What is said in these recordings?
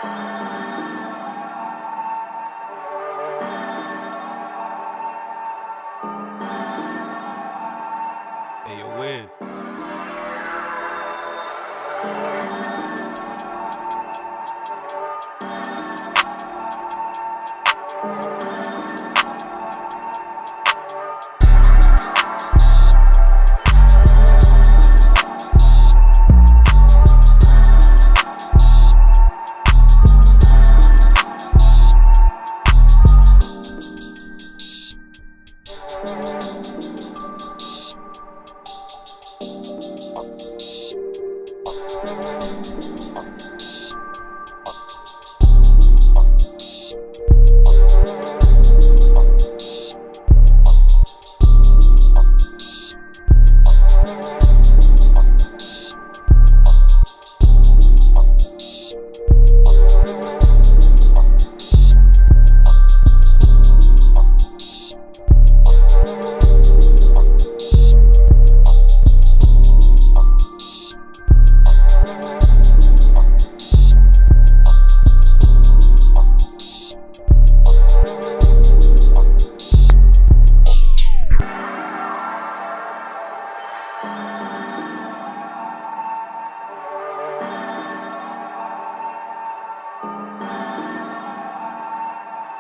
Hey, yo, Wiz.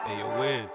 Hey, yo, Wiz.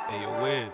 Hey, yo, Wiz.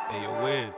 Hey, yo, Wiz.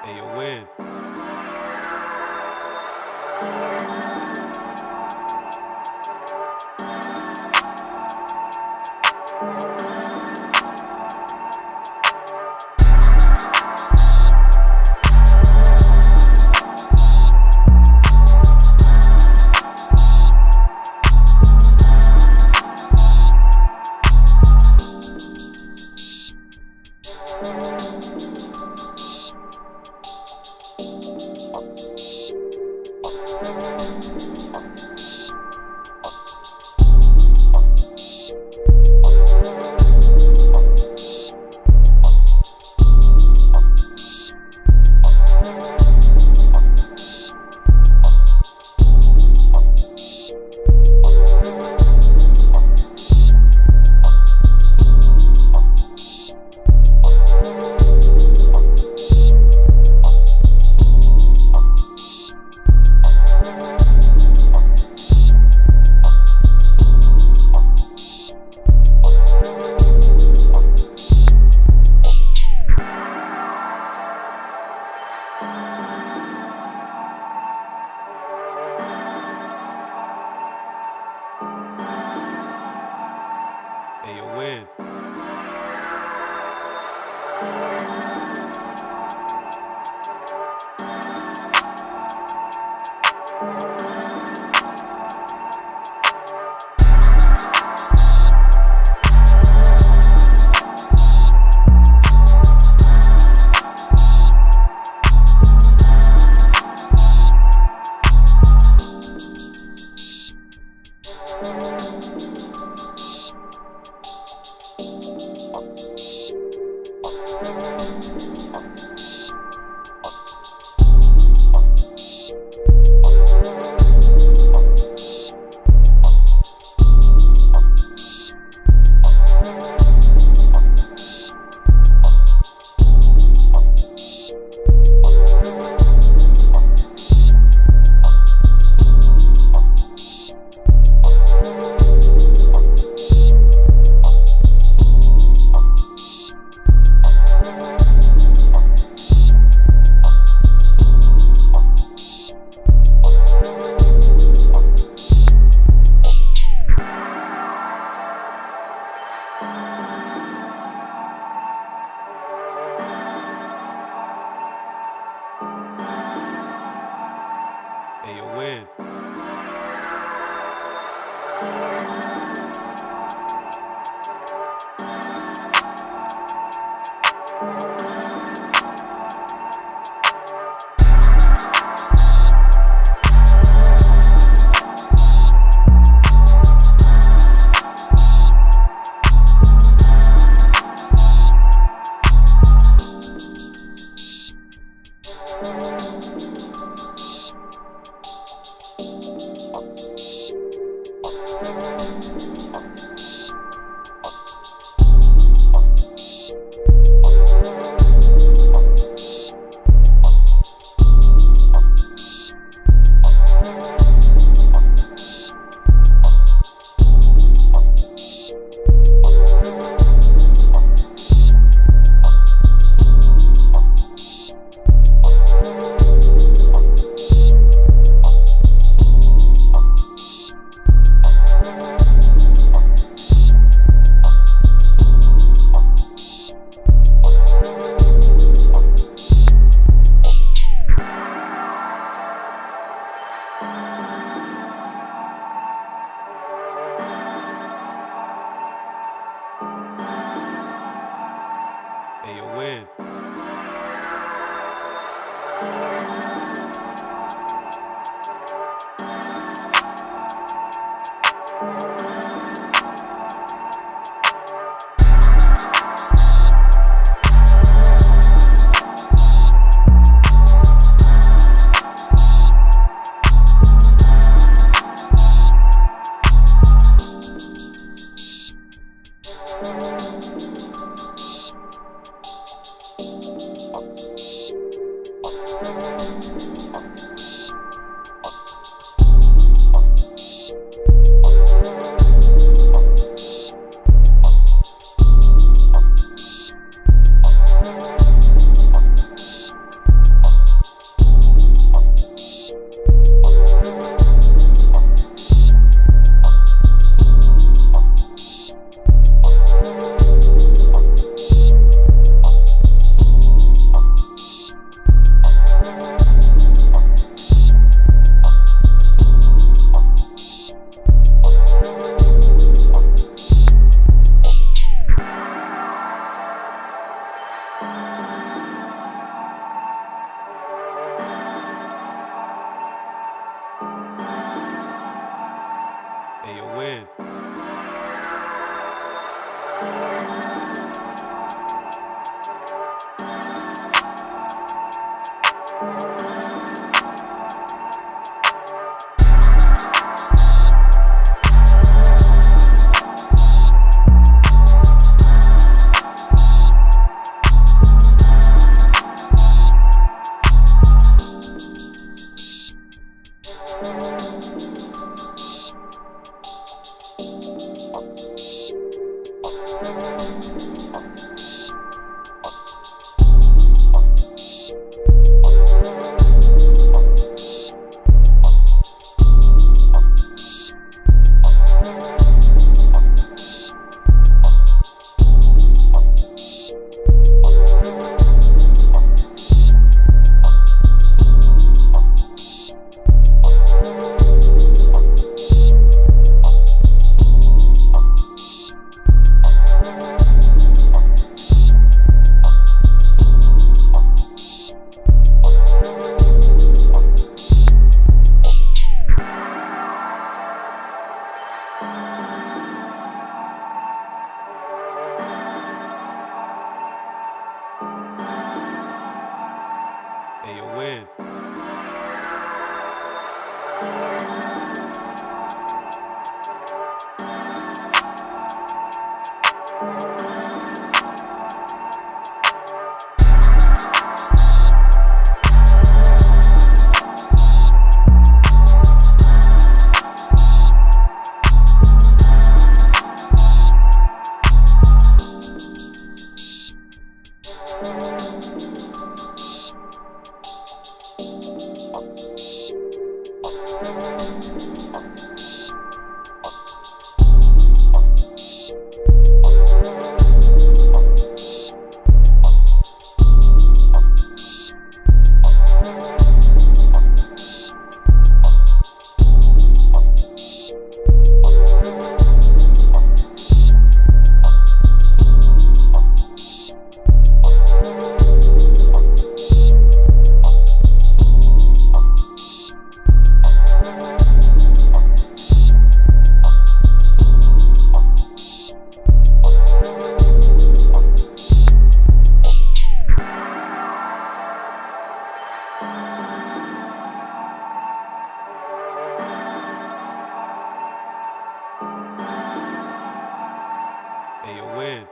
Hey, yo, Wiz. Hey, yo, Wiz. Hey, yo, Wiz. Hey, yo, Wiz. Hey, yo, Wiz. Hey, yo, Wiz.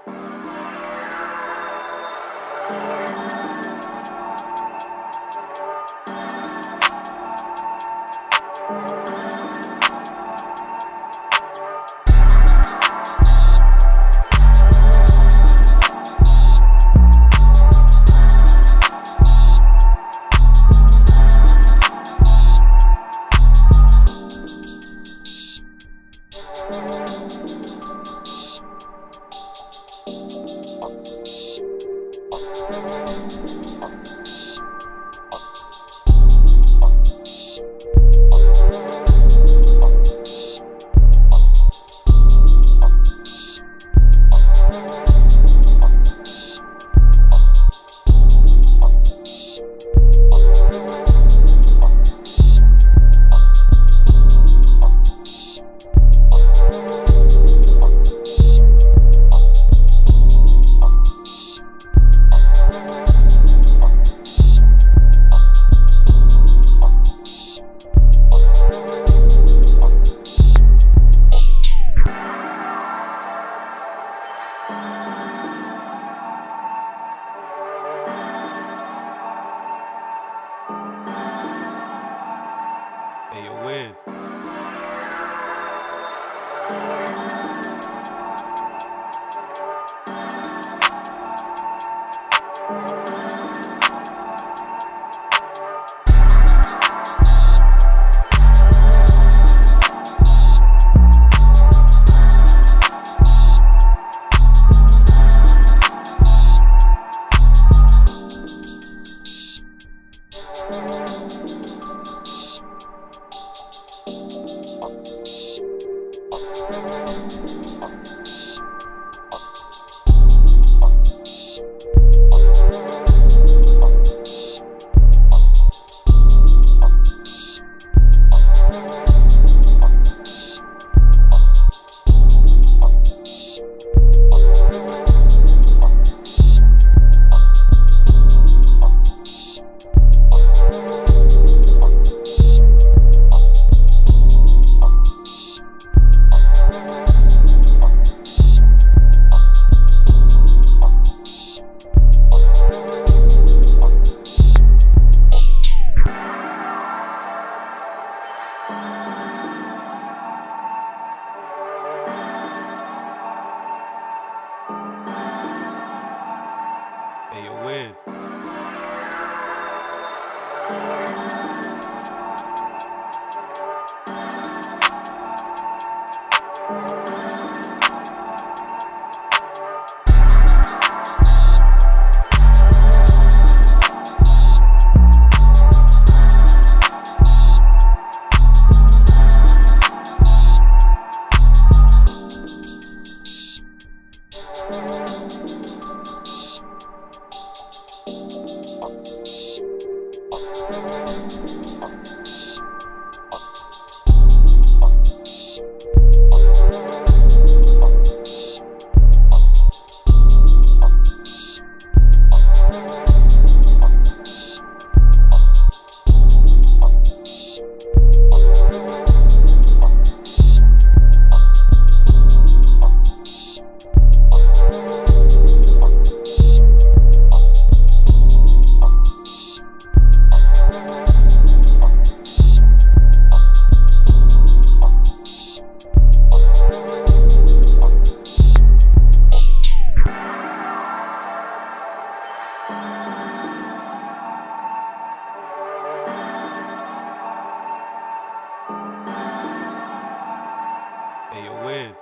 Hey, yo, Wiz. Hey, yo, Wiz.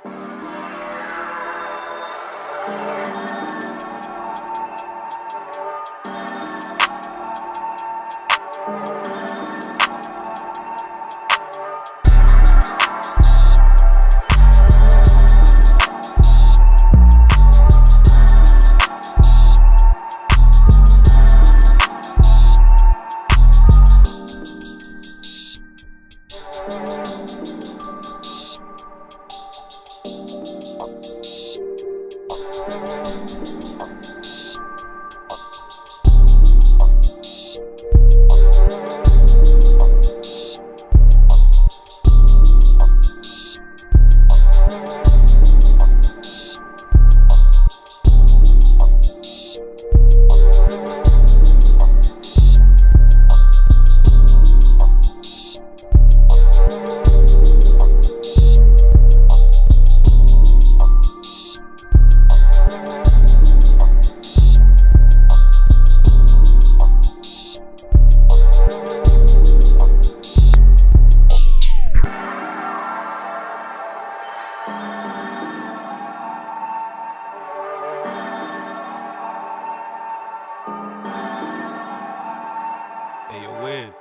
Hey, yo, Wiz.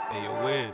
Hey, yo, Wiz.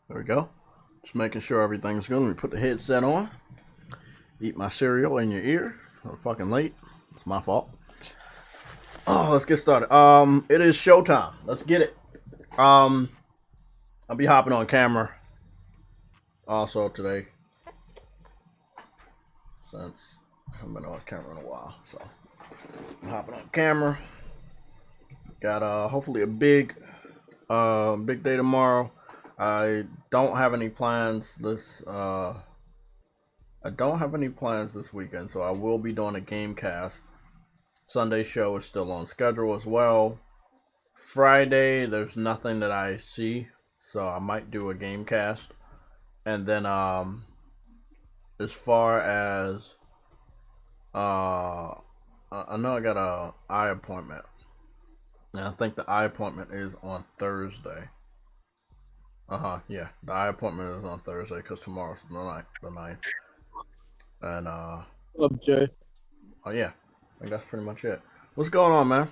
There we go. Just making sure everything's good. Let me put the headset on. Eat my cereal in your ear. I'm fucking late. It's my fault. Oh, let's get started. It is showtime. Let's get it. I'll be hopping on camera also today, since I haven't been on camera in a while. So I'm hopping on camera. Got hopefully a big day tomorrow. I don't have any plans this weekend, so I will be doing a game cast. Sunday show is still on schedule as well. Friday, there's nothing that I see, so I might do a game cast. And then as far as I know I got a eye appointment. And I think the eye appointment is on Thursday. Yeah, the eye appointment is on Thursday because tomorrow's the 9th. And Up, Jay. oh yeah, I think that's pretty much it. What's going on, man?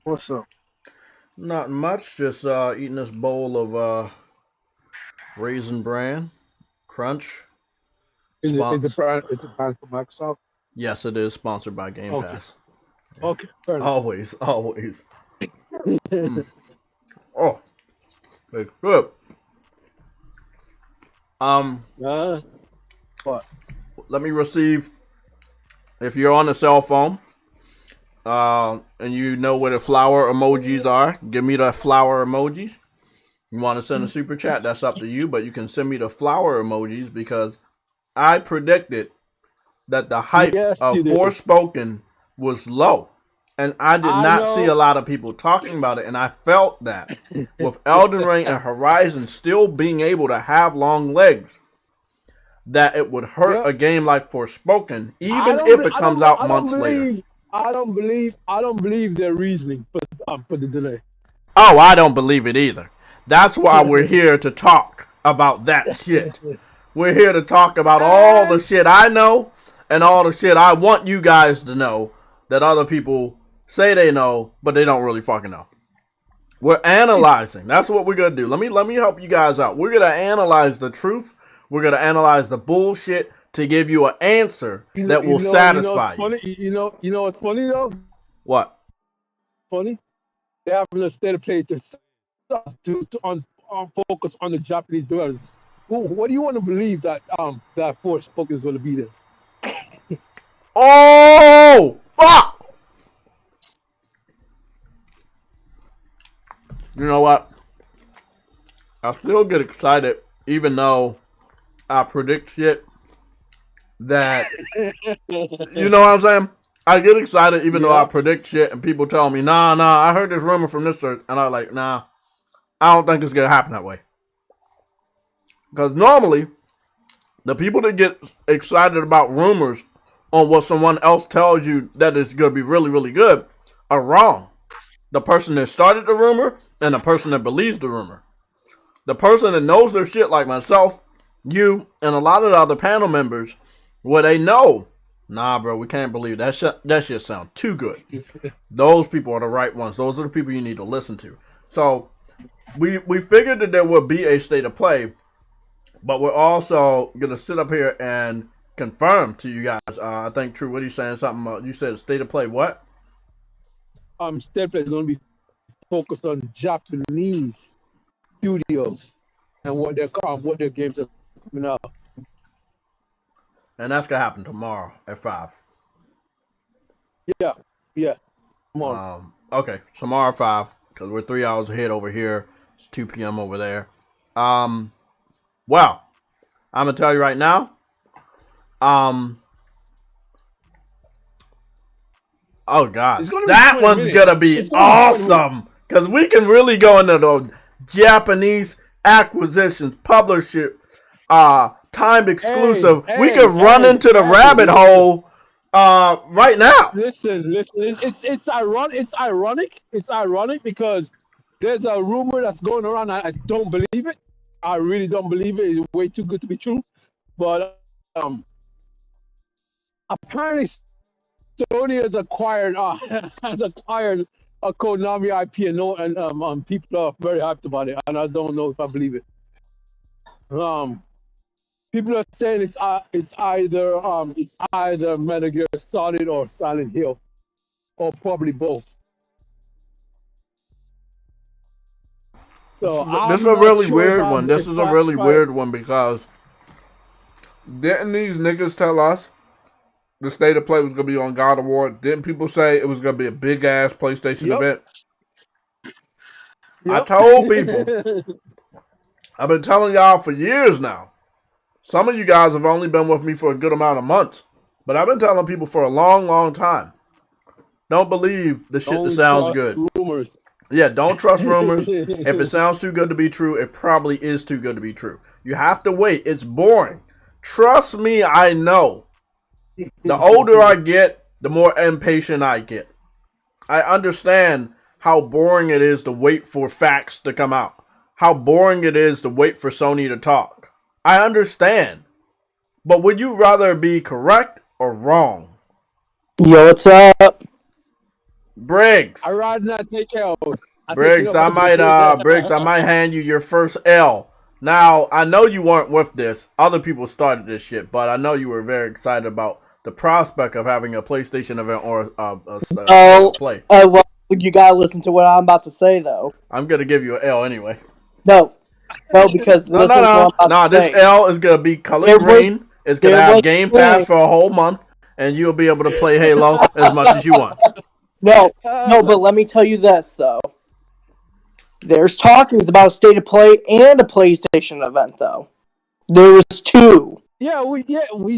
What's up? Not much. Just eating this bowl of Raisin Bran Crunch. Is it brand from Microsoft? Yes, it is sponsored by Game Pass. Okay, fair enough. Always. Oh, it's good. What? Let me receive. If you're on the cell phone, and you know where the flower emojis are, give me the flower emojis. You want to send a super chat? That's up to you, but you can send me the flower emojis because I predicted that the hype of Forspoken was low. And I did not see a lot of people talking about it, and I felt that with Elden Ring and Horizon still being able to have long legs, that it would hurt a game like Forspoken, even if it comes out months later. I don't believe their reasoning for the delay. Oh, I don't believe it either. That's why we're here to talk about that shit. We're here to talk about all the shit I know and all the shit I want you guys to know that other people say they know, but they don't really fucking know. We're analyzing. That's what we're gonna do. Let me help you guys out. We're gonna analyze the truth. We're gonna analyze the bullshit to give you an answer that will satisfy you. You know what's funny though? What? Funny? They having a state of play to focus on the Japanese developers. What do you want to believe that Forspoken is going to be there? Oh fuck! You know what? I still get excited, even though I predict shit that, you know what I'm saying? I get excited even though I predict shit and people tell me, nah, I heard this rumor from this church, and I'm like, nah, I don't think it's going to happen that way. Because normally, the people that get excited about rumors on what someone else tells you that is going to be really, really good are wrong. The person that started the rumor and the person that believes the rumor. The person that knows their shit, like myself, you, and a lot of the other panel members, where they know, nah, bro, we can't believe that shit. That shit sounds too good. Those people are the right ones. Those are the people you need to listen to. So we figured that there would be a state of play, but we're also gonna sit up here and confirm to you guys. I think True, what are you saying? Something you said state of play. What? State of play is going to be focused on Japanese studios and what their games are coming out. And that's gonna happen tomorrow at 5. Yeah. Tomorrow. Okay, tomorrow at 5 because we're 3 hours ahead over here. It's 2 p.m. over there. Well, I'm gonna tell you right now. Oh God, that one's gonna be awesome because we can really go into the Japanese acquisitions, publisher, timed exclusive. We could run into the rabbit hole right now. Listen. It's ironic. It's ironic because there's a rumor that's going around. I don't believe it. I really don't believe it. It's way too good to be true. But apparently Sony has acquired Konami IP, and people are very hyped about it, and I don't know if I believe it. People are saying it's either Metal Gear Solid or Silent Hill, or probably both. So This is I'm a not really sure if weird I'm one. This if is a I, really if I weird one because didn't these niggas tell us the state of play was gonna be on God of War? Didn't people say it was gonna be a big ass PlayStation Yep, event? I yep. told people, I've been telling y'all for years now. Some of you guys have only been with me for a good amount of months, but I've been telling people for a long, long time. Don't believe the shit that Don't sounds trust good. rumors. Yeah, don't trust rumors. If it sounds too good to be true, it probably is too good to be true. You have to wait. It's boring. Trust me, I know. The older I get, the more impatient I get. I understand how boring it is to wait for facts to come out. How boring it is to wait for Sony to talk. I understand. But would you rather be correct or wrong? Yo, what's up? Briggs. I rather not take L's. Briggs, I might hand you your first L. Now, I know you weren't with this. Other people started this shit, but I know you were very excited about the prospect of having a PlayStation event or a play. Well, you gotta listen to what I'm about to say, though. I'm gonna give you an L anyway. No, because listen to what I'm about to say. This L is gonna be colored green. It's gonna have Game Pass for a whole month, and you'll be able to play Halo as much as you want. No, but let me tell you this, though. There's talkings about a state of play and a PlayStation event, though. There was two. Yeah, we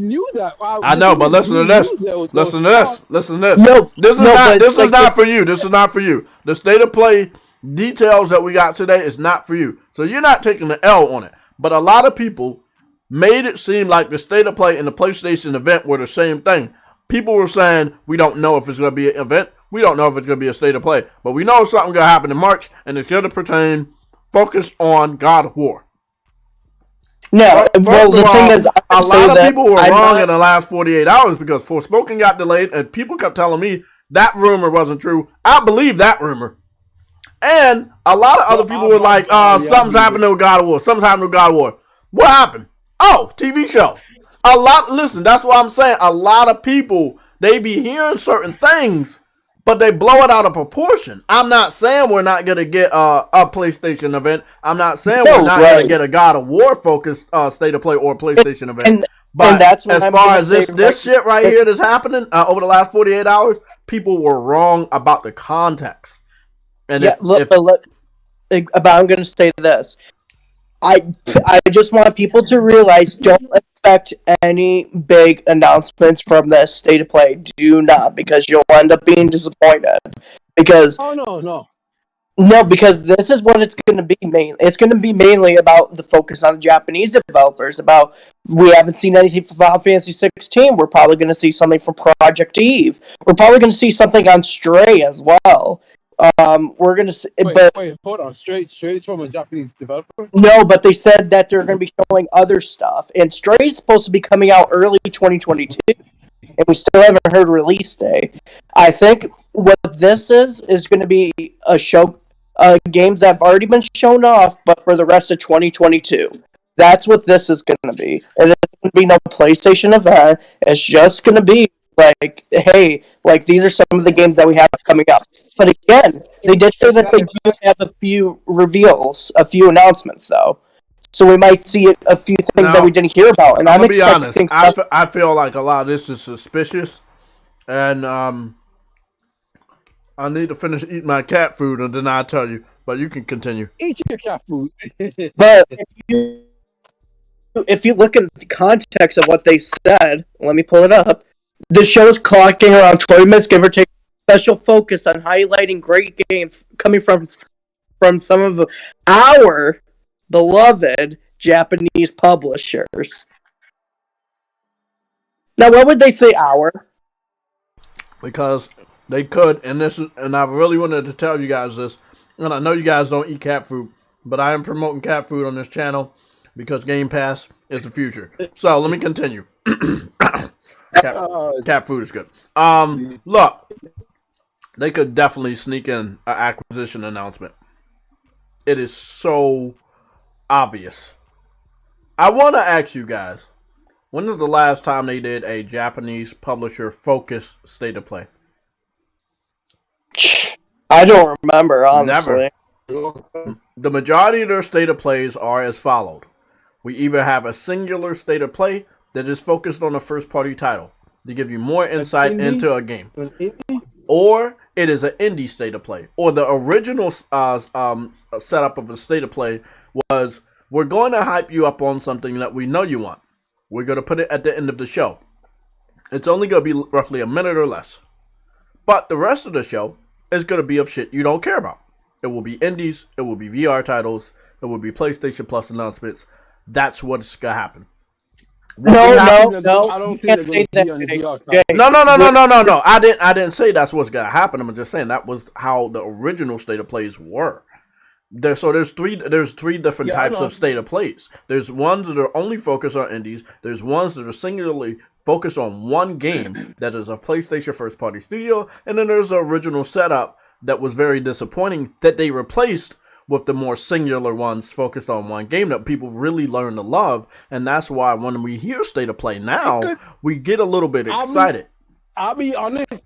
knew that. I know, but listen to this. Listen to this. No, this is not for you. This is not for you. The state of play details that we got today is not for you. So you're not taking the L on it. But a lot of people made it seem like the state of play and the PlayStation event were the same thing. People were saying, we don't know if it's going to be an event. We don't know if it's going to be a state of play. But we know something's going to happen in March, and it's going to pertain focused on God of War. No, well, the thing is, a lot of people were wrong in the last 48 hours because Forspoken got delayed, and people kept telling me that rumor wasn't true. I believe that rumor. And a lot of other people were like, something's happening with God of War. Something's happening with God of War. What happened? Oh, TV show. Listen, that's what I'm saying. A lot of people, they be hearing certain things, but they blow it out of proportion. I'm not saying we're not going to get a PlayStation event. I'm not saying we're not going to get a God of War focused state of play or PlayStation event. But that's what as far as this shit right here that's happening over the last 48 hours, people were wrong about the context. And but I'm going to say this. I just want people to realize, don't expect any big announcements from this state of play. Do not, because you'll end up being disappointed. Because no, because this is what it's going to be mainly. It's going to be mainly about the focus on the Japanese developers. About we haven't seen anything from Final Fantasy 16. We're probably going to see something from Project Eve. We're probably going to see something on Stray as well. We're gonna see, wait, hold on. Stray's from a Japanese developer? No, but they said that they're going to be showing other stuff, and Stray is supposed to be coming out early 2022, and we still haven't heard release day. I think what this is going to be a show, games that have already been shown off, but for the rest of 2022. That's what this is going to be, and it's going to be no PlayStation event. It's just going to be like, hey, like these are some of the games that we have coming up. But again, they did say that they do have a few reveals, a few announcements, though. So we might see a few things that we didn't hear about. And I'm gonna be honest. I feel like a lot of this is suspicious, and I need to finish eating my cat food, and then I'll tell you. But you can continue. Eat your cat food. But if you look at the context of what they said, let me pull it up. The show's clocking around 20 minutes, give or take. Special focus on highlighting great games coming from some of our beloved Japanese publishers. Now, what would they say our? Because they could, and I really wanted to tell you guys this, and I know you guys don't eat cat food, but I am promoting cat food on this channel because Game Pass is the future. So let me continue. Cat food is good. Look, they could definitely sneak in an acquisition announcement. It is so obvious. I want to ask you guys, when was the last time they did a Japanese publisher focused state of play? I don't remember, honestly. Never. The majority of their state of plays are as followed. We either have a singular state of play that is focused on a first party title to give you more insight into a game, or it is an indie state of play, or the original setup of the state of play was, we're going to hype you up on something that we know you want. We're going to put it at the end of the show. It's only going to be roughly a minute or less. But the rest of the show is going to be of shit you don't care about. It will be indies. It will be VR titles. It will be PlayStation Plus announcements. That's what's going to happen. No. I don't think they're going to be on the VR. No. I didn't say that's what's going to happen. I'm just saying that was how the original state of plays were. There's three different types of state of plays. There's ones that are only focused on indies. There's ones that are singularly focused on one game that is a PlayStation first party studio, and then there's the original setup that was very disappointing that they replaced with the more singular ones focused on one game that people really learn to love. And that's why when we hear state of play now, we get a little bit excited. I'll be honest.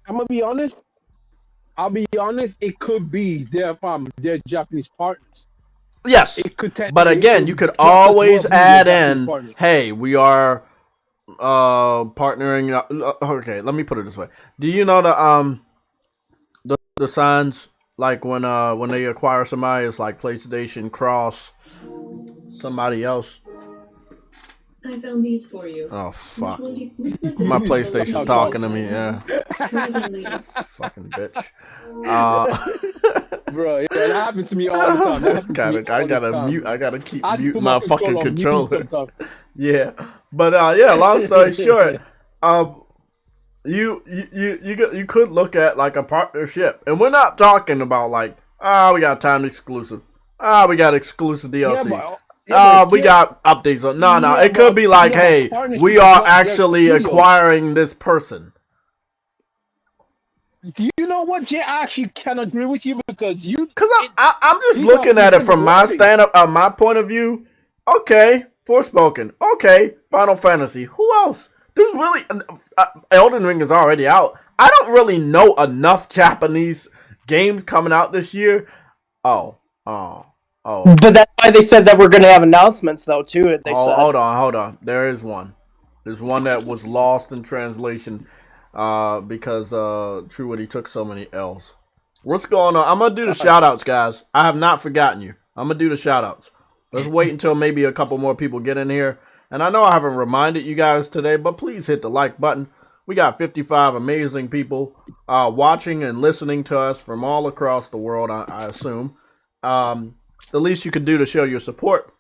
It could be their Japanese partners. Yes, but again, you could always add in, hey, we are partnering. Okay, let me put it this way. Do you know the signs, like when they acquire somebody, it's like PlayStation cross somebody else? I found these for you. Oh fuck! My PlayStation's talking to me. Yeah. Fucking bitch. Bro, that happens to me all the time. I gotta keep muting my fucking controller. Yeah, but yeah. Long story short, you could look at like a partnership, and we're not talking about like, we got time exclusive. We got exclusive DLC. We got updates on. No. It could be like, hey, we are actually acquiring this person. Do you know what, Jay? I actually can agree with you because I'm just looking at it from my my point of view. Okay, Forspoken. Okay, Final Fantasy. Who else? There's really Elden Ring is already out. I don't really know enough Japanese games coming out this year. Oh. But that's why they said that we're going to have announcements, though, too. They said. Hold on. There is one. There's one that was lost in translation because Truity took so many L's. What's going on? I'm going to do the shout-outs, guys. I have not forgotten you. I'm going to do the shout-outs. Let's wait until maybe a couple more people get in here. And I know I haven't reminded you guys today, but please hit the like button. We got 55 amazing people watching and listening to us from all across the world, I assume. The least you could do to show your support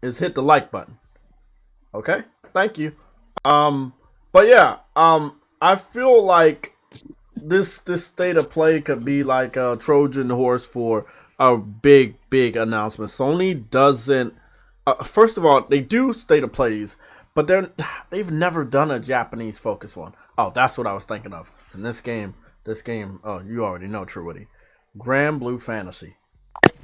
is hit the like button. Okay? Thank you. But yeah, I feel like this state of play could be like a Trojan horse for a big announcement. Sony doesn't. First of all, they do state of plays, but they've never done a Japanese focused one. Oh, that's what I was thinking of. In this game. Oh, you already know, Truity. Gran Blue Fantasy.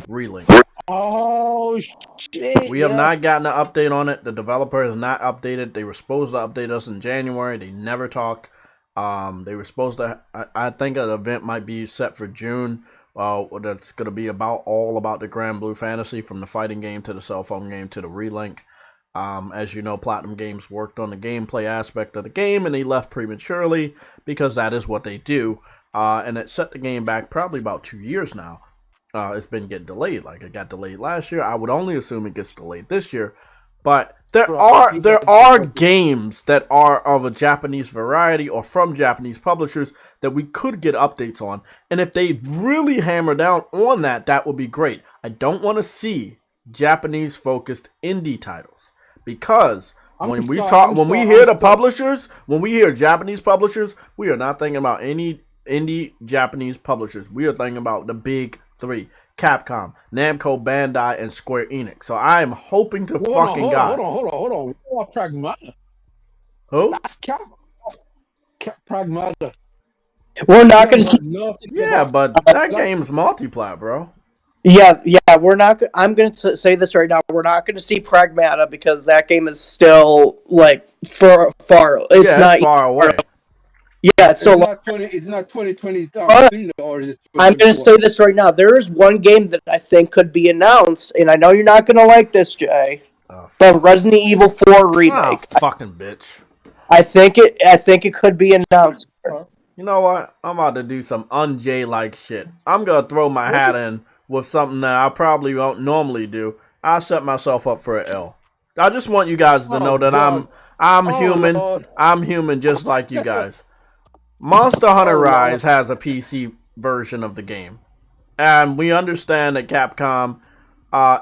Relink. Oh shit! We have not gotten an update on it. The developer has not updated. They were supposed to update us in January. They never talk. They were supposed to. I think an event might be set for June. That's going to be all about the Gran Blue Fantasy, from the fighting game to the cell phone game to the relink. As you know, Platinum Games worked on the gameplay aspect of the game, and they left prematurely because that is what they do. And it set the game back probably about 2 years now. It's been getting delayed. Like, it got delayed last year. I would only assume it gets delayed this year. But there are games that are of a Japanese variety or from Japanese publishers that we could get updates on. And if they really hammer down on that, that would be great. I don't want to see Japanese focused indie titles, because when we hear Japanese publishers, we are not thinking about any indie Japanese publishers. We are thinking about the big three: Capcom, Namco, Bandai, and Square Enix. So I am hoping to God. Hold on. Pragmata. Who? That's Pragmata. We're not going to see. Yeah, but that game's multiplat, bro. Yeah, we're not. I'm going to say this right now. We're not going to see Pragmata because that game is still like far. It's not far away. Yeah, it's so. It's not 2020 or is it? I'm going to say this right now. There is one game that I think could be announced, and I know you're not going to like this, Jay. But Resident Evil 4 remake. Fucking bitch. I think it could be announced. You know what? I'm about to do some un-J-like shit. I'm gonna throw my hat in with something that I probably won't normally do. I set myself up for an L. I just want you guys to know that I'm human. Lord. I'm human just like you guys. Monster Hunter Rise has a PC version of the game. And we understand that Capcom,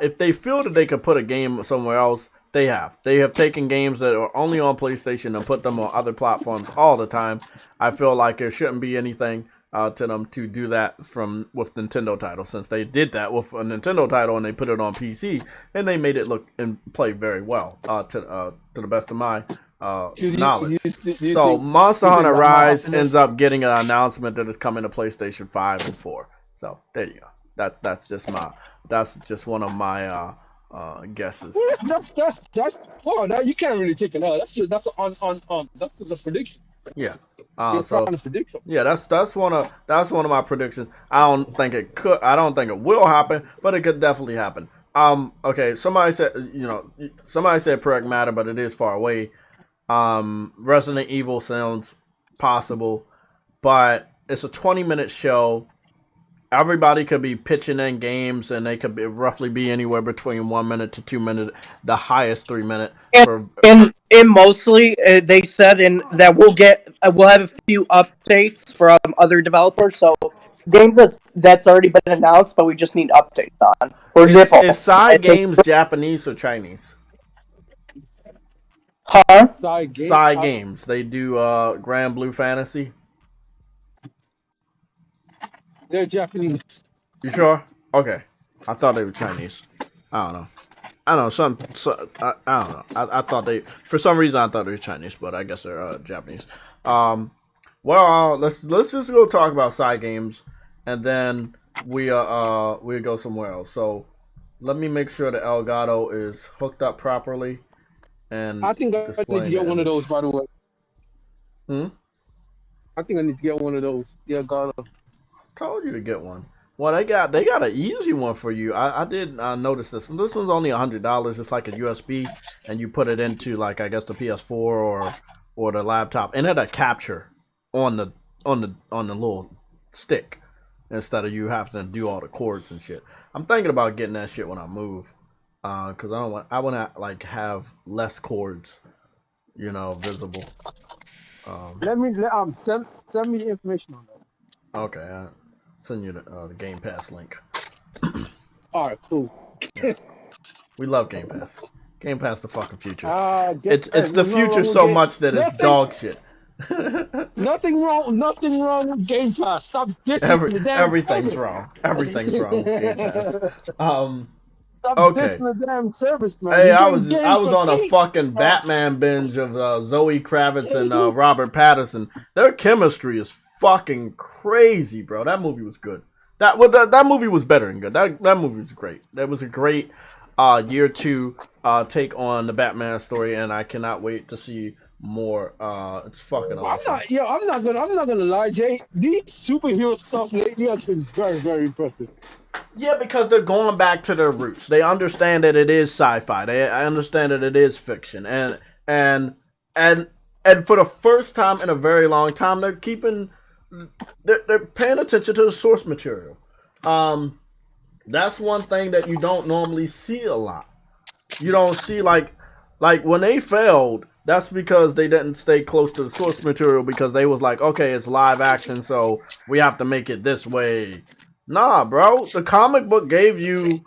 if they feel that they could put a game somewhere else, they have. They have taken games that are only on PlayStation and put them on other platforms all the time. I feel like there shouldn't be anything to them to do that with Nintendo titles, since they did that with a Nintendo title and they put it on PC and they made it look and play very well to the best of my knowledge. So Monster Hunter Rise ends up getting an announcement that it's coming to PlayStation 5 and 4. So there you go. That's just one of my guesses. That's now you can't really take it out. That's just a prediction. Yeah. You're trying to predict something. Yeah, that's one of my predictions. I don't think it will happen, but it could definitely happen. Okay, somebody said Pragmata, but it is far away. Resident Evil sounds possible, but it's a 20-minute show. Everybody could be pitching in games, and they could roughly be anywhere between 1 minute to 2 minutes, the highest 3 minutes. And mostly, they said that we'll have a few updates from other developers. So games that's already been announced, but we just need updates on. For example, is Side Games Japanese or Chinese? Huh? Side Games. They do Grand Blue Fantasy. They're Japanese. You sure? Okay. I thought they were Chinese. I don't know. I don't know. I thought for some reason I thought they were Chinese, but I guess they're Japanese. Well, let's just go talk about Side Games, and then we go somewhere else. So let me make sure the Elgato is hooked up properly. And I think I need to get one of those, by the way. I think I need to get one of those. The Elgato. Told you to get one. Well, they got an easy one for you. I did notice this one. This one's only $100. It's like a USB, and you put it into like I guess the PS4 or the laptop, and it'll capture on the little stick instead of you having to do all the cords and shit. I'm thinking about getting that shit when I move, because I want to like have less cords, visible. Let me send me information on that. Okay. Send you the Game Pass link. All right, cool. Yeah. We love Game Pass. Game Pass the fucking future. It's the future so much that it's dog shit. Nothing wrong with Game Pass. Stop dissing the damn everything's service. wrong. Everything's wrong with Game Pass. Stop okay. dissing the damn service, man. Hey, I was on a fucking Batman binge of Zoe Kravitz and Robert Pattinson. Their chemistry is fucking crazy, bro. That movie was good. That movie was better than good. That movie was great. That was a great year 2 take on the Batman story, and I cannot wait to see more. It's fucking awesome. I'm not gonna lie, Jay. These superhero stuff lately has been very, very impressive. Yeah, because they're going back to their roots. They understand that it is sci-fi. I understand that it is fiction, and for the first time in a very long time, they're paying attention to the source material. That's one thing that you don't normally see a lot. You don't see like when they failed, that's because they didn't stay close to the source material, because they was like, okay, it's live action, so we have to make it this way. Nah, bro. The comic book gave you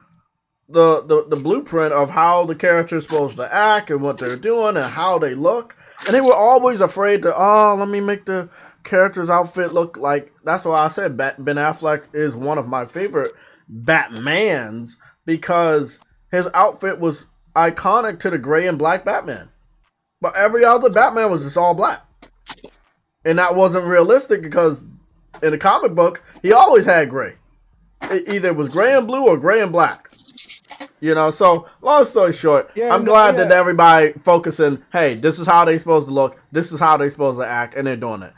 the blueprint of how the character is supposed to act and what they're doing and how they look. And they were always afraid to, let me make the character's outfit look like... That's why I said Ben Affleck is one of my favorite Batmans, because his outfit was iconic to the gray and black Batman. But every other Batman was just all black. And that wasn't realistic because in the comic book, he always had gray. Either it was gray and blue or gray and black. You know, so long story short, I'm glad that everybody focusing, hey, this is how they supposed to look, this is how they supposed to act, and they're doing it.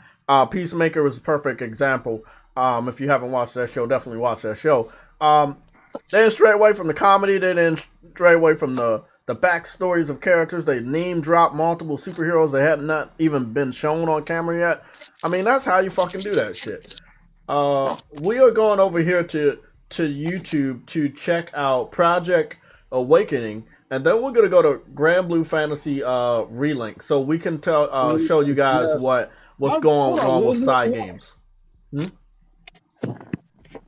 Peacemaker was a perfect example. If you haven't watched that show, definitely watch that show. They didn't stray away from the comedy, they didn't stray away from the backstories of characters. They name dropped multiple superheroes that had not even been shown on camera yet. I mean, that's how you fucking do that shit. We are going over here to YouTube to check out Project Awakening, and then we're gonna go to Grand Blue Fantasy relink, so we can show you guys what's going on with side games.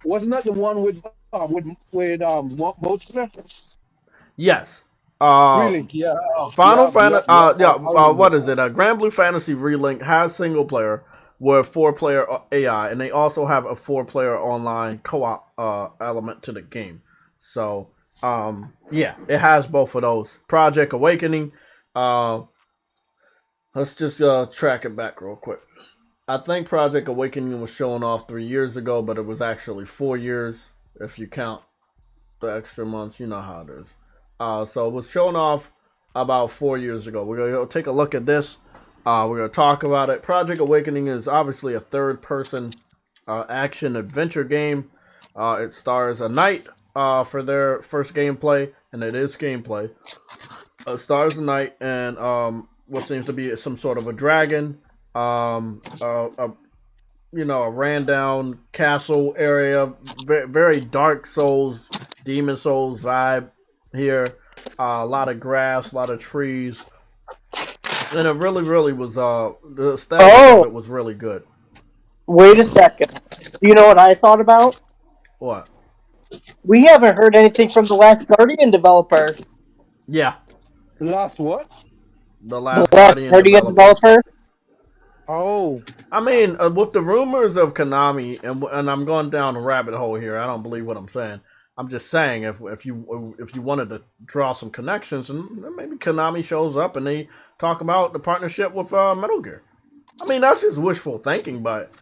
Wasn't that the one with multiplayer? Yes. Relink, yeah. Final Fantasy. What is it? Grand Blue Fantasy relink has single player with 4-player AI, and they also have a 4-player online co-op element to the game. So, yeah, it has both of those. Project Awakening. Let's just track it back real quick. I think Project Awakening was shown off 3 years ago, but it was actually 4 years if you count the extra months. You know how it is. So it was shown off about 4 years ago. We're going to take a look at this. We're going to talk about it. Project Awakening is obviously a third-person action-adventure game. It stars a knight for their first gameplay, and it is gameplay. Stars a knight and what seems to be some sort of a dragon. A ran-down castle area. Very Dark Souls, Demon Souls vibe here. A lot of grass, a lot of trees. And it really was, the aesthetic of it was really good. Wait a second. You know what I thought about? What? We haven't heard anything from the Last Guardian developer. Yeah. The last what? The Last Guardian developer. Oh. I mean, with the rumors of Konami, and I'm going down a rabbit hole here. I don't believe what I'm saying. I'm just saying, if you wanted to draw some connections, and maybe Konami shows up and they talk about the partnership with Metal Gear. I mean, that's just wishful thinking, but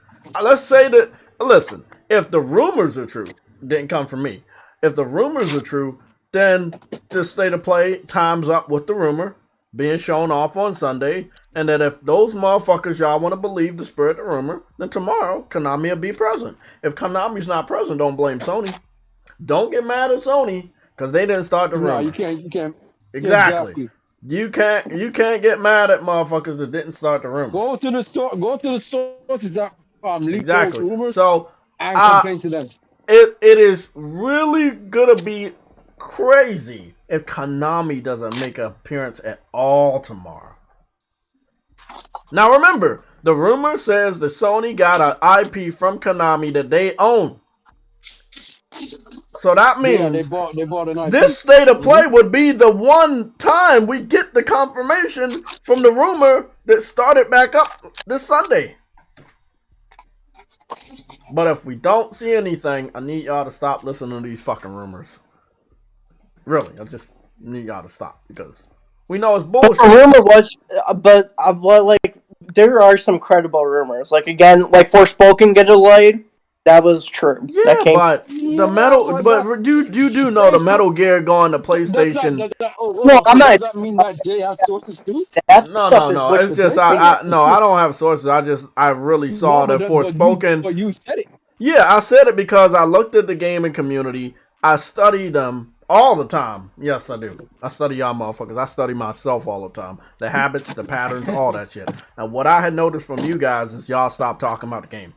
let's say that, listen, if the rumors are true, didn't come from me. If the rumors are true, then the state of play times up with the rumor being shown off on Sunday, and that if those motherfuckers y'all want to believe the spirit of the rumor, then tomorrow Konami will be present. If Konami's not present, don't blame Sony. Don't get mad at Sony because they didn't start the rumor. No, you can't. Exactly. You can't get mad at motherfuckers that didn't start the rumor. Go to the sources that leak exactly. those rumors. So and complain to them. It is really gonna be crazy if Konami doesn't make an appearance at all tomorrow. Now remember, the rumor says that Sony got an IP from Konami that they own. So that means they bought an IP. This state of play would be the one time we get the confirmation from the rumor that started back up this Sunday. But if we don't see anything, I need y'all to stop listening to these fucking rumors. Really, I just need y'all to stop because we know it's bullshit. The rumor was, like there are some credible rumors. Like again, like Forspoken get delayed. That was true. Yeah, but the Metal, but you do know the Metal Gear going to PlayStation. No, I'm not. Does that mean that Jay has sources too? No. It's just I don't have sources. I really saw that Forspoken. But you said it. Yeah, I said it because I looked at the gaming community. I study them all the time. Yes, I do. I study y'all motherfuckers. I study myself all the time. The habits, the patterns, all that shit. And what I had noticed from you guys is y'all stop talking about the game.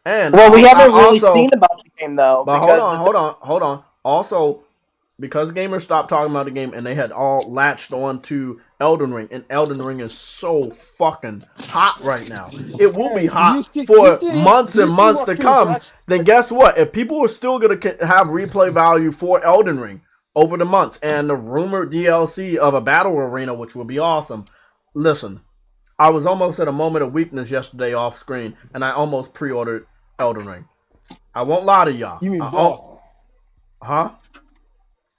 And we haven't really seen about the game though. But hold on. Also, because gamers stopped talking about the game and they had all latched on to Elden Ring, and Elden Ring is so fucking hot right now. It will be hot for months and months to come. Then guess what? If people are still gonna have replay value for Elden Ring over the months and the rumored DLC of a battle arena, which would be awesome. Listen, I was almost at a moment of weakness yesterday off screen, and I almost pre-ordered Elden Ring. I won't lie to y'all. You mean Bob? Huh?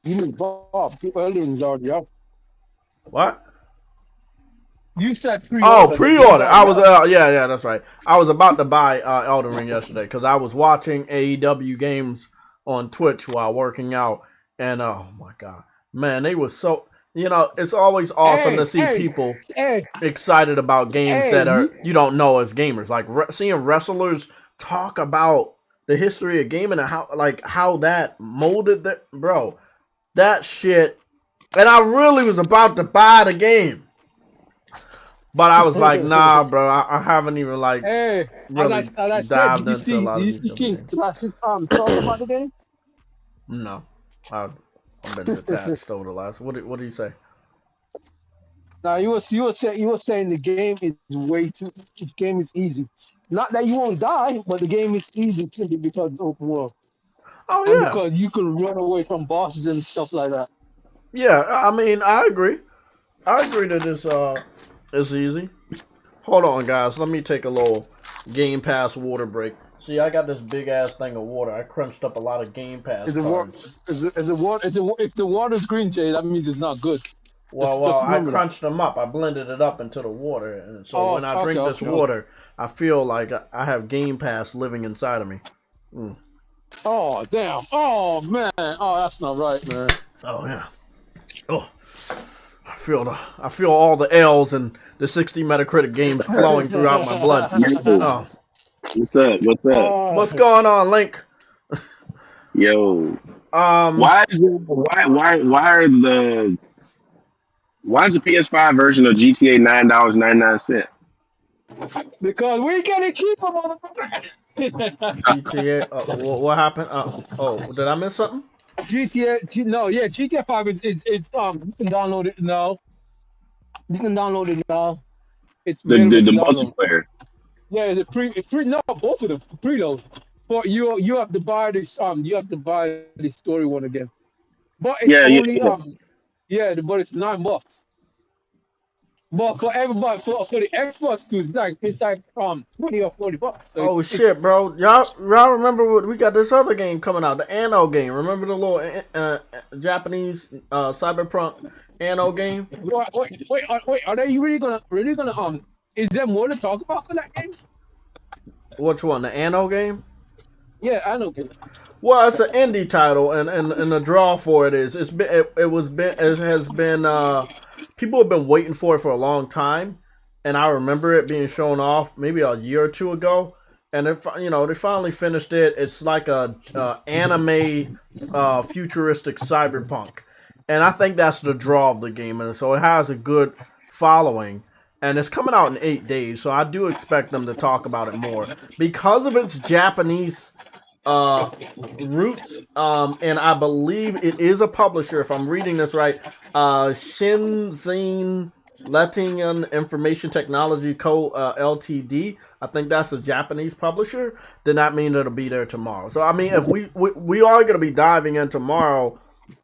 You mean Bob? Elden Ring's already out. What? You said pre-order. Oh, pre-order. I was yeah, that's right. I was about to buy Elden Ring yesterday because I was watching AEW games on Twitch while working out, and oh my god, man, they were so. It's always awesome to see people excited about games that are you don't know as gamers. Like seeing wrestlers talk about the history of gaming and how that molded that shit. And I really was about to buy the game, but I was like, nah, bro, I haven't even really dived into a lot of these games. Talk about the game? No, I've been detached over the last. What do you say? Now you were saying the game is the game is easy. Not that you won't die, but the game is easy simply because it's open world. Oh and yeah, because you can run away from bosses and stuff like that. Yeah, I mean, I agree. I agree that it's easy. Hold on, guys. Let me take a little Game Pass water break. See, I got this big ass thing of water. I crunched up a lot of Game Pass cards. If the water's green, Jay, that means it's not good. Well, I crunched them up. I blended it up into the water, and so when I drink this water, I feel like I have Game Pass living inside of me. Mm. Oh damn! Oh man! Oh, that's not right, man. Oh yeah. Oh, I feel all the L's and the 60 Metacritic games flowing throughout my blood. Oh. What's up? What's going on, Link? Yo. Why is the PS5 version of GTA $9.99? Because we get it cheaper, motherfucker. GTA. What happened? Did I miss something? GTA 5 is you can download it now. You can download it now. It's the multiplayer. Yeah, it's free. No, both of them preload. But you have to buy this the story one again. But it's but it's $9. But for everybody, for the Xbox too, it's like $20 or $40. So shit, bro! Y'all remember we got this other game coming out, the Anno game. Remember the little Japanese cyberpunk Anno game? Wait! Are they really gonna Is there more to talk about for that game? Which one? The Anno game? Yeah, Anno game. Well, it's an indie title, and the draw for it is people have been waiting for it for a long time, and I remember it being shown off maybe a year or two ago, and they finally finished it. It's like a anime futuristic cyberpunk, and I think that's the draw of the game, and so it has a good following. And it's coming out in 8 days, so I do expect them to talk about it more because of its Japanese roots. And I believe it is a publisher, if I'm reading this right. Shinzin Letting Information Technology Co. Ltd. I think that's a Japanese publisher. Then that means it'll be there tomorrow. So I mean, if we are going to be diving in tomorrow,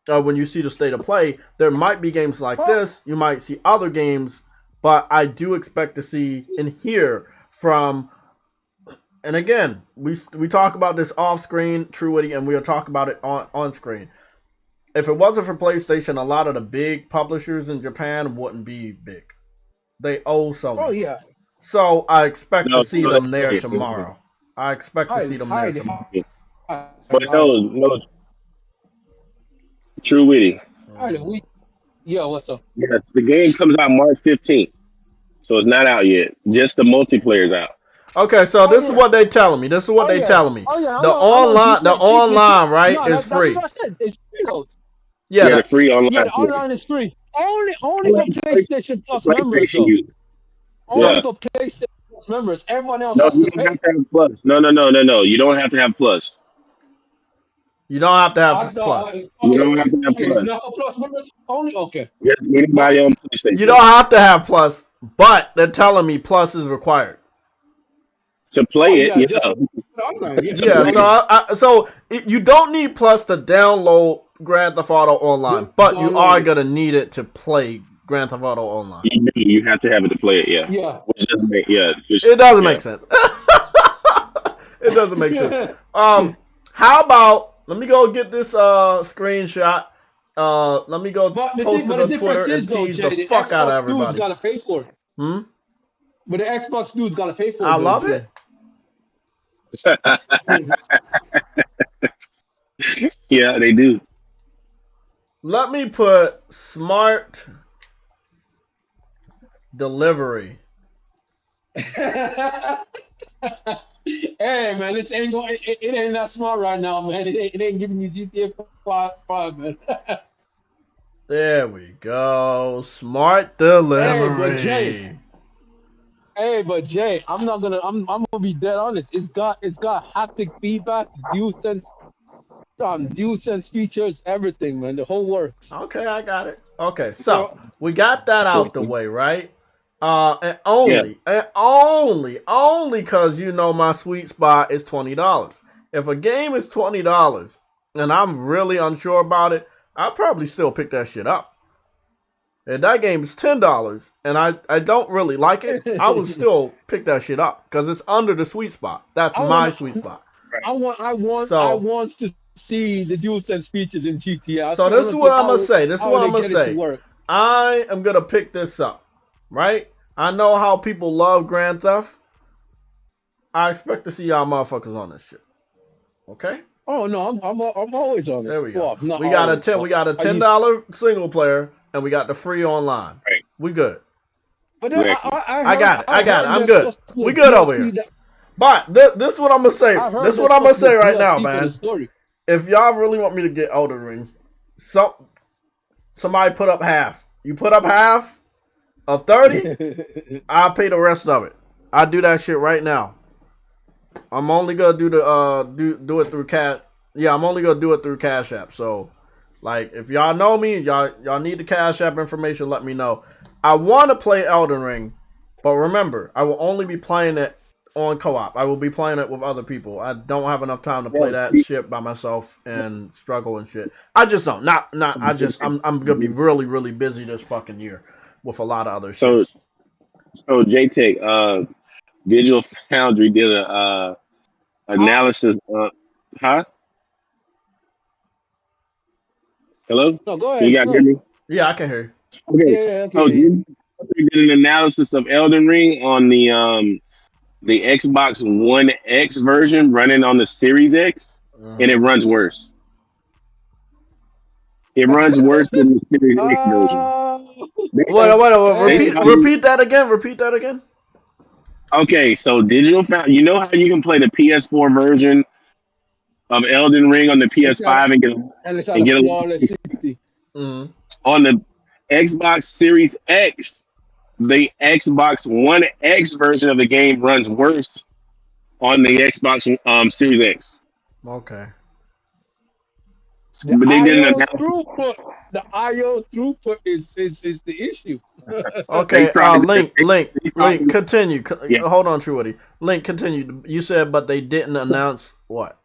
when you see the state of play, there might be games like this. You might see other games. But I do expect to see and hear from, and again, we talk about this off screen, Truity, and we'll talk about it on screen. If it wasn't for PlayStation, a lot of the big publishers in Japan wouldn't be big. They owe Sony. Oh yeah. So I expect to see them there tomorrow. But no, Truity. Yeah, what's up? Yes, the game comes out March 15th, so it's not out yet. Just the multiplayer's out. Okay, so this is what they telling me. The online, right, is free. That's what I said. It's free. Yeah, the free online. Yeah, the online is free. Only for PlayStation Plus members. Only for PlayStation Plus members. Everyone else has to pay. Have Plus. No. You don't have to have Plus. You don't have to have Plus. You don't have to have Plus. It's not for Plus members only? Okay. Yes, anybody on PlayStation. You don't have to have Plus, but they're telling me Plus is required. To play it, So you don't need Plus to download Grand Theft Auto Online, but you are going to need it to play Grand Theft Auto Online. You have to have it to play it, Yeah. Which doesn't make, it doesn't make sense. It doesn't make sense. How about... Let me go get this screenshot. Let me go post it on Twitter and tease the fuck out of everybody. Gotta pay for it. Hmm? But the Xbox dude's gotta pay for it. I though, love too. it. Yeah, they do. Let me put smart delivery. Hey man, it ain't that smart right now, man. It ain't giving you GTA 5, man. There we go. Smart Hey, delivery. but Jay, I'm gonna be dead honest. It's got haptic feedback, dual sense features, everything, man. The whole works. Okay, I got it. Okay, so So we got that out the way, right? And Yeah. only because you know my sweet spot is $20. If a game is $20 and I'm really unsure about it, I'll probably still pick that shit up. If that game is $10 and I don't really like it, I will still pick that shit up because it's under the sweet spot. That's my sweet spot. I want to see the DualSense features in GTA. So this is what I'm gonna say. I am gonna pick this up, right? I know how people love Grand Theft. I expect to see y'all motherfuckers on this shit. Okay? Oh no, I'm always on it. There we go. Well, We got a $10 single player, and we got the free online. Right. We good. But I got it. I'm good. We good over here. But this is what I'm gonna say. This is what I'm gonna say right now, man. If y'all really want me to get Elden Ring, somebody put up half. You put up half of 30, I'll pay the rest of it. I do that shit right now. I'm only gonna do the do it through cash. Yeah, I'm only gonna do it through Cash App. So, like, if y'all know me, y'all need the Cash App information, let me know. I want to play Elden Ring, but remember, I will only be playing it on co-op. I will be playing it with other people. I don't have enough time to play that shit by myself and struggle and shit. I just don't. I'm gonna be really, really busy this fucking year with a lot of other shit. So JTech, Digital Foundry did a analysis. Huh? Hello? No, go ahead. You guys hear me? Yeah, I can hear you. Okay. Yeah, So they did an analysis of Elden Ring on the Xbox One X version running on the Series X, and it runs worse. It runs worse than the Series X version. Wait. Repeat that again. Repeat that again. Okay, so Digital Foundry, you know how you can play the PS4 version of Elden Ring on the PS5 and get a flawless 60. On the Xbox Series X, the Xbox One X version of the game runs worse on the Xbox Series X. Okay. But they didn't The IO throughput is the issue. Okay, Link, continue. Yeah. Hold on, Truity. Link, continue. You said, but they didn't announce what?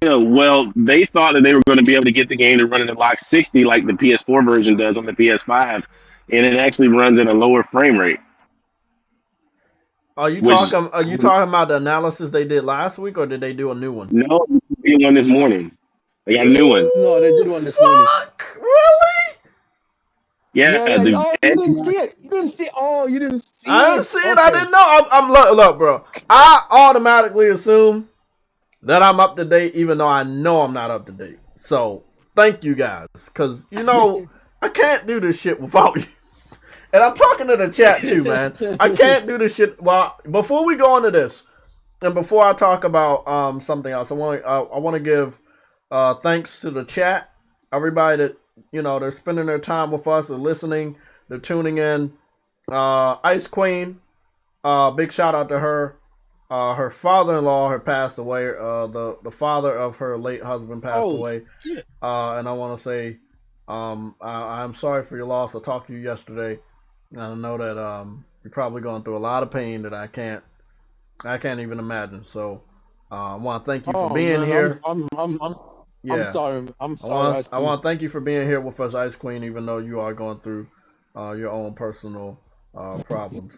No. Well, they thought that they were going to be able to get the game to run at like 60 like the PS4 version does on the PS5, and it actually runs at a lower frame rate. Are you talking about the analysis they did last week, or did they do a new one? No, they did one this morning. They got a new one. No, they did one this morning. Really? Yeah. You didn't see it. You didn't see it. Oh, you didn't see it. I didn't see it. I didn't know. I'm look, bro. I automatically assume that I'm up to date, even though I know I'm not up to date. So thank you guys, because I can't do this shit without you. And I'm talking to the chat too, man. I can't do this shit. Well, before we go into this, and before I talk about something else, I want to give thanks to the chat, everybody that they're spending their time with us, they're listening, they're tuning in. Ice Queen, big shout out to her. Her father-in-law had passed away. The father of her late husband passed away. Shit. And I want to say, I'm sorry for your loss. I talked to you yesterday. And I know that you're probably going through a lot of pain that I can't even imagine. So I want to thank you for being here. I'm sorry. I want to thank you for being here with us, Ice Queen, even though you are going through your own personal problems.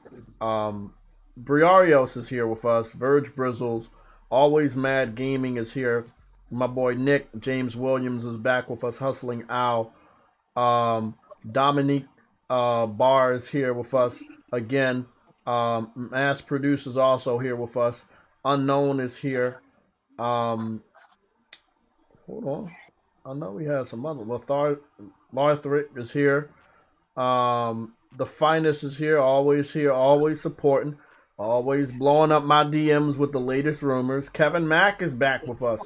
Briarios is here with us. Verge Brizzles, Always Mad Gaming is here. My boy Nick James Williams is back with us. Hustling Owl. Dominique Bar is here with us again. Mass Produce is also here with us. Unknown is here. Hold on. I know we had some other. Larthric is here. The Finest is here, always supporting, always blowing up my DMs with the latest rumors. Kevin Mack is back with us.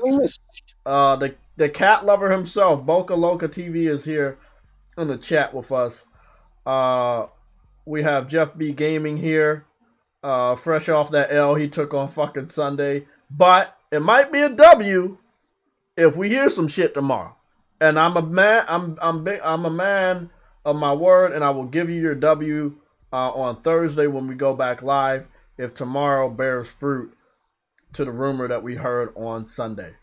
The cat lover himself, Boca Loca TV, is here in the chat with us. We have Jeff B Gaming here, fresh off that L he took on fucking Sunday. But it might be a W if we hear some shit tomorrow. And I'm a man. I'm a man of my word, and I will give you your W on Thursday when we go back live if tomorrow bears fruit to the rumor that we heard on Sunday.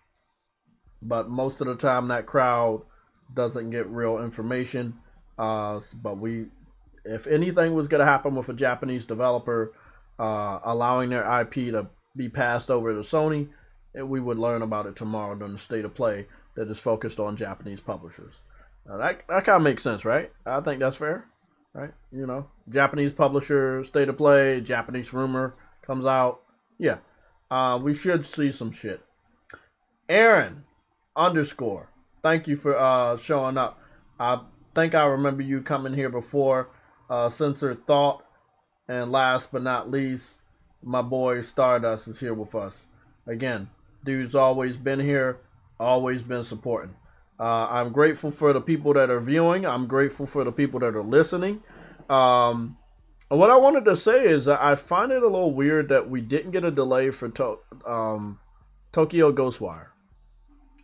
But most of the time, that crowd doesn't get real information. But if anything was going to happen with a Japanese developer allowing their IP to be passed over to Sony, we would learn about it tomorrow during the State of Play that is focused on Japanese publishers. That kind of makes sense, right? I think that's fair, right? You know, Japanese publisher, State of Play, Japanese rumor comes out. Yeah, we should see some shit. Aaron _ thank you for showing up. I think I remember you coming here before. Censored Thought. And last but not least, my boy Stardust is here with us. Again, dude's always been here, always been supporting. I'm grateful for the people that are viewing. I'm grateful for the people that are listening. What I wanted to say is that I find it a little weird that we didn't get a delay for Tokyo Ghostwire.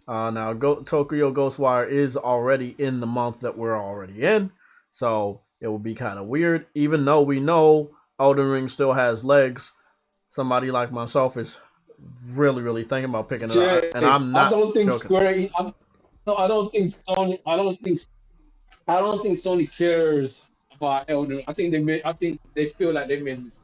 Now, Tokyo Ghostwire is already in the month that we're already in, so it will be kind of weird. Even though we know Elden Ring still has legs, somebody like myself is really, really thinking about picking it up, and I'm not. I don't think joking. I don't think Sony. I don't think Sony cares about Elden Ring. I think they feel like they made this,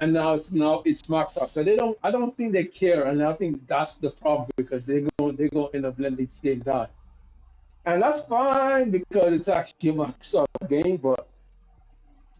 and now it's Microsoft. So they don't. I don't think they care, and I think that's the problem because they're going to end up letting this game die, and that's fine because it's actually a Microsoft game. But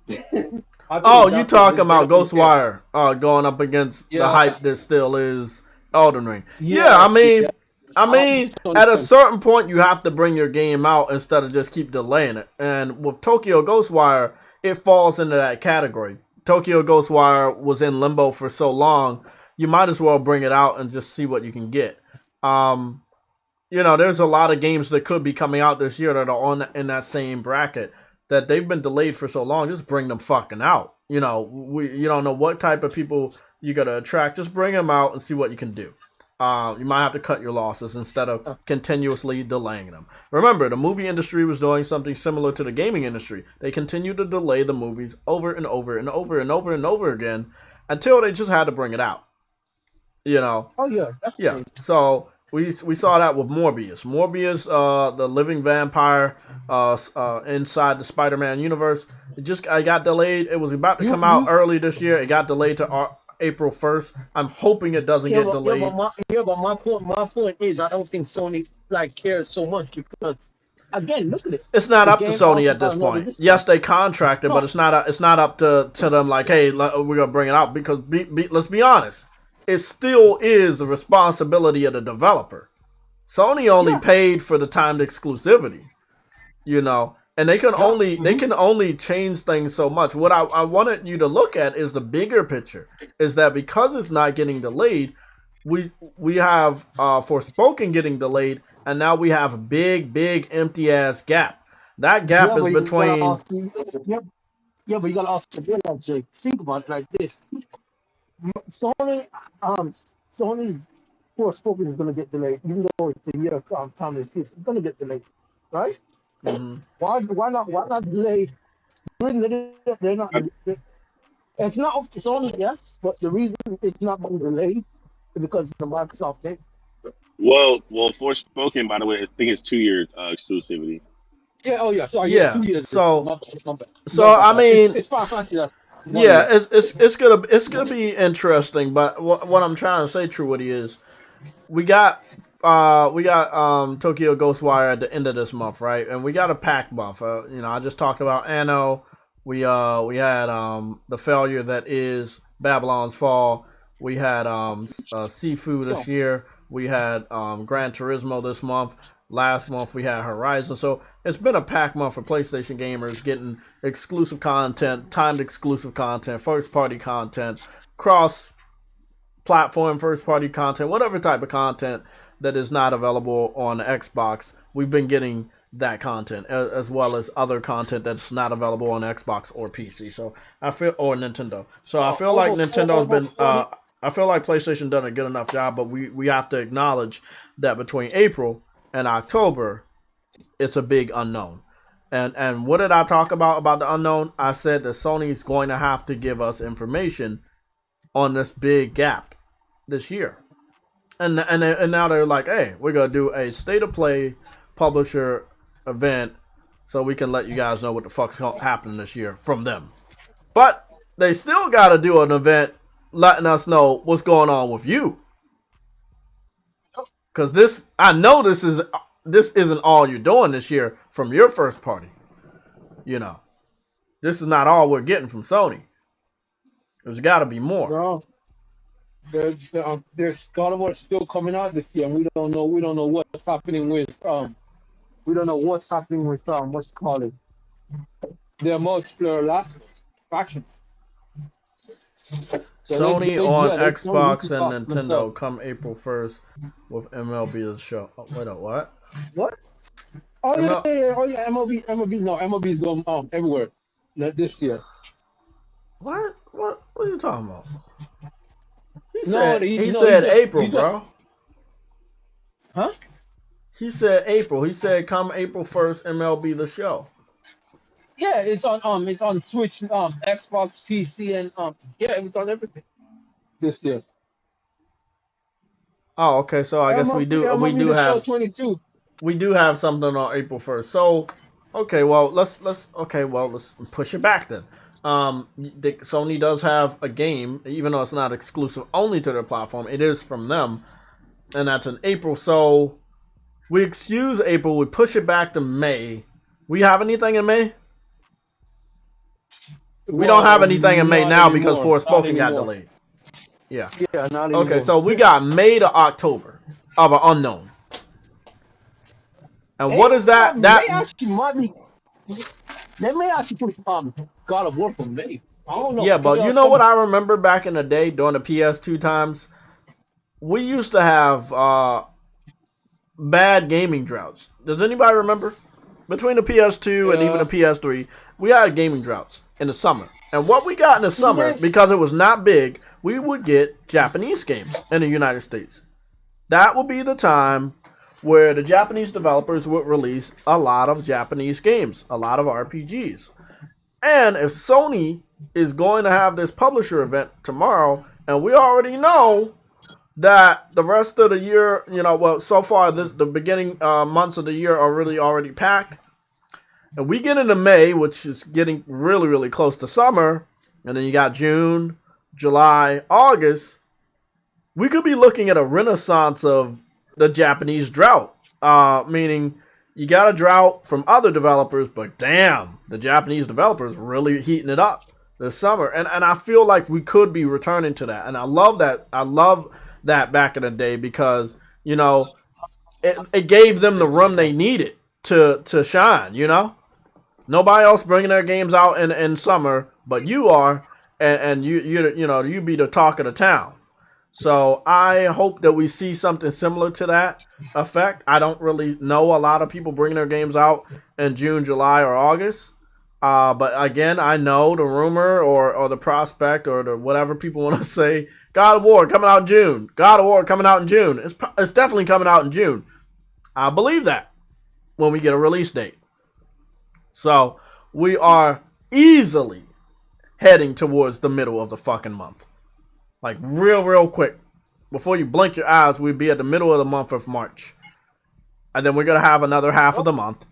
you talking about Ghostwire going up against the hype that still is Elden Ring? Yeah, I mean, at a certain point, you have to bring your game out instead of just keep delaying it. And with Tokyo Ghostwire, it falls into that category. Tokyo Ghostwire was in limbo for so long, you might as well bring it out and just see what you can get. There's a lot of games that could be coming out this year that are in that same bracket that they've been delayed for so long. Just bring them fucking out. You don't know what type of people you got to attract. Just bring them out and see what you can do. You might have to cut your losses instead of continuously delaying them. Remember, the movie industry was doing something similar to the gaming industry. They continued to delay the movies over and over and over and over and over again until they just had to bring it out. Oh yeah. Yeah. So we saw that with Morbius. Morbius, the living vampire inside the Spider-Man universe. It got delayed. It was about to come out early this year. It got delayed to April 1st. I'm hoping it doesn't get delayed. But my point is, I don't think Sony cares so much because, again, look at it. It's not up to Sony at this point. Yes, they contracted, but it's not up to them. Like, hey, we're gonna bring it out because let's be honest, it still is the responsibility of the developer. Sony only paid for the timed exclusivity, and they can only change things so much. What I wanted you to look at is the bigger picture. Is that because it's not getting delayed, we have Forspoken getting delayed, and now we have a big empty ass gap. That gap is between. But you gotta also realize, Jake, think about it like this. Sony Forspoken is gonna get delayed, even though it's a year time is it's gonna get delayed, right? Mm-hmm. Why not delay? They're not. It's not up to Sony, yes, but the reason it's not going to delay is because of the Microsoft thing. Well, Forspoken, by the way, I think it's 2-year exclusivity. Yeah. Oh yeah. Sorry. Yeah. 2 years. So I mean, it's Final Fantasy. Yeah, it's gonna be interesting. But what I'm trying to say, True Woody, is we got Tokyo Ghostwire at the end of this month, right? And we got a pack month. I just talked about Anno. We had the failure that is Babylon's Fall. We had Sifu this year. We had Gran Turismo this month. Last month we had Horizon. So it's been a pack month for PlayStation gamers, getting exclusive content, timed exclusive content, first party content, cross platform first party content, whatever type of content that is not available on the Xbox. We've been getting that content as well as other content that's not available on Xbox or PC. So or Nintendo. So I feel like Nintendo's been I feel like PlayStation done a good enough job, but we have to acknowledge that between April and October, it's a big unknown. And what did I talk about the unknown? I said that Sony's going to have to give us information on this big gap this year. And now they're like, hey, we're going to do a state of play publisher event so we can let you guys know what the fuck's happening this year from them. But they still got to do an event letting us know what's going on with you. Because I know this isn't all you're doing this year from your first party. This is not all we're getting from Sony. There's got to be more. Bro, there's God of War still coming out this year, and we don't know what's happening with what's it called it? Their multiplayer last factions. Sony on Xbox and Nintendo come April 1st with MLB The Show. Oh, wait a what? What? Oh yeah. MLB is going everywhere this year. What are you talking about? He No, said April, bro. Huh? He said April. He said come April 1st, MLB The Show. Yeah, it's on Switch, Xbox, PC, and it's on everything this year. Oh, okay. So I guess we do have 22. We do have something on April 1st. So, okay, well let's push it back then. Sony does have a game, even though it's not exclusive only to their platform. It is from them, and that's in April. So we excuse April. We push it back to May. We have anything in May? We don't have anything in May now because Forspoken got delayed. Yeah. Yeah, not anymore. Okay, so we got May to October of an unknown. And what is that? They may actually put God of War for May. I don't know. Yeah, but you know what I remember back in the day during the PS2 times? We used to have bad gaming droughts. Does anybody remember? Between the PS2 and even the PS3, we had gaming droughts in the summer. And what we got in the summer, because it was not big, we would get Japanese games in the United States. That would be the time where the Japanese developers would release a lot of Japanese games, a lot of RPGs. And if Sony is going to have this publisher event tomorrow, and we already know that the rest of the year, so far the beginning months of the year are really already packed. And we get into May, which is getting really, really close to summer, and then you got June, July, August. We could be looking at a renaissance of the Japanese drought, meaning you got a drought from other developers, but damn, the Japanese developers really heating it up this summer. And I feel like we could be returning to that. And I love that. I love that back in the day because, it gave them the room they needed to shine, Nobody else bringing their games out in summer, but you are, and you be the talk of the town. So I hope that we see something similar to that effect. I don't really know a lot of people bringing their games out in June, July, or August. But again, I know the rumor or the prospect or the whatever people want to say, God of War coming out in June. God of War coming out in June. It's definitely coming out in June. I believe that when we get a release date. So we are easily heading towards the middle of the fucking month. Like real quick. Before you blink your eyes, we'll be at the middle of the month of March. And then we're going to have another half of the month.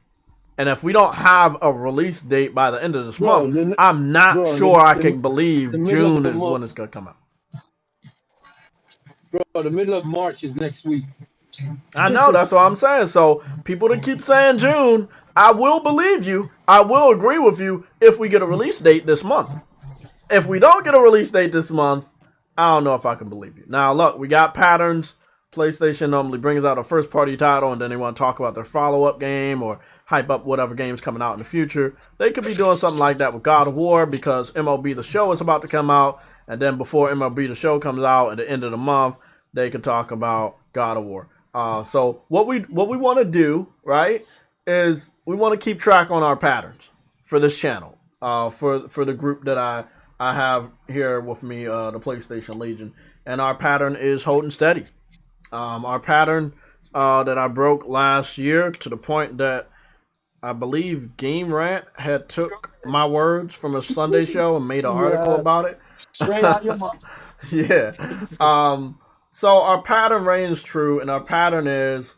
And if we don't have a release date by the end of this month, I'm not sure I can believe June is when it's going to come out. Bro, the middle of March is next week. I know, that's what I'm saying. So people that keep saying June, I will believe you. I will agree with you if we get a release date this month. If we don't get a release date this month, I don't know if I can believe you. Now, look, we got patterns. PlayStation normally brings out a first-party title, and then they want to talk about their follow-up game or hype up whatever game's coming out in the future. They could be doing something like that with God of War because MLB The Show is about to come out, and then before MLB The Show comes out at the end of the month, they could talk about God of War. So what we want to do, right, is we want to keep track on our patterns for this channel, for the group that I have here with me, the PlayStation Legion, and our pattern is holding steady. Our pattern that I broke last year to the point that I believe Game Rant had took my words from a Sunday show and made an article about it. Straight out your mouth. Yeah. So our pattern reigns true, and our pattern is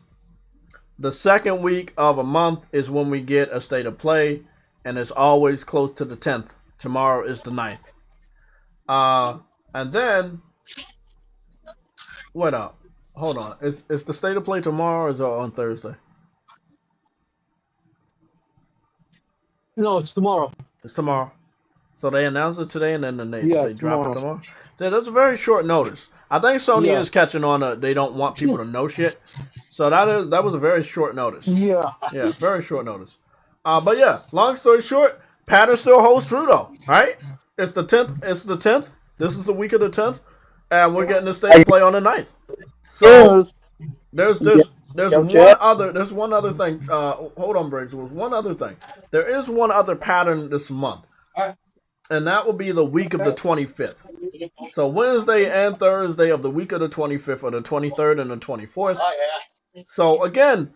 the second week of a month is when we get a state of play, and it's always close to the 10th. Tomorrow is the 9th. And then, what up? Hold on. Is the state of play tomorrow or is it on Thursday? No, it's tomorrow. It's tomorrow. So they announced it today and then they drop it tomorrow. So that's a very short notice. I think Sony is catching on that they don't want people to know shit. So that was a very short notice. Yeah. Yeah, very short notice. But yeah, long story short, pattern still holds true though, right? It's the 10th. It's the 10th. This is the week of the 10th, and we're getting the state of play on the 9th. So there's one other thing. Hold on, Briggs. There's one other thing. There is one other pattern this month, and that will be the week of the 25th. So Wednesday and Thursday of the week of the 25th, or the 23rd and the 24th. So again,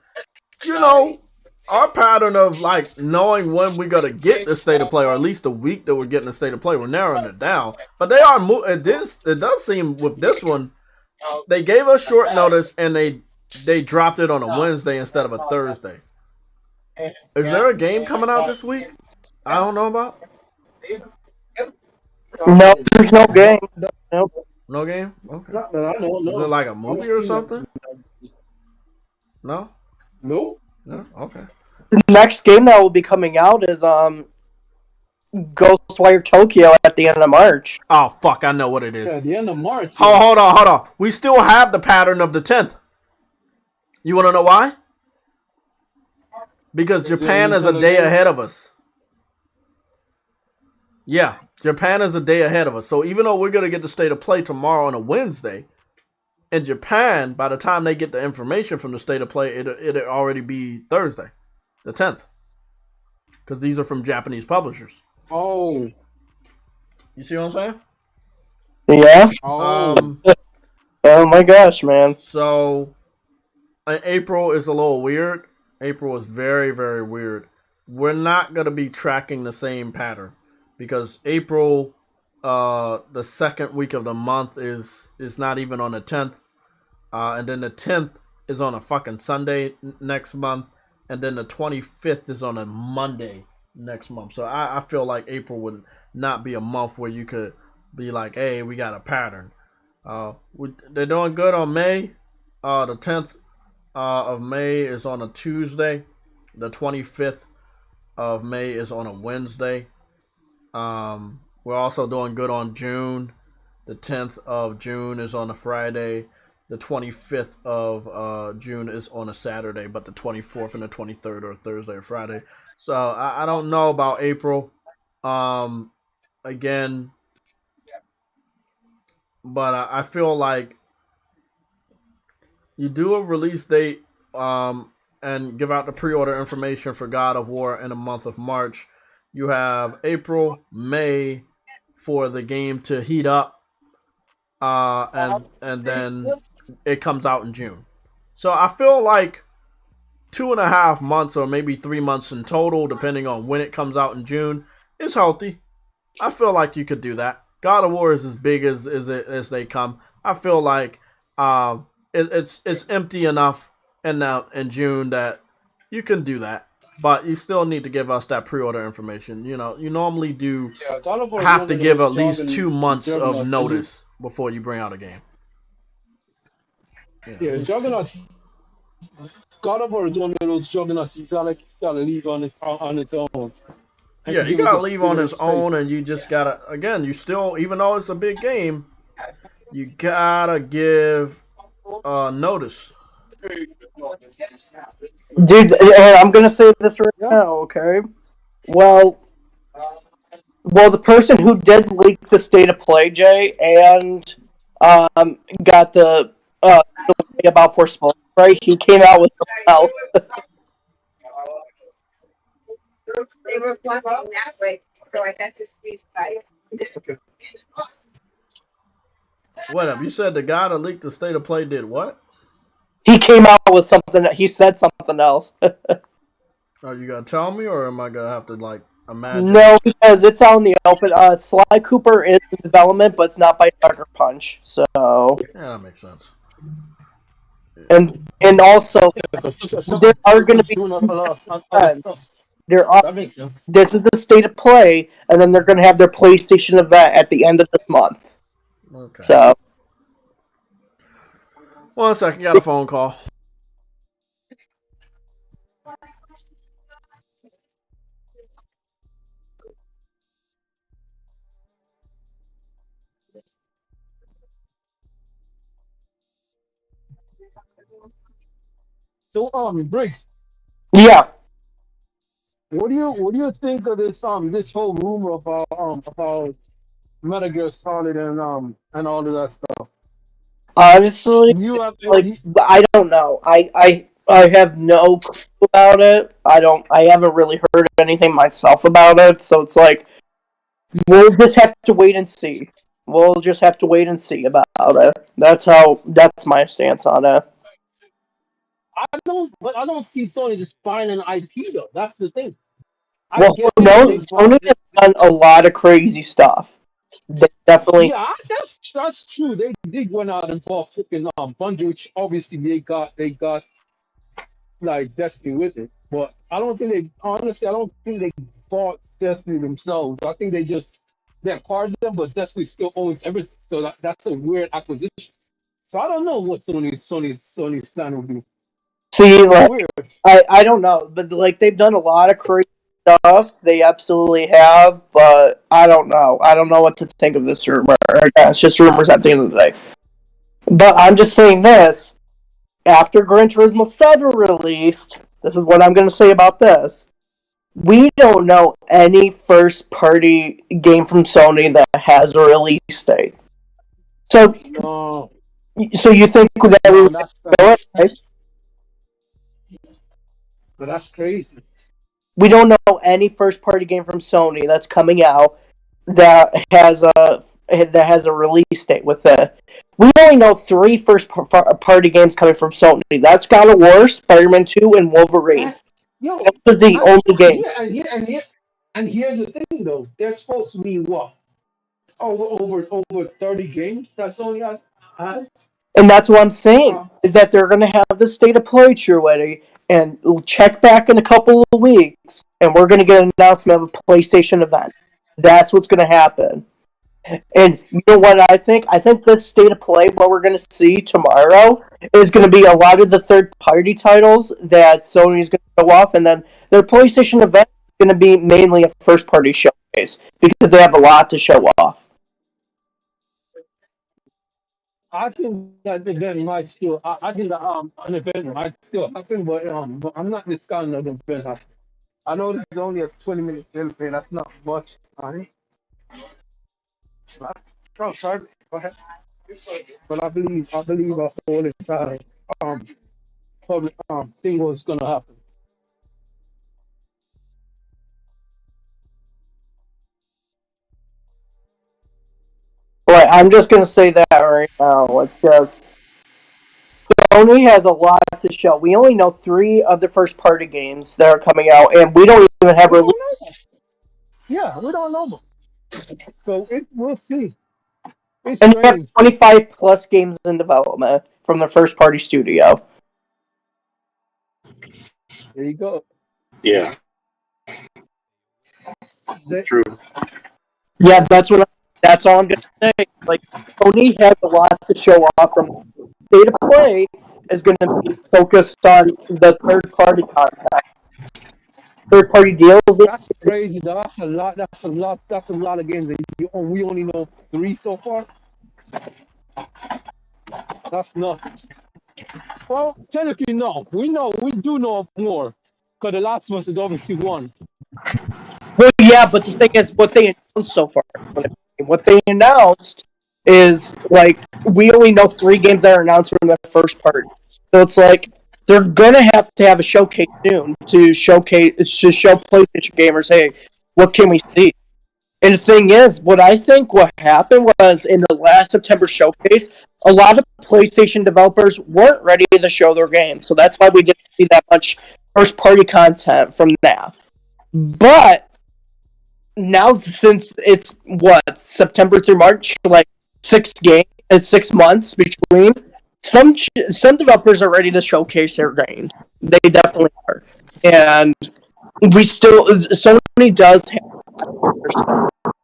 our pattern of like knowing when we're gonna get the state of play, or at least the week that we're getting the state of play, we're narrowing it down. But they are it does seem with this one, they gave us short notice and they dropped it on a Wednesday instead of a Thursday. Is there a game coming out this week I don't know about? No, there's no game. Nope. No game? Okay. Not that I know. Is it like a movie or something? No? No. No? Okay. The next game that will be coming out is Ghostwire Tokyo at the end of March. Oh, fuck, I know what it is. Yeah, at the end of March. Hold on. We still have the pattern of the 10th. You want to know why? Because Japan is a day ahead of us. Yeah, Japan is a day ahead of us. So even though we're going to get the state of play tomorrow on a Wednesday, in Japan, by the time they get the information from the state of play, it'll already be Thursday, the 10th. Because these are from Japanese publishers. Oh. You see what I'm saying? Yeah. Oh my gosh, man. So, April is a little weird. April is very, very weird. We're not going to be tracking the same pattern. Because April, the second week of the month is not even on the 10th. And then the 10th is on a fucking Sunday next month. And then the 25th is on a Monday next month. So I feel like April would not be a month where you could be like, hey, we got a pattern. They're doing good on May. The 10th of May is on a Tuesday. The 25th of May is on a Wednesday. We're also doing good on June. The 10th of June is on a Friday. The 25th of June is on a Saturday, but the 24th and the 23rd are Thursday or Friday. So I don't know about April. Again, but I feel like you do a release date and give out the pre-order information for God of War in the month of March. You have April, May for the game to heat up, and then it comes out in June. So I feel like 2.5 months or maybe 3 months in total, depending on when it comes out in June, is healthy. I feel like you could do that. God of War is as big as they come. I feel like it's empty enough in June that you can do that. But you still need to give us that pre-order information. You normally do have to give at least 2 months of notice before you bring out a game. Yeah, Juggernaut God of War is one of those juggernauts you gotta leave on its own Yeah, and you give it gotta the leave give on it its its own, space. and you just gotta, again, you still, even though it's a big game, you gotta give notice. Dude, and I'm gonna say this right Yeah. now, okay? Well, the person who did leak the state of play, Jay, and got the about Forspoken, right? He came out with something else. What up? You said the guy that leaked the state of play did what? He came out with something. He said something else. Are you gonna tell me, or am I gonna have to like imagine? No, because it's out in the open. Sly Cooper is in development, but it's not by Sucker Punch. So, Yeah, that makes sense. and also Because there are going to Sucker's be doing a lot of other times. stuff. There are. That makes sense. This is the state of play, and then they're going to have their PlayStation event at the end of this month. Okay. So, 1 second, got a phone call. So Briggs, yeah. what do you think of this whole rumor about Metal Gear Solid and all of that stuff? Honestly, You have like I don't know. I have no clue about it. I haven't really heard anything myself about it. So it's like we'll just have to wait and see. We'll just have to wait and see about it. That's my stance on it. I don't see Sony just buying an IP though. That's the thing. I Well, get who it. They knows? bought Sony it. has done a lot of crazy stuff. They definitely. Yeah, that's true. They did went out and bought freaking Bungie, which obviously they got like Destiny with it. But I don't think they honestly I don't think they bought Destiny themselves. I think they acquired them, but Destiny still owns everything. So that's a weird acquisition. So I don't know what Sony's plan will be. See, It's like, weird. I don't know, but like they've done a lot of crazy stuff. They absolutely have, but I don't know. I don't know what to think of this rumor. Yeah, it's just rumors at the end of the day. But I'm just saying this. After Gran Turismo 7 released, this is what I'm going to say about this. We don't know any first party game from Sony that has a release date. So, No, you think that we no, would know it, right? that's crazy. We don't know any first party game from Sony that's coming out that has a release date with it. We only know three first party games coming from Sony. That's God of War, Spider-Man 2, and Wolverine. That's, yo, Those are the only games. and here's the thing though. There's supposed to be what over 30 games that Sony has. And that's what I'm saying, Uh, is that they're going to have the state of play true ready, and we'll check back in a couple of weeks, and we're going to get an announcement of a PlayStation event. That's what's going to happen. And you know what I think? I think this state of play, what we're going to see tomorrow, is going to be a lot of the third-party titles that Sony's going to show off, and then their PlayStation event is going to be mainly a first-party showcase, because they have a lot to show off. I think that the event might still. I think that an event might still happen, but I'm not discounting an event happen. I know this is only a 20-minute event. That's not much, honey. Oh, sorry. Go ahead. But I believe a whole entire um public thing was gonna happen. Right, I'm just going to say that right now. It's just Sony has a lot to show. We only know three of the first party games that are coming out, and we don't even have We release. don't know. Yeah, we don't know. So we'll see. It's And you have strange. 25 plus games in development from the first party studio. There you go. Yeah, They, true. Yeah, that's all I'm gonna say. Like Sony has a lot to show off from state of play, is going to be focused on the third-party content, third-party deals. That's crazy. That's a lot. That's a lot. That's a lot of games. We only know 3 so far. That's nuts. Well, technically, no. We do know of more. Because The Last of Us is obviously one. Well, yeah, but the thing is, what they announced so far, what they announced is like we only know 3 games that are announced from the first part. So it's like they're gonna have to have a showcase soon to show PlayStation gamers, hey, what can we see? And the thing is, what happened was in the last September showcase, a lot of PlayStation developers weren't ready to show their game. So that's why we didn't see that much first party content from that. But now since it's September through March, like 6 months between, some developers are ready to showcase their games. They definitely are. And Sony does have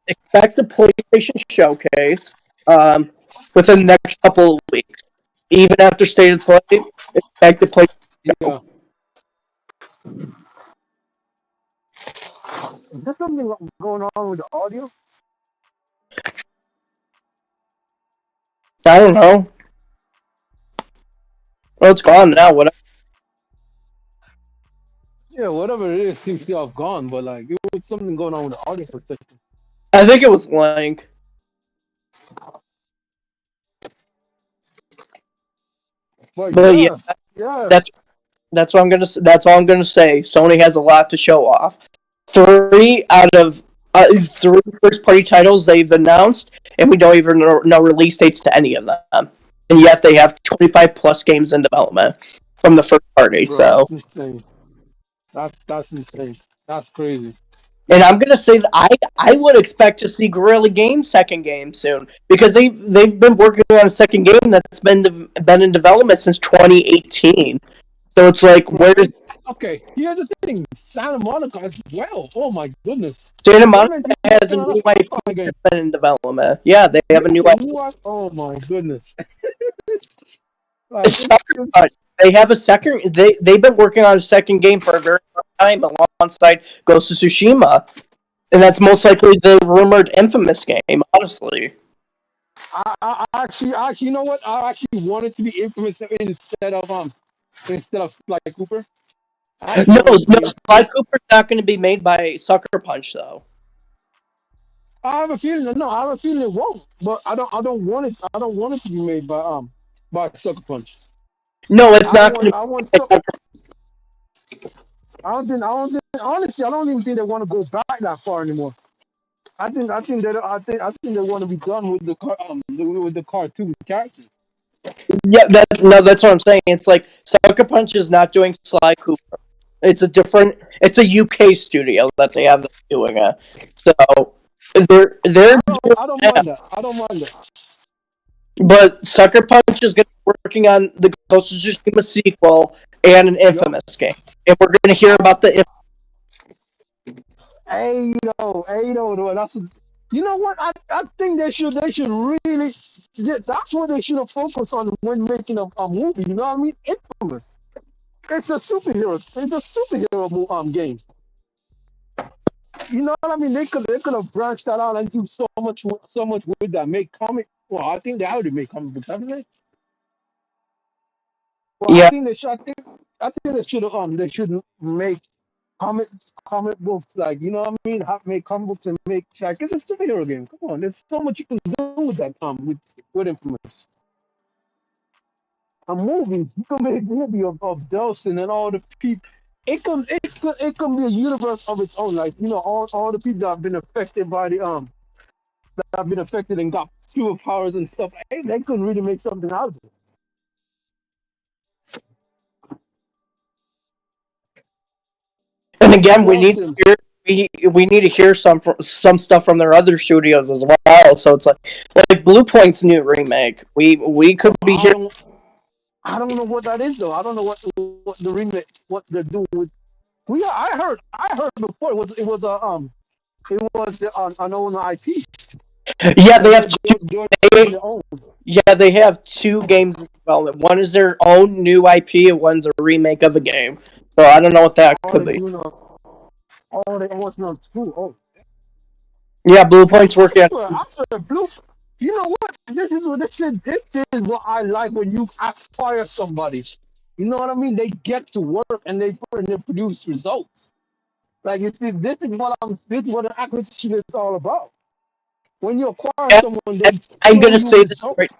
expect the PlayStation showcase within the next couple of weeks. Even after State of Play, expect the PlayStation. Yeah. Is there something going on with the audio? I don't know. Well, it's gone now. Whatever. Yeah, whatever it is seems to have gone, but like it was something going on with the audio for a second. I think it was Link. But yeah, that's what I'm gonna. That's all I'm gonna say. Sony has a lot to show off. 3 out of 3 first-party titles they've announced, and we don't even know release dates to any of them. And yet they have 25 plus games in development from the first party. bro, So that's insane. That's insane. That's crazy. and I'm gonna say that I would expect to see Guerrilla Games' second game soon because they've been working on a second game that's been in development since 2018. So it's like Okay, here's the thing: Santa Monica as well. Oh my goodness. Santa Monica has a new IP that's been in development. Yeah, they have a new IP. Oh my goodness. Sucker Punch. They have a second. They've been working on a second game for a very long time alongside Ghost of Tsushima, and that's most likely the rumored Infamous game. Honestly, I actually, you know what? I actually wanted to be Infamous instead of Sly Cooper. no, Sly Cooper's not going to be made by Sucker Punch though. I have a feeling it won't. But I don't want it. I don't want it to be made by Sucker Punch. No, it's not going to. Honestly, I don't even think they want to go back that far anymore. I think they want to be done with the cartoon characters. Yeah, that's what I'm saying. It's like Sucker Punch is not doing Sly Cooper. It's a UK studio that they have doing it. So they're I don't mind that. I don't mind that. But Sucker Punch is going to be working on the Ghost of Tsushima sequel and an Infamous game, and we're going to hear about the. Hey, that's you know what? I think they should really. That's what they should have focused on when making a movie. You know what I mean? Infamous. It's a superhero. Game. You know what I mean? They could have branched that out and do so much with that. Make comic. Well, I think they already make comic books, haven't they? Well, Yeah. I think they should make comic books, like, you know what I mean? Make comic books and make, like, it's a superhero game. Come on, there's so much you can do with that with Infamous. A movie, you can make a movie of Dawson and all the people. It can be a universe of its own, like, you know, all the people that have been affected by and got superpowers and stuff. Hey, they could really make something out of it. And again, we need to hear some stuff from their other studios as well. So it's like Blue Point's new remake. We could be hearing. I don't know what that is though. I don't know what the remake, what they're doing with. I heard before it was the unknown IP. Yeah, they have They're their own. Yeah, they have 2 games in development. One is their own new IP, and one's a remake of a game. So I don't know what that All could they be. doing all they working on school. Oh, Yeah, Blue Point's working on. I said Blue. You know what? This is what I like when you acquire somebody. You know what I mean? They get to work and they produce results. Like you see, this is what an acquisition is all about. When you acquire Yeah, someone, they I'm show gonna you say this results. right.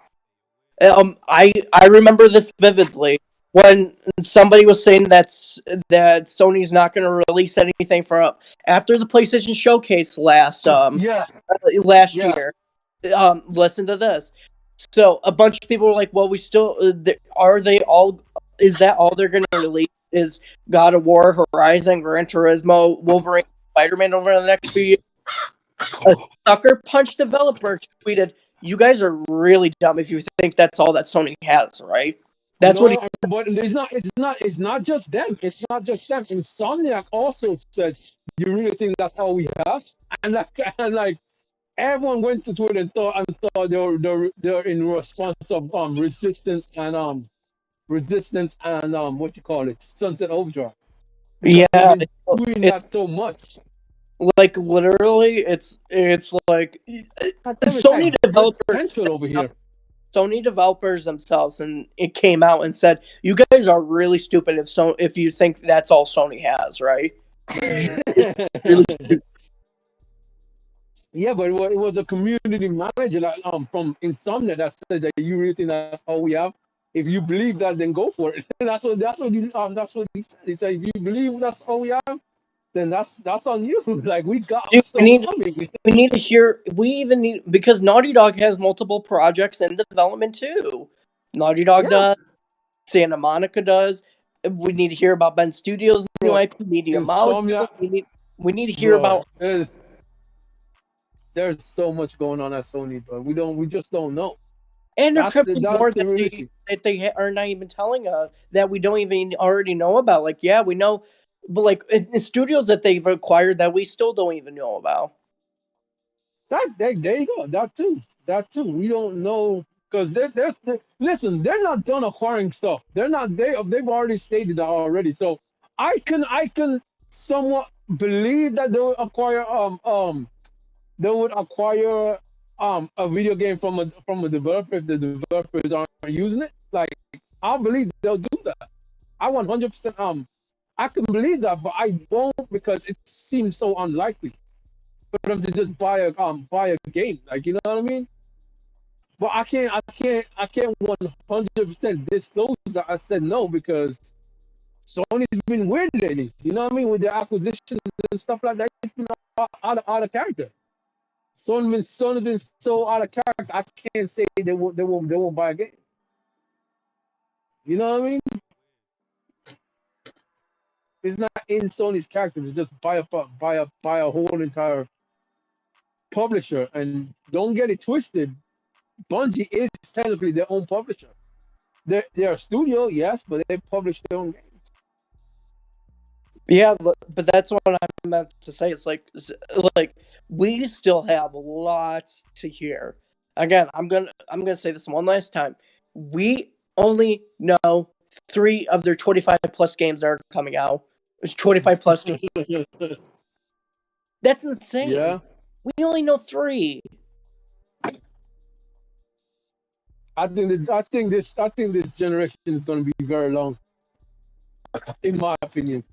I remember this vividly when somebody was saying that Sony's not going to release anything for after the PlayStation Showcase Yeah, last yeah. year. Listen to this. So a bunch of people were like, "Well, we still are they all? Is that all they're going to release? Is God of War, Horizon, Gran Turismo, Wolverine, Spider-Man over the next few years?" A Sucker Punch developer tweeted, "You guys are really dumb if you think that's all that Sony has, right?" That's what he. No, but it's not just them. It's not just them. Insomniac also said, "You really think that's all we have?" And like everyone went to Twitter and thought they're in response of resistance and what you call it, Sunset Overdrive, because they've Yeah, been doing it's that so much. like literally, it's like God damn it, Sony like, there's developers, potential over here. Sony developers themselves, and it came out and said, "You guys are really stupid if you think that's all Sony has, right?" Really stupid. Yeah, but it was a community manager that, from Insomnia that said that you really think that's all we have. If you believe that, then go for it. That's what he said. He said, if you believe that's all we have, then that's on you. Like we got Dude, stuff coming. we need to hear. We even need because Naughty Dog has multiple projects in development too. Naughty Dog Yeah, does. Santa Monica does. We need to hear about Ben Studios' new bro. IP, Media Insomnia, Molecule. We need to hear bro. about, There's so much going on at Sony, bro. We just don't know. and there could be That's more the real issue. that they are not even telling us that we don't even already know about. Like, yeah, we know, but like in studios that they've acquired that we still don't even know about. There you go. That too. We don't know because listen. They're not done acquiring stuff. They're not. They've already stated that already. So I can somewhat believe that they would acquire a video game from a developer if the developers aren't using it. Like I believe they'll do that. I 100% I can believe that, but I won't because it seems so unlikely for them to just buy a game. Like you know what I mean? But I can't 100% disclose that I said no because Sony's been weird lately. You know what I mean? With their acquisitions and stuff like that, it's been out of character. Sony's been so out of character. I can't say they won't buy a game. You know what I mean? It's not in Sony's character to just buy a whole entire publisher. And don't get it twisted. Bungie is technically their own publisher. They're a studio, yes, but they publish their own game. Yeah, but that's what I meant to say. It's like we still have lots to hear. Again, I'm gonna say this one last time. We only know 3 of their 25 plus games that are coming out. There's 25 plus games. That's insane. Yeah, We only know 3. I think this generation is going to be very long, in my opinion.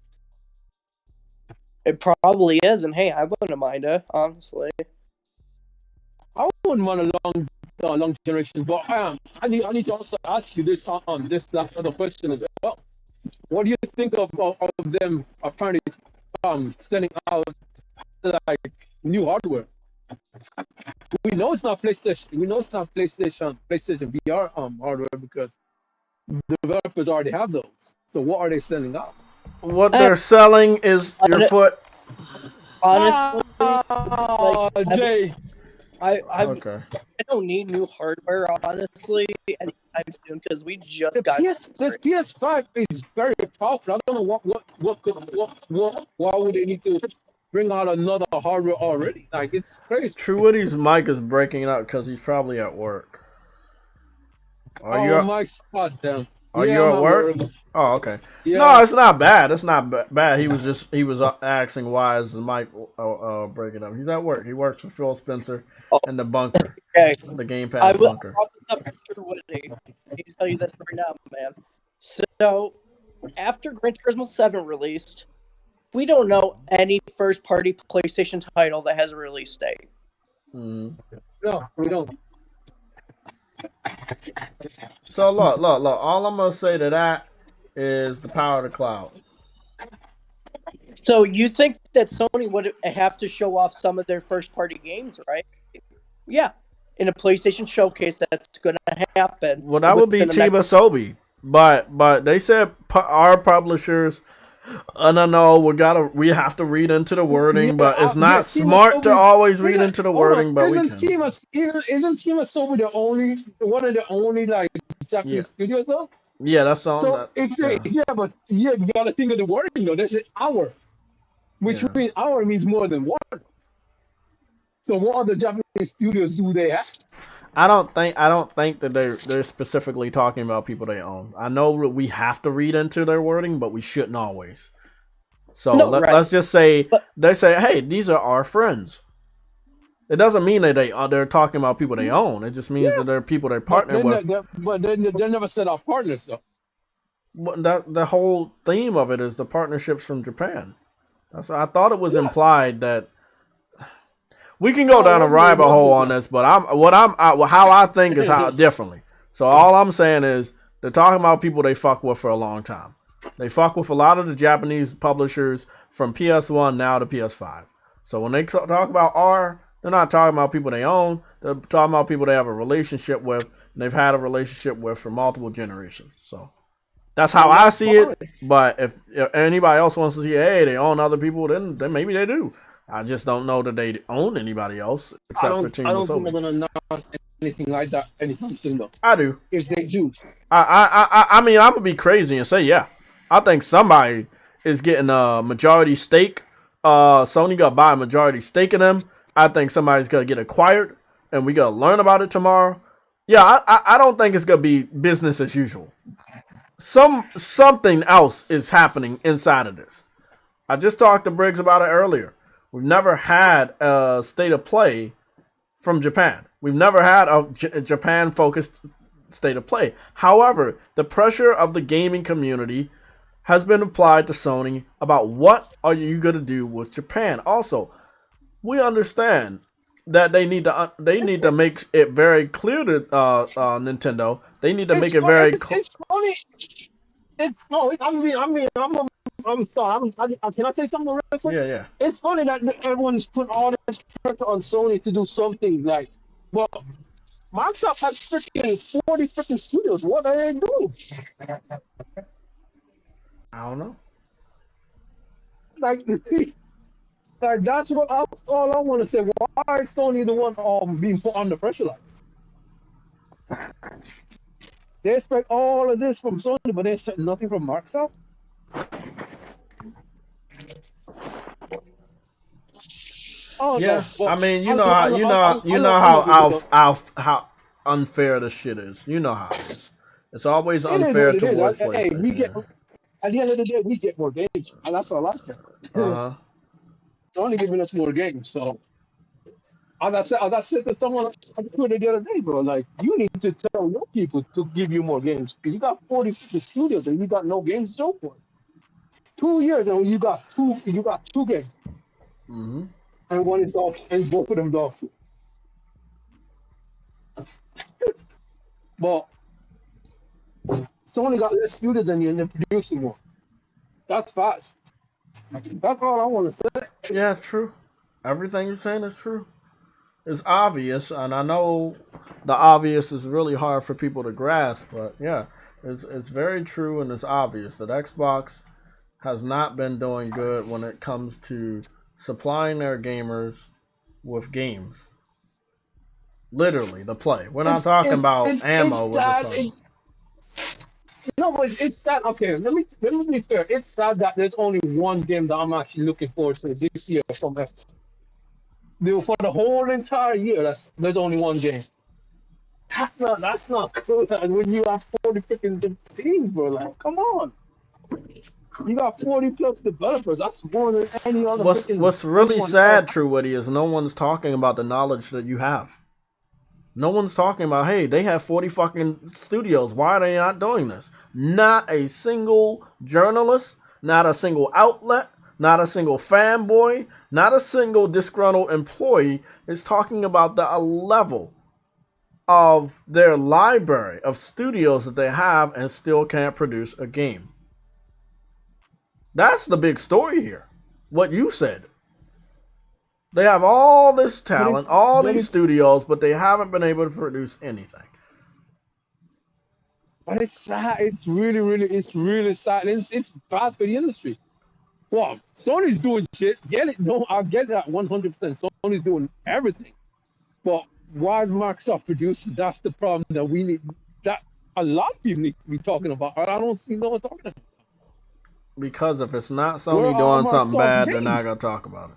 It probably is, and hey, I wouldn't mind it, honestly. I wouldn't want a long generation, but I need to also ask you this last other question as well. What do you think of them apparently sending out like new hardware? We know it's not PlayStation. We know it's not PlayStation VR hardware because developers already have those. So what are they sending out? What they're selling is your foot. Honestly, Jay. Okay. I don't need new hardware, honestly, anytime soon because we just got. The PS5 is very powerful. I don't know why would they need to bring out another hardware already. Like, it's crazy. Truity's mic is breaking up because he's probably at work. My spot down. Are Yeah, you I'm at work? work. Oh, okay. Yeah. No, it's not bad. It's not bad. He was asking why is the mic breaking up. He's at work. He works for Phil Spencer and the Bunker. Okay. The Game Pass Bunker. I need to tell you this right now, man. So, after Gran Turismo 7 released, we don't know any first-party PlayStation title that has a release date. Mm. No, we don't. So look. All I'm gonna say to that is the power of the cloud. So you think that Sony would have to show off some of their first-party games, right? Yeah, in a PlayStation showcase, that's going to happen. Well, that would be Team Asobi, but they said our publishers. No, we have to read into the wording, but it's not smart to always read into the wording. But isn't Team Asobi the only one of the only like Japanese studios though? Yeah, that's all. So but you gotta think of the wording though. There's an hour, which means hour means more than one. So what other Japanese studios do they have? I don't think that they're specifically talking about people they own. I know we have to read into their wording, but we shouldn't always. So let's just say they say, "Hey, these are our friends." It doesn't mean that they're talking about people they own. It just means that they're people they partner with. But they never said our partners though. But the whole theme of it is the partnerships from Japan. That's what I thought it was implied that. We can go down a rabbit hole on this, but how I think is how differently. So all I'm saying is they're talking about people they fuck with for a long time. They fuck with a lot of the Japanese publishers from PS1 now to PS5. So when they talk about they're not talking about people they own. They're talking about people they have a relationship with, and they've had a relationship with for multiple generations. So that's how I see it. But if anybody else wants to see, hey, they own other people, then maybe they do. I just don't know that they own anybody else except for Team Asobi. I don't think they're gonna announce anything like that anytime soon, though. I do. If they do, I mean, I would be crazy and say, yeah, I think somebody is getting a majority stake. Sony gonna buy a majority stake in them. I think somebody's gonna get acquired, and we gonna learn about it tomorrow. Yeah, I don't think it's gonna be business as usual. Something else is happening inside of this. I just talked to Briggs about it earlier. We've never had a state of play from Japan. We've never had a Japan-focused state of play. However, the pressure of the gaming community has been applied to Sony about what are you going to do with Japan. Also, we understand that they need to make it very clear to Nintendo. They need to make it very clear. It's funny. I'm sorry. Can I say something real quick? Yeah. It's funny that everyone's putting all this pressure on Sony to do something like, well, Microsoft has freaking 40 freaking studios. What are they doing? I don't know. Like that's all I want to say. Why is Sony the one being put under pressure like this? They expect all of this from Sony, but they expect nothing from Microsoft. Oh, yeah, no, I mean, you know how unfair this shit is. You know how it is. It's always unfair towards PlayStation. Hey, at the end of the day, we get more games, and that's all I care. They're only giving us more games, so. As I said to someone on Twitter the other day, bro, like, you need to tell your people to give you more games. Because you got 40 studios and you got no games to show for it. 2 years and you got two games. Mm-hmm. And one is dog, and both of them dog food. But Sony got less studios than you and they're producing more. That's fast. That's all I want to say. Yeah, true. Everything you're saying is true. It's obvious, and I know the obvious is really hard for people to grasp, but yeah, it's very true and it's obvious that Xbox has not been doing good when it comes to supplying their gamers with games. Literally, the play. We're not talking about ammo. No, but it's sad. Okay, let me be fair. It's sad that there's only one game that I'm actually looking forward to this year from F. For the whole entire year, there's only one game. That's not cool. When you have 40 freaking teams, bro. Like, come on. You got 40 plus developers. That's more than any other. What's really sad, True Woody, is no one's talking about the knowledge that you have. No one's talking about, hey, they have 40 fucking studios. Why are they not doing this? Not a single journalist, not a single outlet, not a single fanboy, not a single disgruntled employee is talking about the level of their library of studios that they have and still can't produce a game. That's the big story here. What you said. They have all this talent, all these studios, but they haven't been able to produce anything. But it's sad. It's really sad. It's bad for the industry. Well, Sony's doing shit. Get it? No, I get that 100%. Sony's doing everything. But why is Microsoft producing? That's the problem that we need. That a lot of people need to be talking about. I don't see no one talking about it. Because if it's not Sony doing something bad, they're not going to talk about it.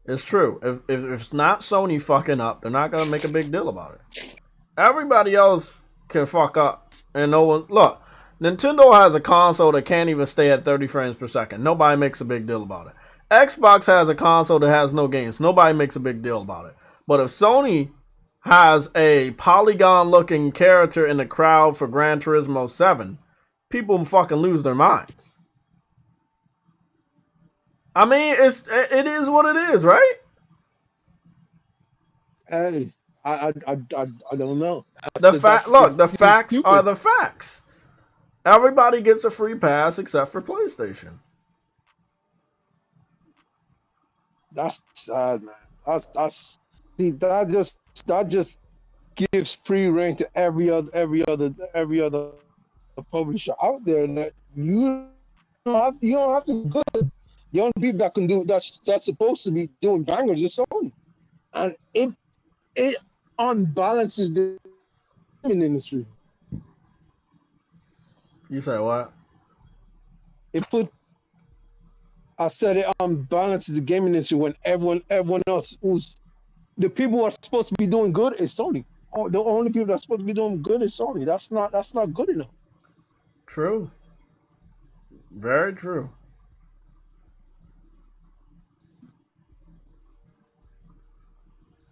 It's true. If it's not Sony fucking up, they're not going to make a big deal about it. Everybody else can fuck up. And no one... Look, Nintendo has a console that can't even stay at 30 frames per second. Nobody makes a big deal about it. Xbox has a console that has no games. Nobody makes a big deal about it. But if Sony has a polygon-looking character in the crowd for Gran Turismo 7, people fucking lose their minds. I mean, it is what it is, right? Hey, I don't know. The facts are the facts. Everybody gets a free pass except for PlayStation. That's sad, man. That just gives free reign to every other publisher out there, and that you don't have to go. The only people that can do that's supposed to be doing bangers is Sony, and it unbalances the gaming industry. You say what? I said it unbalances the gaming industry when everyone else who's the people who are supposed to be doing good is Sony. Oh, the only people that's supposed to be doing good is Sony. That's not good enough. True. Very true.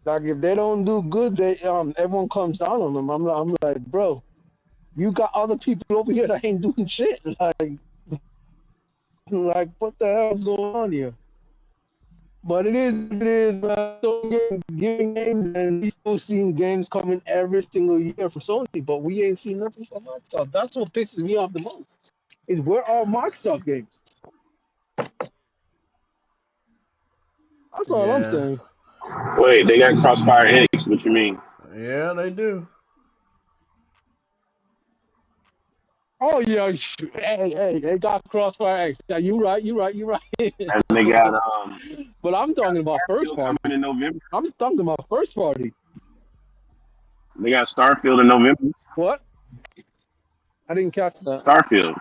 Like if they don't do good, they everyone comes down on them. I'm like, bro, you got other people over here that ain't doing shit. Like what the hell's going on here? But it is, man. So giving games, and we still seeing games coming every single year for Sony, but we ain't seen nothing from Microsoft. That's what pisses me off the most. Is where are Microsoft games? That's all I'm saying. Wait, they got Crossfire X. What you mean? Yeah, they do. Oh yeah, hey, they got Crossfire X. Yeah, you right. And they got But I'm talking about first party. coming in November. I'm talking about first party. They got Starfield in November. What? I didn't catch that. Starfield.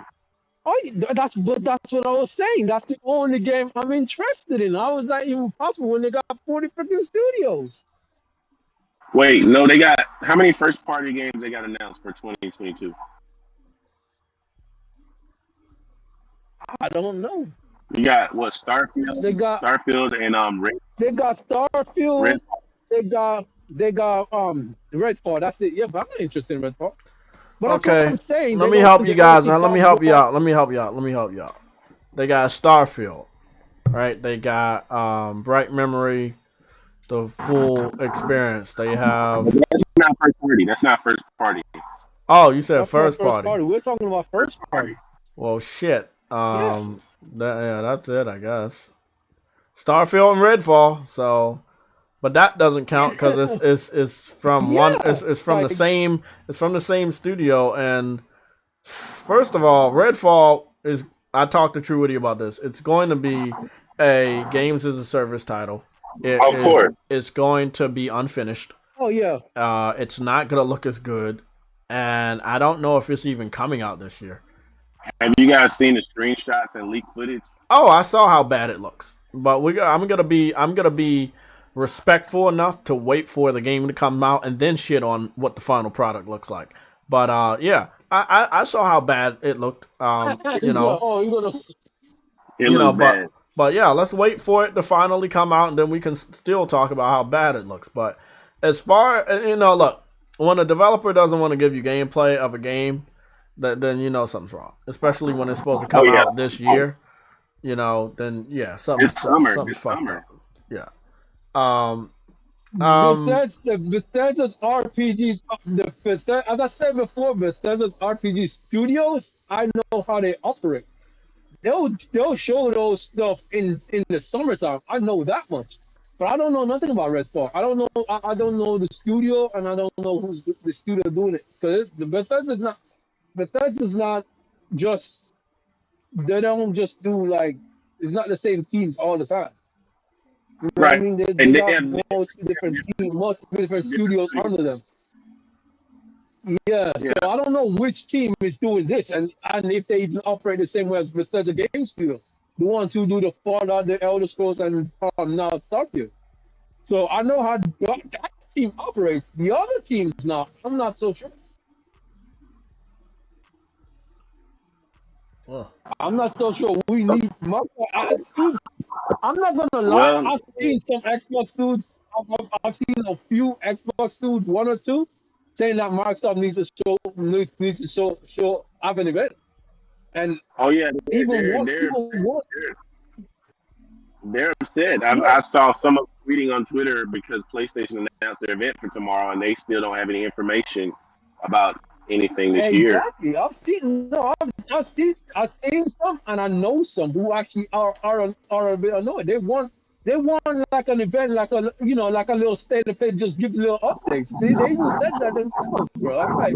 Oh, that's what I was saying. That's the only game I'm interested in. How is that even possible when they got 40 freaking studios? Wait, no, they got how many first party games they got announced for 2022? I don't know. You got what? Starfield. They got Starfield and Red. They got Starfield. Redfall. They got Redfall. That's it. Yeah, but I'm not interested in Redfall. But that's Okay, what I'm saying. let me help you guys. Let me help you out. They got Starfield, right? They got Bright Memory, the full experience. They have. That's not first party. That's not first party. Oh, you said That's first not party. We're talking about first party. Well, shit. That's it, I guess. Starfield and Redfall. So, but that doesn't count because it's from one. It's from the same. It's from the same studio. And first of all, Redfall is. I talked to True Woody about this. It's going to be a games as a service title. Of course, it's going to be unfinished. Oh yeah. It's not gonna look as good, and I don't know if it's even coming out this year. Have you guys seen the screenshots and leaked footage? Oh, I saw how bad it looks, but I'm gonna be respectful enough to wait for the game to come out and then shit on what the final product looks like. But yeah, I saw how bad it looked. You know, It looks bad. But yeah, let's wait for it to finally come out, and then we can still talk about how bad it looks. But as far look, when a developer doesn't want to give you gameplay of a game, then you know something's wrong. Especially when it's supposed to come out this year. You know, then yeah, something's fucked up. Yeah. Bethesda's RPGs, as I said before, Bethesda's RPG studios, I know how they operate. They'll show those stuff in the summertime. I know that much, but I don't know nothing about Redfall. I don't know the studio, and I don't know who's the studio doing it. Because Bethesda's not just, they don't just do like, it's not the same teams all the time. You know what I mean? They have multiple different studios under them. Yeah, so I don't know which team is doing this, and if they even operate the same way as Bethesda Game Studio, the ones who do the Fallout, the Elder Scrolls, and now Starfield. So I know how that team operates. The other teams now, I'm not so sure. I'm not so sure. We need. I'm not gonna lie. Well, I've seen some Xbox dudes. I've seen a few Xbox dudes, one or two, saying that Microsoft needs to show up an event. And they're upset. I saw some of them tweeting on Twitter because PlayStation announced their event for tomorrow, and they still don't have any information about anything this year. Exactly. I've seen some, and I know some who actually are a bit annoyed. They want like an event, like a little state of play, just give little updates. They even said that themselves, bro. I'm like,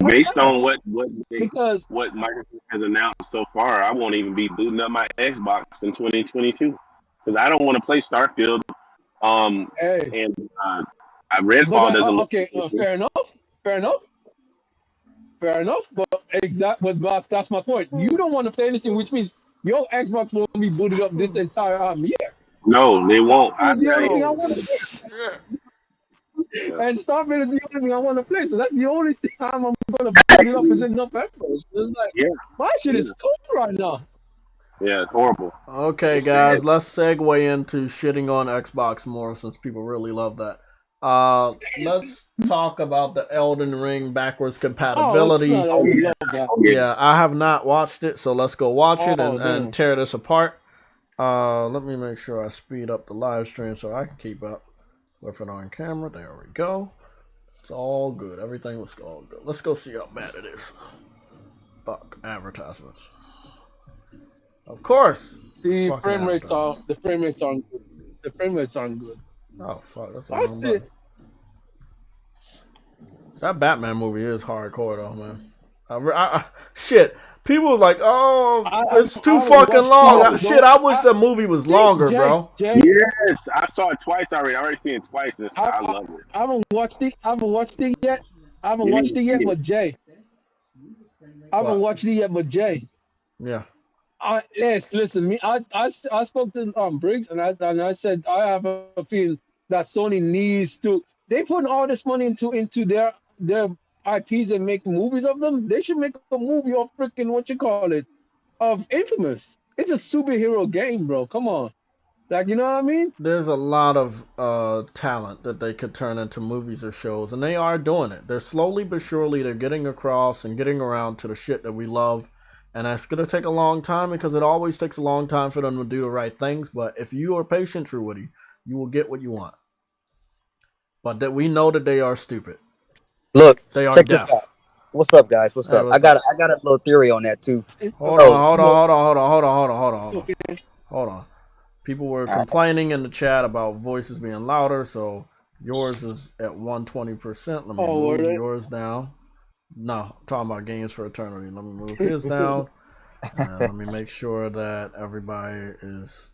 based on what Microsoft has announced so far, I won't even be booting up my Xbox in 2022 because I don't want to play Starfield. And Redfall doesn't. Okay, fair enough. But that's my point. You don't want to play anything, which means your Xbox won't be booted up this entire year. No, they won't. That's the only thing I want to play. And Starfield is the only thing I want to play. So that's the only time I'm going to boot it up is enough effort. It's like, my shit is cold right now. Yeah, it's horrible. Okay, guys, let's segue into shitting on Xbox more since people really love that. Let's talk about the Elden Ring backwards compatibility. Yeah, I have not watched it, so let's go watch it and tear this apart. Let me make sure I speed up the live stream so I can keep up with it on camera. There we go. It's all good. Everything was all good. Let's go see how bad it is. Fuck advertisements. Of course. The frame rates aren't good. The frame rates aren't good. Oh fuck! That's all. That Batman movie is hardcore though, man. Shit, people was like, "Oh, it's too fucking long." I wish the movie was longer, bro. Yes, I saw it twice already. I already seen it twice. And I love it. I haven't watched it yet. But Jay. Yeah. Listen. I spoke to Briggs and I said I have a feeling that Sony needs to. They put all this money into their IPs and make movies of them. They should make a movie of freaking of Infamous. It's a superhero game, bro. Come on, like you know what I mean? There's a lot of talent that they could turn into movies or shows, and they are doing it. They're slowly but surely they're getting across and getting around to the shit that we love. And that's going to take a long time because it always takes a long time for them to do the right things. But if you are patient, True Woody, you will get what you want. But that we know that they are stupid. Look, they are check deaf. this out. What's up, guys? What's up? I got a little theory on that too. Hold on. People were complaining in the chat about voices being louder, so yours is at 120%. Let me move yours down. No, I'm talking about Games for Eternity. Let me move his down. And let me make sure that everybody is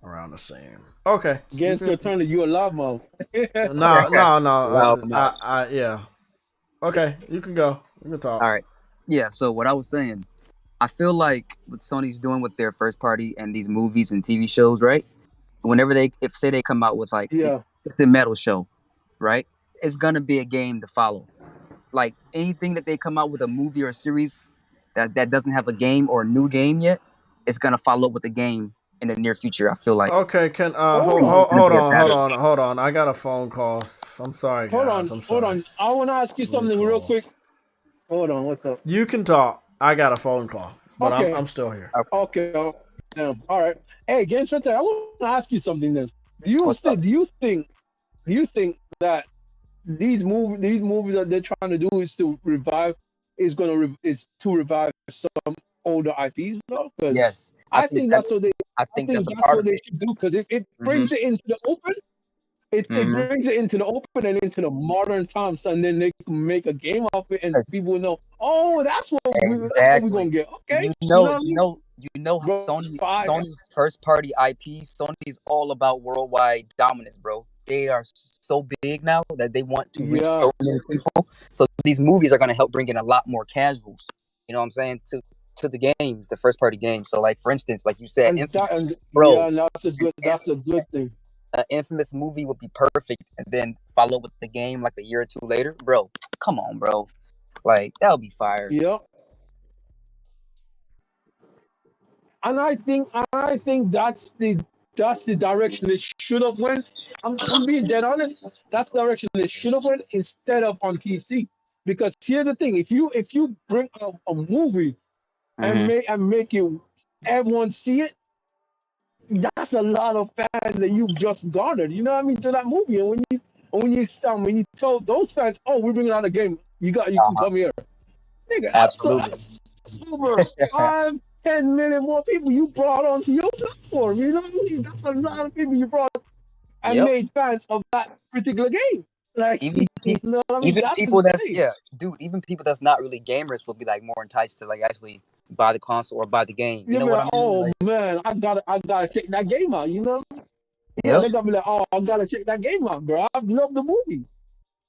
around the same. Okay. Games for Eternity, you a loud mouth. No. Yeah. Okay, you can go. You can talk. All right. Yeah. So what I was saying, I feel like what Sony's doing with their first party and these movies and TV shows, right? Whenever if say they come out with like Yeah. it's a metal show, right? It's gonna be a game to follow. Like anything that they come out with a movie or a series that doesn't have a game or a new game yet, it's gonna follow up with a game in the near future. I feel like Okay, can Hold it's on. gonna be a pattern. hold on. I got a phone call. I'm sorry, Hold guys. on. I'm Hold sorry. on. I want to ask you Let me something real call. quick. Hold on. What's up? You can talk. I got a phone call, but Okay. I'm still here. Okay. Damn. All right. Hey, James Spencer, I want to ask you something then. Do you What's up? think? Do you think that these movies that they're trying to do is to revive is to revive some older IPs though? Because Yes, I think that's what they I I think think that's a that's part what of they it. should do because it Hmm brings it into the open. It hmm brings it into the open and into the modern times, and then they can make a game of it, and people will know. Oh, that's what we're gonna Exactly. get. Okay, You you know, know what I you mean? know, you know. Bro, five. Sony's first party IP. Sony's all about worldwide dominance, bro. They are so big now that they want to reach Yeah, so many people. So these movies are gonna help bring in a lot more casuals. You know what I'm saying? To the games, the first party games. So like for instance, like you said, Infamous, and yeah, bro. and that's a good thing. An Infamous movie would be perfect, and then follow up with the game like a year or two later, bro. Come on, bro. Like that would be fire. Yeah, and I think that's the direction it should have went. I'm being dead honest. That's the direction it should have went instead of on PC. Because here's the thing: if you bring out a movie Hmm and make it everyone see it, that's a lot of fans that you've just garnered. You know what I mean to that movie. And when you tell those fans, oh, we're bringing out a game, you can Uh-huh. come here, nigga. Absolutely. That's over 5-10 million more people you brought onto your platform. You know what I mean? That's a lot of people you brought and Yep. made fans of that particular game. Like, Even you people, know what I mean? even That's people that's insane. yeah, dude. Even people that's not really gamers will be like more enticed to like actually buy the console or buy the game. You You know be what I like, mean? oh Like, man, I gotta check that game out. You know? Yeah, yep. they gotta be like, oh, I gotta check that game out, bro. I love the movie.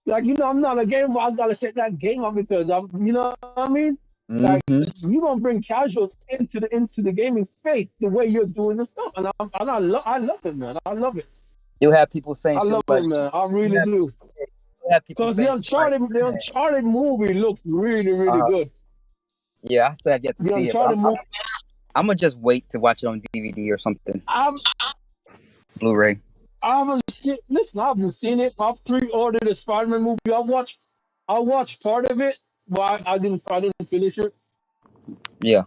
Like, I'm not a gamer. I gotta check that game out because you know what I mean? Like, hmm you gonna bring casuals into the gaming space the way you're doing the stuff, and I love it, man. I love it. You'll have people saying I shit love like, it, man. I you really have, do. you'll have people Cause saying shit like, The Uncharted movie looks really, really uh, good. yeah, I still have yet to The see it, but Uncharted movie. I'm gonna just wait to watch it on DVD or something, I'm Blu-ray. I haven't seen. Listen, I haven't seen it. I pre-ordered the Spider-Man movie. I watched part of it, but I didn't finish it. Yeah.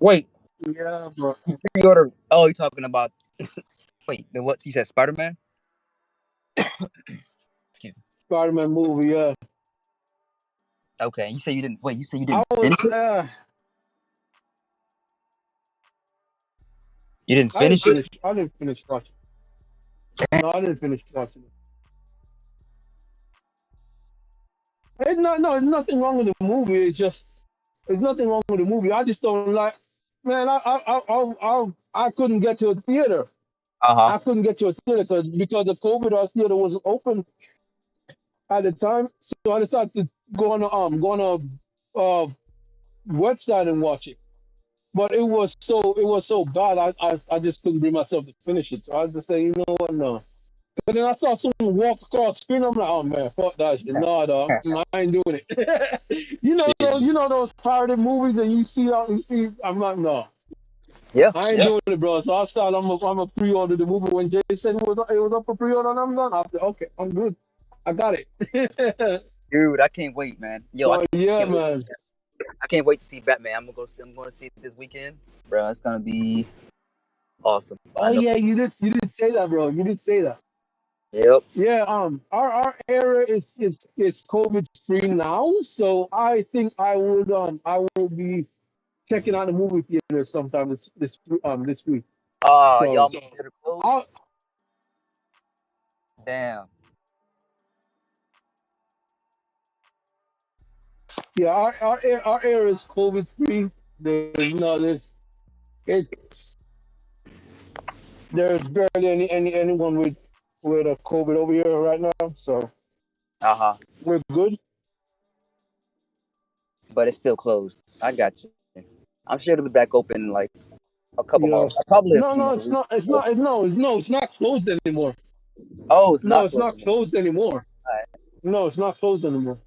Wait, Yeah, bro. pre-order. Oh, you're talking about? Wait, the what? You said Spider-Man? Excuse me. Spider-Man movie. Yeah. Okay, you say you didn't. Wait, you say you I didn't was. finish it? You didn't I didn't finish it? finish. I didn't finish watching. No, I didn't finish watching it. There's nothing wrong with the movie. It's just there's nothing wrong with the movie. I just don't like. Man, I couldn't get to a theater. Uh huh. I couldn't get to a theater because of COVID. Our theater wasn't open at the time, so I decided to go on a website and watch it. But it was so bad. I just couldn't bring myself to finish it. So I just say, you know what, no. But then I saw someone walk across the screen. I'm like, oh man, fuck that shit. No, dog, I ain't doing it. Yeah. You know those pirated movies that you see. I'm like, no, Yeah. I ain't doing it, bro. So I started. I'm a pre-order the movie when Jay said it was up for pre-order, and I'm done. I said, okay, I'm good. I got it. Dude, I can't wait, man. Yo, But yeah, can't wait. man. I can't wait to see Batman. I'm gonna see it this weekend, bro. It's gonna be awesome. I Oh know. yeah, you did say that, bro. You did say that. Yep. Yeah, our era is COVID free now, so I think I will be checking out the movie theater sometime this week. Oh, So y'all moved to the close. I Damn. yeah, our era is COVID free. It's there's barely anyone with a COVID over here right now. So Uh-huh. We're good. But it's still closed. I got you. I'm sure it'll be back open in like a couple Yeah. more, probably a No, few no, more it's weeks. not. It's not. No, no, it's not closed anymore. Oh, it's No, not it's closed not anymore. closed anymore. Alright. No, it's not closed anymore.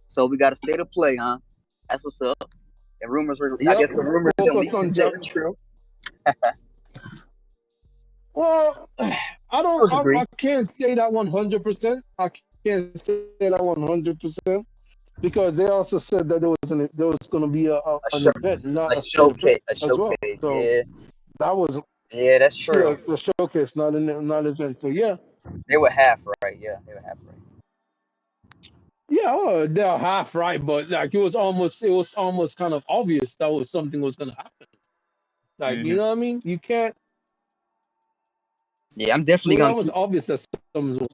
So we got a state of play, huh? That's what's up. And rumors were, I Yep. guess the rumors and Focus leaks on and shit Jack. is true. Well, I I don't. was agree. I can't say that 100%. I can't say that 100% because they also said that there was going to be A an show, event, not a a state of play showcase, a as well. showcase. So Yeah, that was yeah, that's true. the showcase, not an event. So yeah, They were half right. Yeah, they were half right. yeah, oh, they're half right, but like it was almost kind of obvious that was something was going to happen. Like you Hmm. know what I mean? You can't. Yeah, I'm It definitely was gonna almost keep. obvious that something was.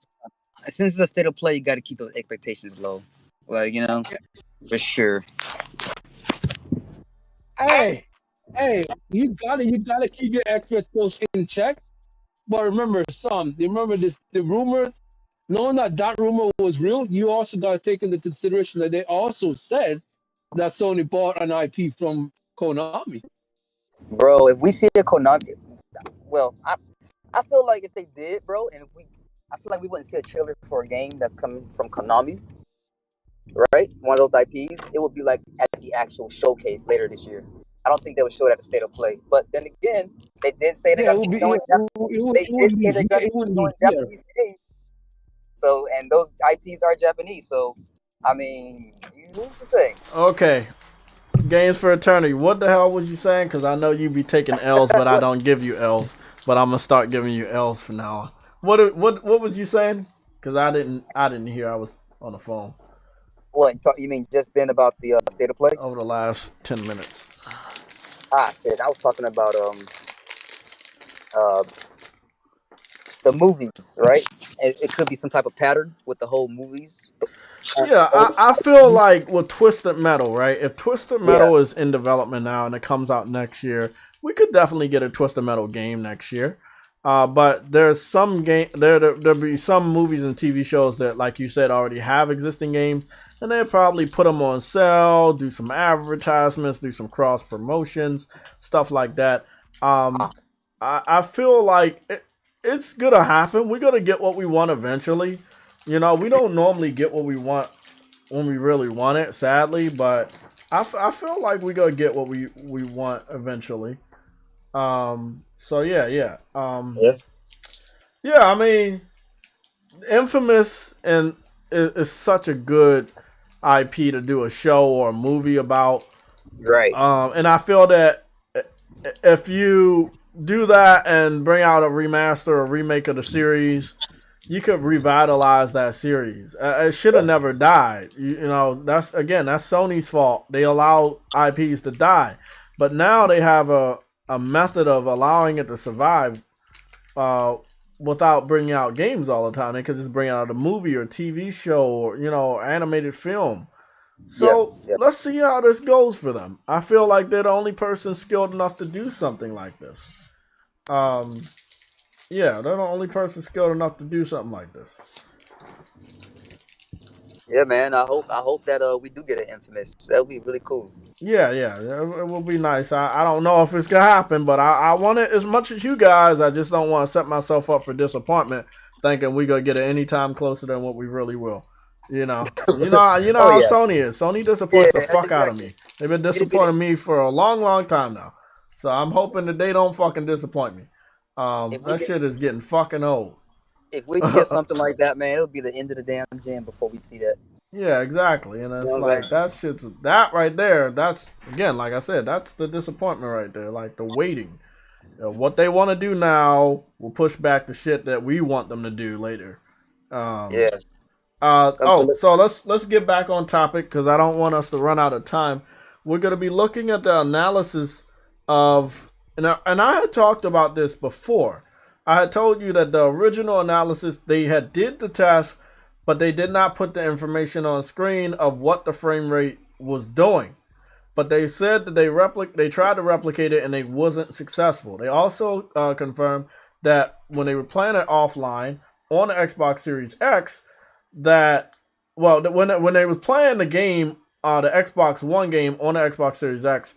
Since it's a state of play, you got to keep those expectations low. Like for sure. Hey, hey, you gotta keep your expectations in check. But remember, remember this, the rumors, knowing that that rumor was real, you also got to take into consideration that they also said that Sony bought an IP from Konami. Bro, if we see a Konami, well, I feel like if they did, bro, and I feel like we wouldn't see a trailer for a game that's coming from Konami, right? One of those IPs, it would be like at the actual showcase later this year. I don't think they would show it at the state of play. But then again, they did say they're Yeah, it gonna would be be showing. They it did wouldn't say be they're here. gonna It be wouldn't showing be here. Japanese games. So, and those IPs are Japanese. So, I mean, who's to say? Okay, Games for Eternity. What the hell was you saying? Because I know you be taking L's, but I don't give you L's. But I'm gonna start giving you L's from now on. What was you saying? Because I didn't hear. I was on the phone What you mean just then about the state of play? over the last 10 minutes. Ah, shit. I was talking about uh the movies, right? It could be some type of pattern with the whole movies. Yeah, I feel like with Twisted Metal, right? If Twisted Yeah, Metal is in development now and it comes out next year, we could definitely get a Twisted Metal game next year. But there's some there'll be some movies and TV shows that, like you said, already have existing games, and they'll probably put them on sale, do some advertisements, do some cross promotions, stuff like that. I feel like it's gonna happen. We're gonna get what we want eventually. You know, we don't normally get what we want when we really want it, sadly, but I feel like we're gonna get what we want eventually. So yeah. yeah, Yeah, I mean, Infamous and is such a good IP to do a show or a movie about. right. And I feel that if you do that and bring out a remaster or remake of the series, you could revitalize that series. It should have never died. You know, that's Sony's fault. They allow IPs to die, but now they have a method of allowing it to survive without bringing out games all the time. They could just bring out a movie or TV show or animated film. Yeah, So yeah, let's see how this goes for them. I feel like they're the only person skilled enough to do something like this. Yeah, they're the only person skilled enough to do something like this. yeah, man. I hope that we do get an Infamous. That would be really cool. Yeah, it will be nice. I don't know if it's gonna happen, but I want it as much as you guys. I just don't want to set myself up for disappointment, thinking we gonna get it any time closer than what we really will. You know Oh how yeah, Sony is. Sony yeah, disappoints the fuck out of exactly. me. They've been Get it, get it. disappointing me for a long, long time now. So I'm hoping that they don't fucking disappoint me. If we That get, shit is getting fucking old. if we can get something like that, man, it'll be the end of the damn jam before we see that. Yeah, exactly. And You it's know what I'm like that right there. That's again, like I said, that's the disappointment right there. Like the waiting. What they want to do now will push back the shit that we want them to do later. saying? Yeah. So let's get back on topic because I don't want us to run out of time. We're gonna be looking at the analysis of, and I had talked about this before. I had told you that the original analysis they had did the test, but they did not put the information on screen of what the frame rate was doing. but they said that they tried to replicate it and they wasn't successful. They also confirmed that when they were playing it offline on the Xbox Series X, that when they was playing the game, the Xbox One game on the Xbox Series X,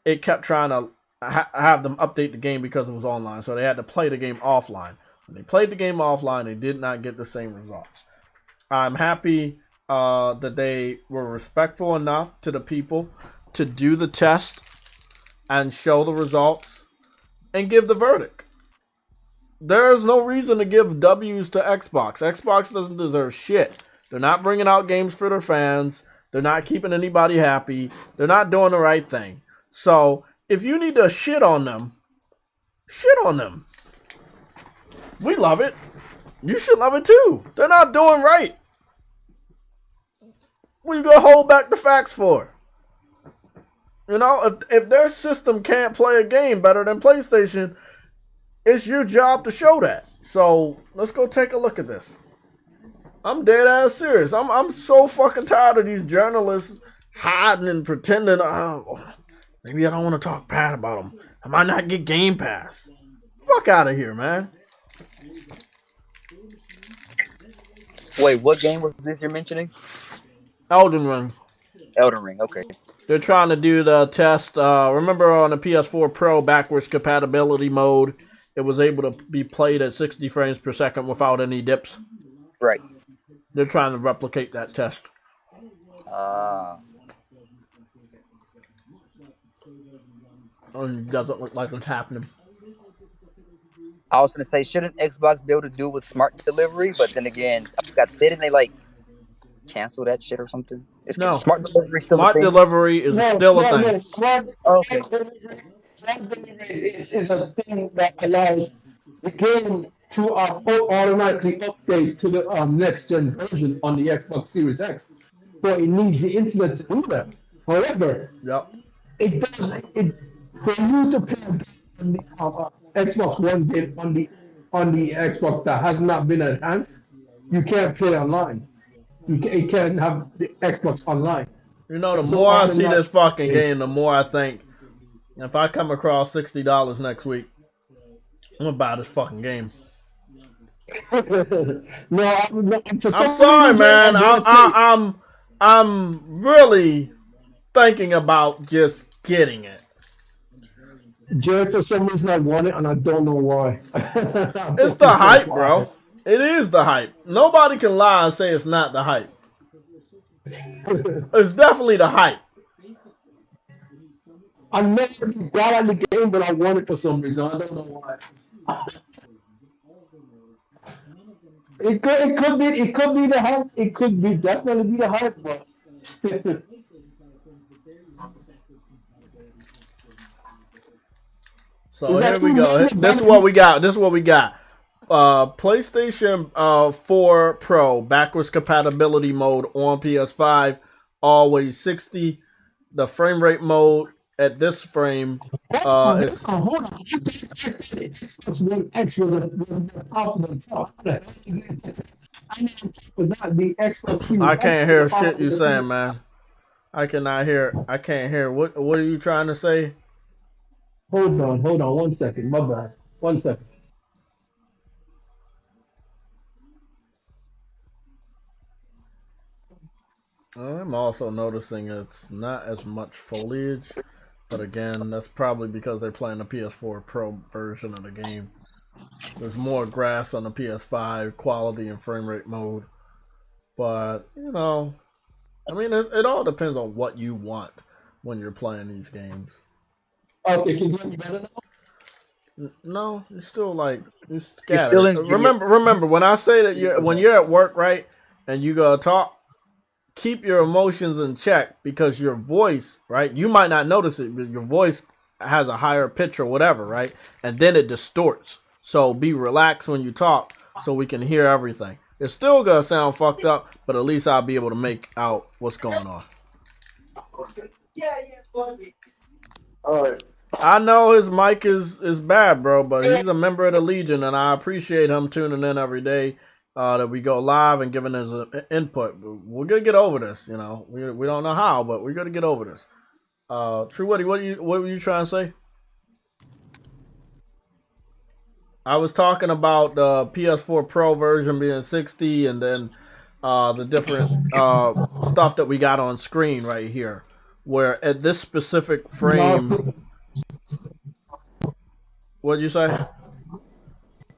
it kept trying to have them update the game because it was online, so they had to play the game offline. When they played the game offline, they did not get the same results. I'm happy that they were respectful enough to the people to do the test and show the results and give the verdict. There is no reason to give W's to Xbox. Xbox doesn't deserve shit. They're not bringing out games for their fans. They're not keeping anybody happy. They're not doing the right thing. So if you need to shit on them, shit on them. We love it. You should love it too. They're not doing right. What are you gonna hold back the facts for? You know, if their system can't play a game better than PlayStation, it's your job to show that. So let's go take a look at this. I'm dead ass serious. I'm so fucking tired of these journalists hiding and pretending. Oh, maybe I don't want to talk bad about them. I might not get Game Pass. Fuck out of here, man. Wait, what game was this you're mentioning? Elden Ring. Elden Ring, okay. They're trying to do the test. Remember on the PS4 Pro backwards compatibility mode, it was able to be played at 60 frames per second without any dips. Right. They're trying to replicate that test. It doesn't look like it's happening. I was going to say, shouldn't Xbox be able to do with smart delivery? But then again, didn't they like cancel that shit or something? No. Smart delivery still Smart delivery is still a thing. Smart delivery is a thing that allows the game to automatically update to the next gen version on the Xbox Series X. But it needs the internet to do that. However, it does for you to play on the Xbox One game on the Xbox that has not been enhanced, you can't play online. You can't have the Xbox online. You know, the more I see this fucking game, the more I think, if I come across $60 next week, I'm gonna buy this fucking game. I'm sorry, man. I'm really thinking about just getting it. Jerry, for some reason I want it and I don't know why. It's the hype, bro. It is the hype. Nobody can lie and say it's not the hype. It's definitely the hype. I never got out the game, but I want it for some reason. I don't know why. It could be the hype. It could be definitely be the hype, but so here we go. This is what we got. PlayStation 4 Pro backwards compatibility mode on PS5, always 60. The frame rate mode at this frame is. Hold on. I can't hear shit you saying, man. I cannot hear. I can't hear. What are you trying to say? Hold on. 1 second. My bad. 1 second. I'm also noticing it's not as much foliage, but again, that's probably because they're playing the PS4 Pro version of the game. There's more grass on the PS5, quality and frame rate mode, but you know, I mean, it all depends on what you want when you're playing these games. Okay, can you hear me better now? No, you're still like you're You're still in. Remember when I say that when you're at work, right, and you gotta talk. Keep your emotions in check because your voice, right? You might not notice it, but your voice has a higher pitch or whatever, right? And then it distorts. So be relaxed when you talk so we can hear everything. It's still going to sound fucked up, but at least I'll be able to make out what's going on. All right. I know his mic is bad, bro, but he's a member of the Legion, and I appreciate him tuning in every day. That we go live and giving us input. We're gonna get over this, you know. We don't know how, but we're gonna get over this. True Woody, what were you trying to say? I was talking about the PS4 Pro version being 60, and then the different stuff that we got on screen right here, where at this specific frame. What did you say?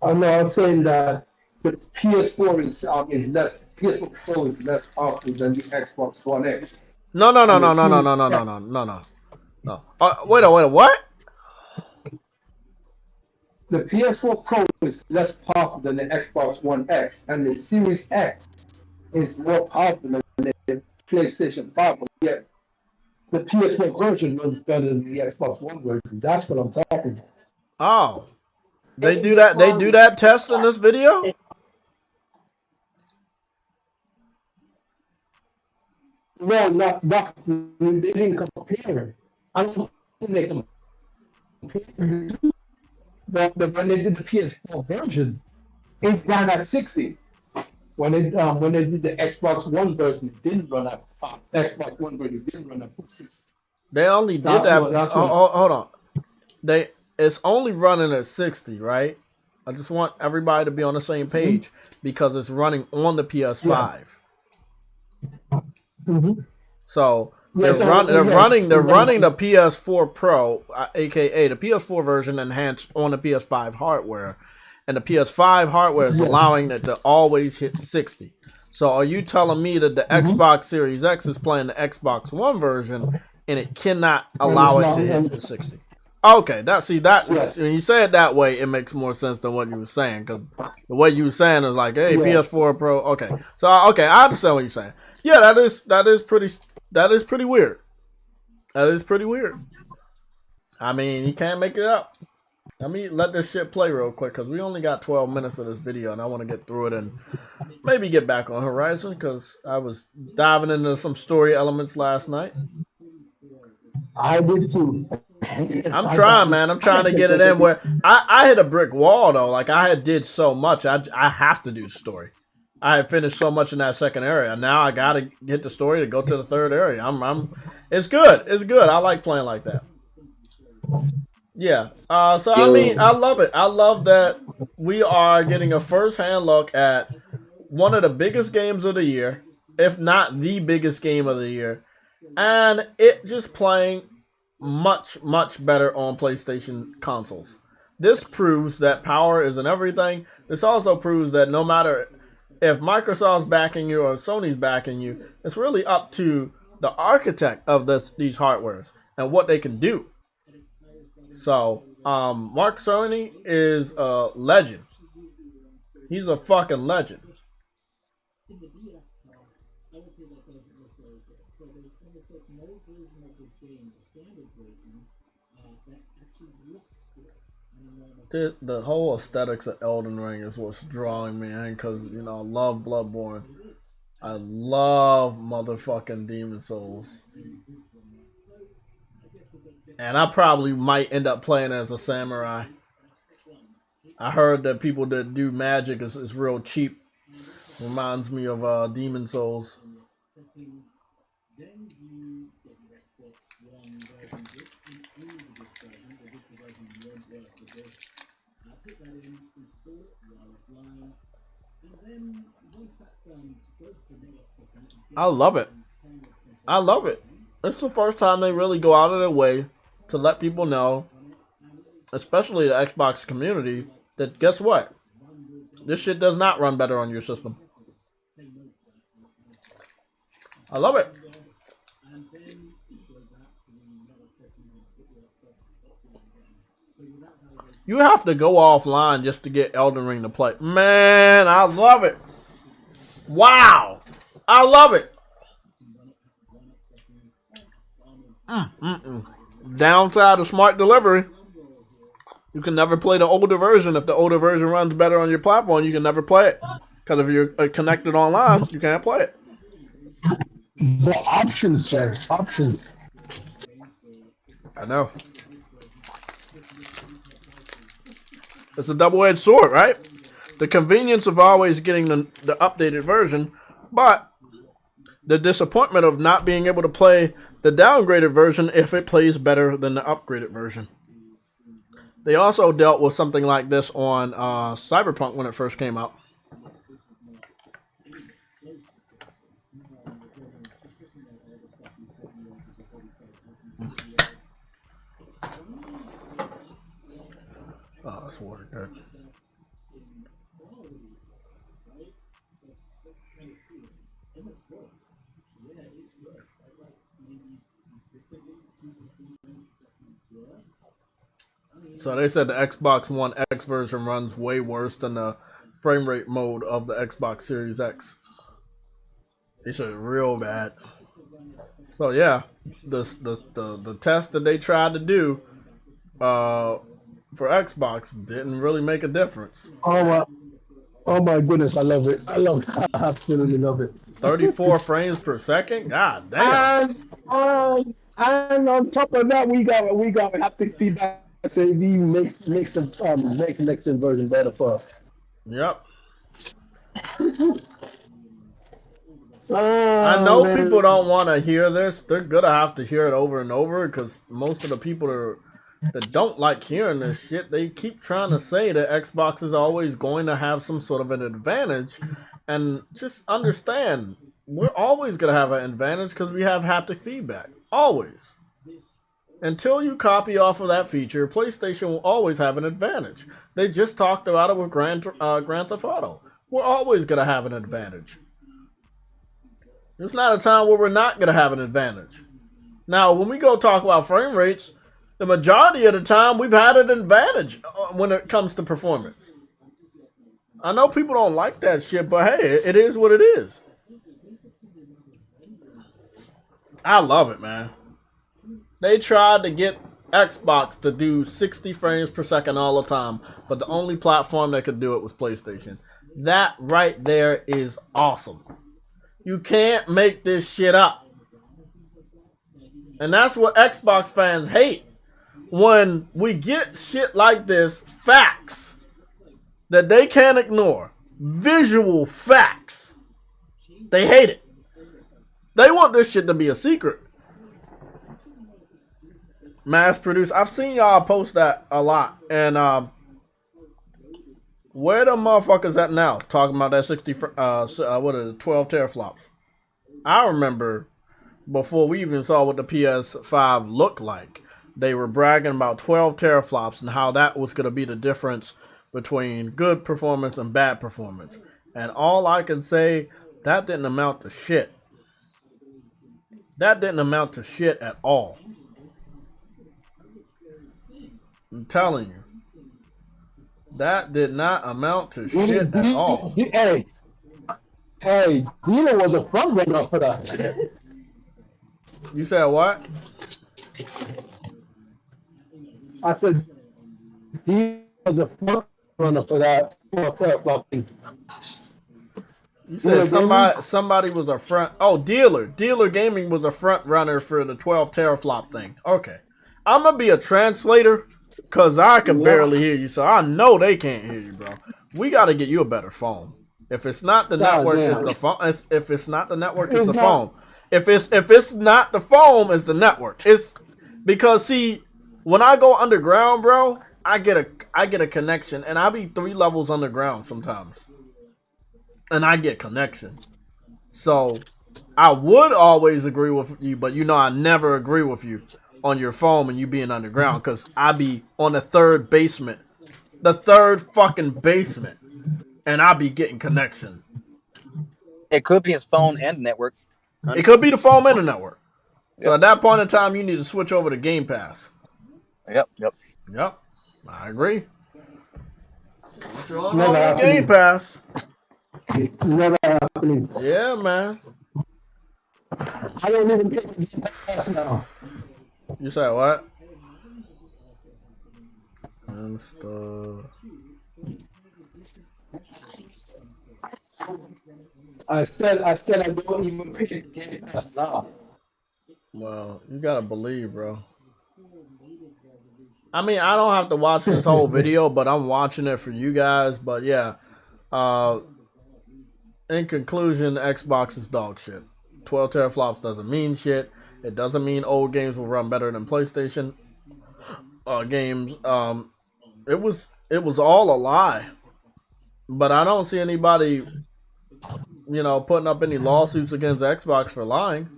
I know. I was saying that the PS4 is less. PS4 Pro is less powerful than the Xbox One X. No. Wait, what? The PS4 Pro is less powerful than the Xbox One X, and the Series X is more powerful than the PlayStation 5. But yet, the PS4 version runs better than the Xbox One version. That's what I'm talking about. Oh, they do that. They do that test in this video. No, not they didn't compare. I don't think they compared. But when they did the PS4 version, it ran at 60. When they did the Xbox One version, it didn't run at Xbox One version didn't run at 60. They only did that. Hold on. It's only running at 60, right? I just want everybody to be on the same page because it's running on the PS5. Mm-hmm. So they're running the PS4 Pro, aka the PS4 version enhanced on the PS5 hardware, and the PS5 hardware is allowing it to always hit 60. So are you telling me that the Xbox Series X is playing the Xbox One version and it cannot allow it to hit the 60? Okay, when you say it that way, it makes more sense than what you were saying, because the way you were saying is like, hey, PS4 Pro. Okay, so I understand what you're saying. Yeah, that is pretty weird. That is pretty weird. I mean, you can't make it up. Let me let this shit play real quick, because we only got 12 minutes of this video, and I want to get through it and maybe get back on Horizon, because I was diving into some story elements last night. I did too. I'm trying, man. I'm trying to get it in where I hit a brick wall, though. Like, I had did so much. I have to do story. I had finished so much in that second area. Now I gotta hit the story to go to the third area. It's good. It's good. I like playing like that. Yeah. So I mean, I love it. I love that we are getting a first-hand look at one of the biggest games of the year, if not the biggest game of the year, and it just playing much, much better on PlayStation consoles. This proves that power isn't everything. This also proves that no matter if Microsoft's backing you or Sony's backing you, it's really up to the architect of these hardwares and what they can do. So, Mark Cerny is a legend. He's a fucking legend. The whole aesthetics of Elden Ring is what's drawing me in, because, you know, I love Bloodborne. I love motherfucking Demon Souls. And I probably might end up playing as a samurai. I heard that people that do magic is real cheap. Reminds me of Demon Souls. I love it. I love it. It's the first time they really go out of their way to let people know, especially the Xbox community, that guess what? This shit does not run better on your system. I love it. You have to go offline just to get Elden Ring to play. Man, I love it. Wow. I love it. Downside of smart delivery. You can never play the older version. If the older version runs better on your platform, you can never play it. Because if you're connected online, you can't play it. The options, sir. Options. I know. It's a double-edged sword, right? The convenience of always getting the updated version, but the disappointment of not being able to play the downgraded version if it plays better than the upgraded version. They also dealt with something like this on Cyberpunk when it first came out. Oh, that's water good. So they said the Xbox One X version runs way worse than the frame rate mode of the Xbox Series X. They said real bad. So yeah, the test that they tried to do for Xbox didn't really make a difference. Oh my goodness, I love it. I absolutely love it. 34 frames per second? God damn. And on top of that, we got haptic feedback. So it even makes the next gen version better for us. Yep. I know people don't want to hear this. They're gonna have to hear it over and over because most of the people that don't like hearing this shit, they keep trying to say that Xbox is always going to have some sort of an advantage. And just understand, we're always gonna have an advantage because we have haptic feedback. Always. Until you copy off of that feature, PlayStation will always have an advantage. They just talked about it with Grand Theft Auto. We're always going to have an advantage. There's not a time where we're not going to have an advantage. Now, when we go talk about frame rates, the majority of the time we've had an advantage when it comes to performance. I know people don't like that shit, but hey, it is what it is. I love it, man. They tried to get Xbox to do 60 frames per second all the time, but the only platform that could do it was PlayStation. That right there is awesome. You can't make this shit up. And that's what Xbox fans hate. When we get shit like this, facts that they can't ignore, visual facts, they hate it. They want this shit to be a secret. Mass produced. I've seen y'all post that a lot. And where the motherfuckers at now? Talking about that 12 teraflops. I remember before we even saw what the PS5 looked like, they were bragging about 12 teraflops and how that was going to be the difference between good performance and bad performance. And all I can say, that didn't amount to shit. That didn't amount to shit at all. I'm telling you. That did not amount to shit at all. Hey, Dino was a front runner for that. You said what? I said Dino was a front runner for that. You said somebody was a front. Oh, Dealer Gaming was a front runner for the 12 teraflop thing. Okay. I'm going to be a translator. Cause I can barely hear you, so I know they can't hear you, bro. We got to get you a better phone. If it's not the network, it's the phone. If it's not the network, it's the phone. If it's not the phone, it's the network. It's because see, when I go underground, bro, I get a connection, and I be 3 levels underground sometimes, and I get connection. So I would always agree with you, but I never agree with you on your phone and you being underground, because I be on the third fucking basement, and I be getting connection. It could be his phone and network. It could be the phone and the network. Yep. So at that point in time, you need to switch over to Game Pass. Yep. I agree. Switch on over to Game Pass. Never happening. Yeah, man. I don't even get Game Pass now. You said what? And stuff. I said I don't even pick Game Pass now. Well, you gotta believe, bro. I mean, I don't have to watch this whole video, but I'm watching it for you guys. But yeah, in conclusion, Xbox is dog shit. 12 teraflops doesn't mean shit. It doesn't mean old games will run better than PlayStation games. It was all a lie. But I don't see anybody, putting up any lawsuits against Xbox for lying.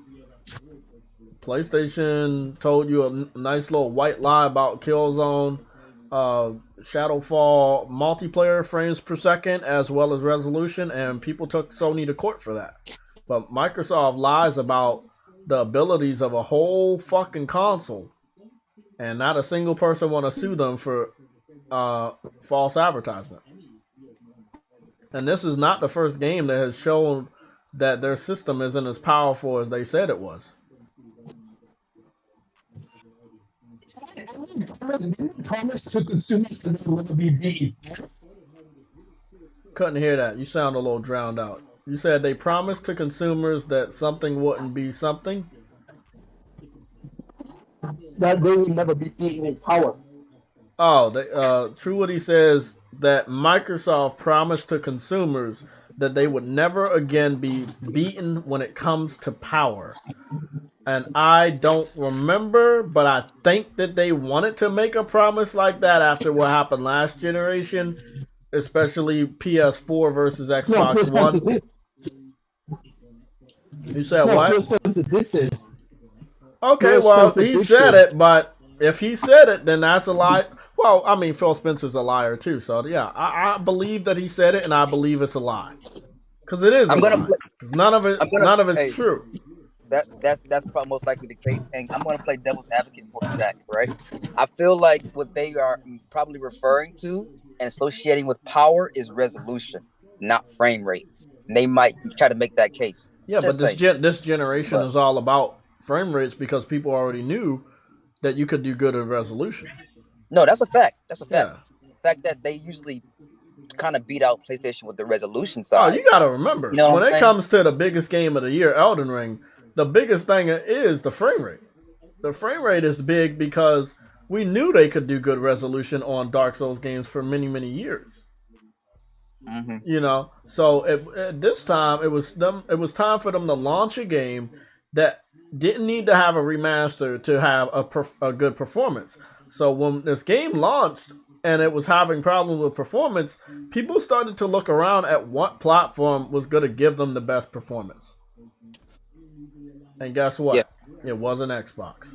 PlayStation told you a nice little white lie about Killzone, Shadowfall multiplayer frames per second as well as resolution, and people took Sony to court for that. But Microsoft lies about the abilities of a whole fucking console, and not a single person want to sue them for false advertisement. And this is not the first game that has shown that their system isn't as powerful as they said it was. Promise to consumers that they will be beaten. Couldn't hear that. You sound a little drowned out. You said they promised to consumers that something wouldn't be something? That they will never be beaten in power. Oh, True Woody says that Microsoft promised to consumers that they would never again be beaten when it comes to power. And I don't remember, but I think that they wanted to make a promise like that after what happened last generation, especially PS4 versus Xbox One. You said what? Okay, well, he said it, but if he said it, then that's a lie. Well, I mean, Phil Spencer's a liar too, so yeah, I believe that he said it, and I believe it's a lie, because it is. Because none of it's true. That's probably most likely the case, and I'm going to play devil's advocate for Jack, right? I feel like what they are probably referring to and associating with power is resolution, not frame rate. And they might try to make that case. Yeah, but this generation is all about frame rates because people already knew that you could do good in resolution. No, that's a fact. That's a fact. Yeah. The fact that they usually kind of beat out PlayStation with the resolution side. Oh, you got to remember, when it comes to the biggest game of the year, Elden Ring, the biggest thing is the frame rate. The frame rate is big because we knew they could do good resolution on Dark Souls games for many, many years. Mm-hmm. So at this time it was time for them to launch a game that didn't need to have a remaster to have a good performance. So when this game launched and it was having problems with performance, people started to look around at what platform was going to give them the best performance. And guess what? Yeah. It wasn't Xbox.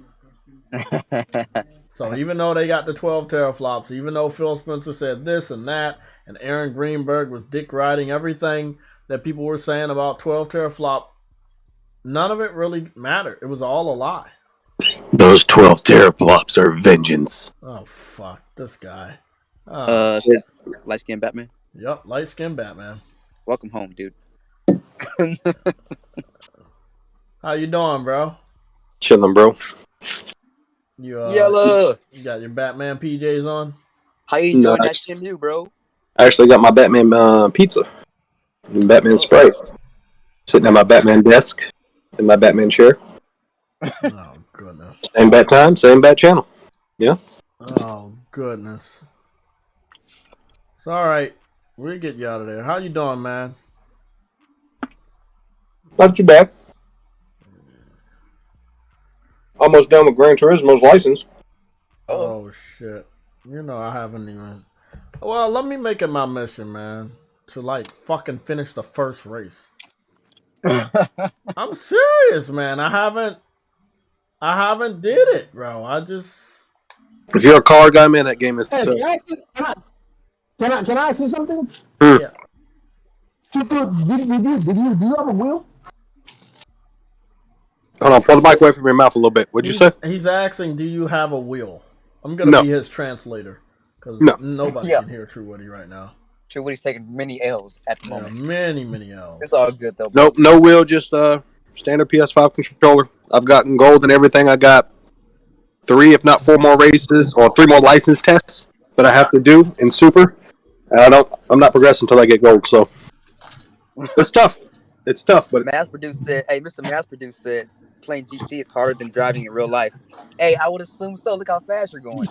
So even though they got the 12 teraflops, even though Phil Spencer said this and that, and Aaron Greenberg was dick riding everything that people were saying about 12 teraflop, none of it really mattered. It was all a lie. Those 12 teraflops are vengeance. Oh, fuck. This guy. Light-skinned Batman? Yep, light-skinned Batman. Welcome home, dude. How you doing, bro? Chilling, bro. You Yellow. You got your Batman PJs on? How you enjoying that shit new, bro? I actually got my Batman pizza and Batman Sprite sitting at my Batman desk in my Batman chair. Oh, goodness. Same bat time, same bat channel. Yeah. Oh, goodness. It's all right. We'll get you out of there. How you doing, man? Not too bad. Almost done with Gran Turismo's license. Oh, shit. I haven't even... Well, let me make it my mission, man, to, fucking finish the first race. I'm serious, man. I haven't did it, bro. If you're a car guy, man, that game is Hey, so... Can I ask you something? Yeah. Did you have a wheel? Hold on, pull the mic away from your mouth a little bit. What'd you say? He's asking, do you have a wheel? I'm going to be his translator. Because nobody can hear True Woody right now. True Woody's taking many L's at the moment. Many, many L's. It's all good, though. Nope, no wheel, just standard PS5 controller. I've gotten gold and everything. I got 3, if not 4 more races, or 3 more license tests that I have to do in Super. And I'm not progressing until I get gold, so it's tough. It's tough, but Mr. Mass Produced said playing GT is harder than driving in real life. Hey, I would assume so. Look how fast you're going.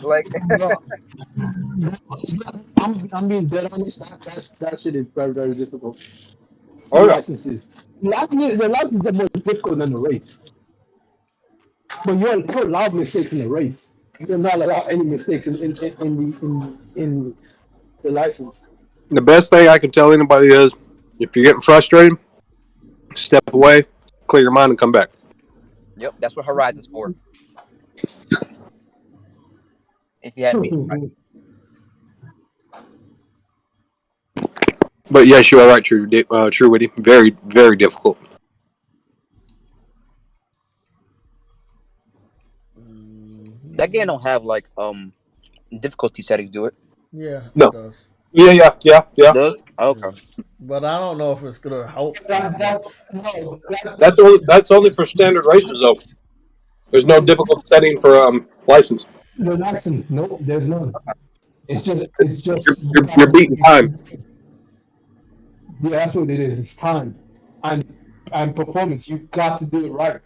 I'm being dead honest. That shit is very, very difficult. Oh, yeah. Licenses. The licenses are more difficult than the race. But you're allowed mistakes in the race. You're not allowed any mistakes in the license. The best thing I can tell anybody is, if you're getting frustrated, step away, clear your mind, and come back. Yep, that's what Horizon's for. If you hadn't beaten Horizon. But yes, you are right, True Witty. Very, very difficult. That game don't have like difficulty settings, do it? Yeah, No. it does. Yeah. It does? Okay. But I don't know if it's gonna help. That's only for standard races, though. There's no difficult setting for license. The license, no, there's none. It's just You're beating time. Yeah, that's what it is. It's time and performance. You got to do it right,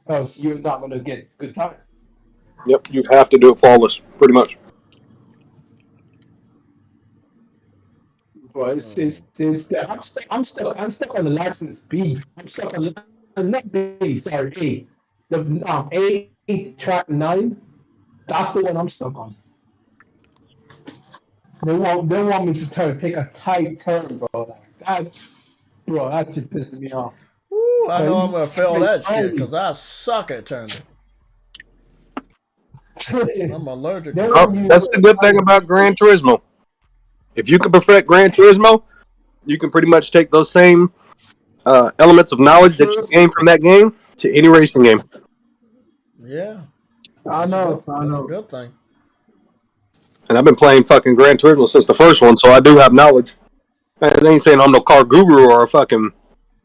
else you're not gonna get good time. Yep, you have to do it flawless, pretty much. But I'm stuck on the license B. I'm stuck on not B. Sorry, A. The A track 9. That's the one I'm stuck on. They want me to take a tight turn, bro. That shit pisses me off. Ooh, I know I'm gonna fail that shit because I suck at turning. I'm allergic. That's the good thing about Gran Turismo. If you can perfect Gran Turismo, you can pretty much take those same elements of knowledge that you gain from that game to any racing game. Yeah. I know. That's a good thing. And I've been playing fucking Gran Turismo since the first one, so I do have knowledge. I ain't saying I'm no car guru or a fucking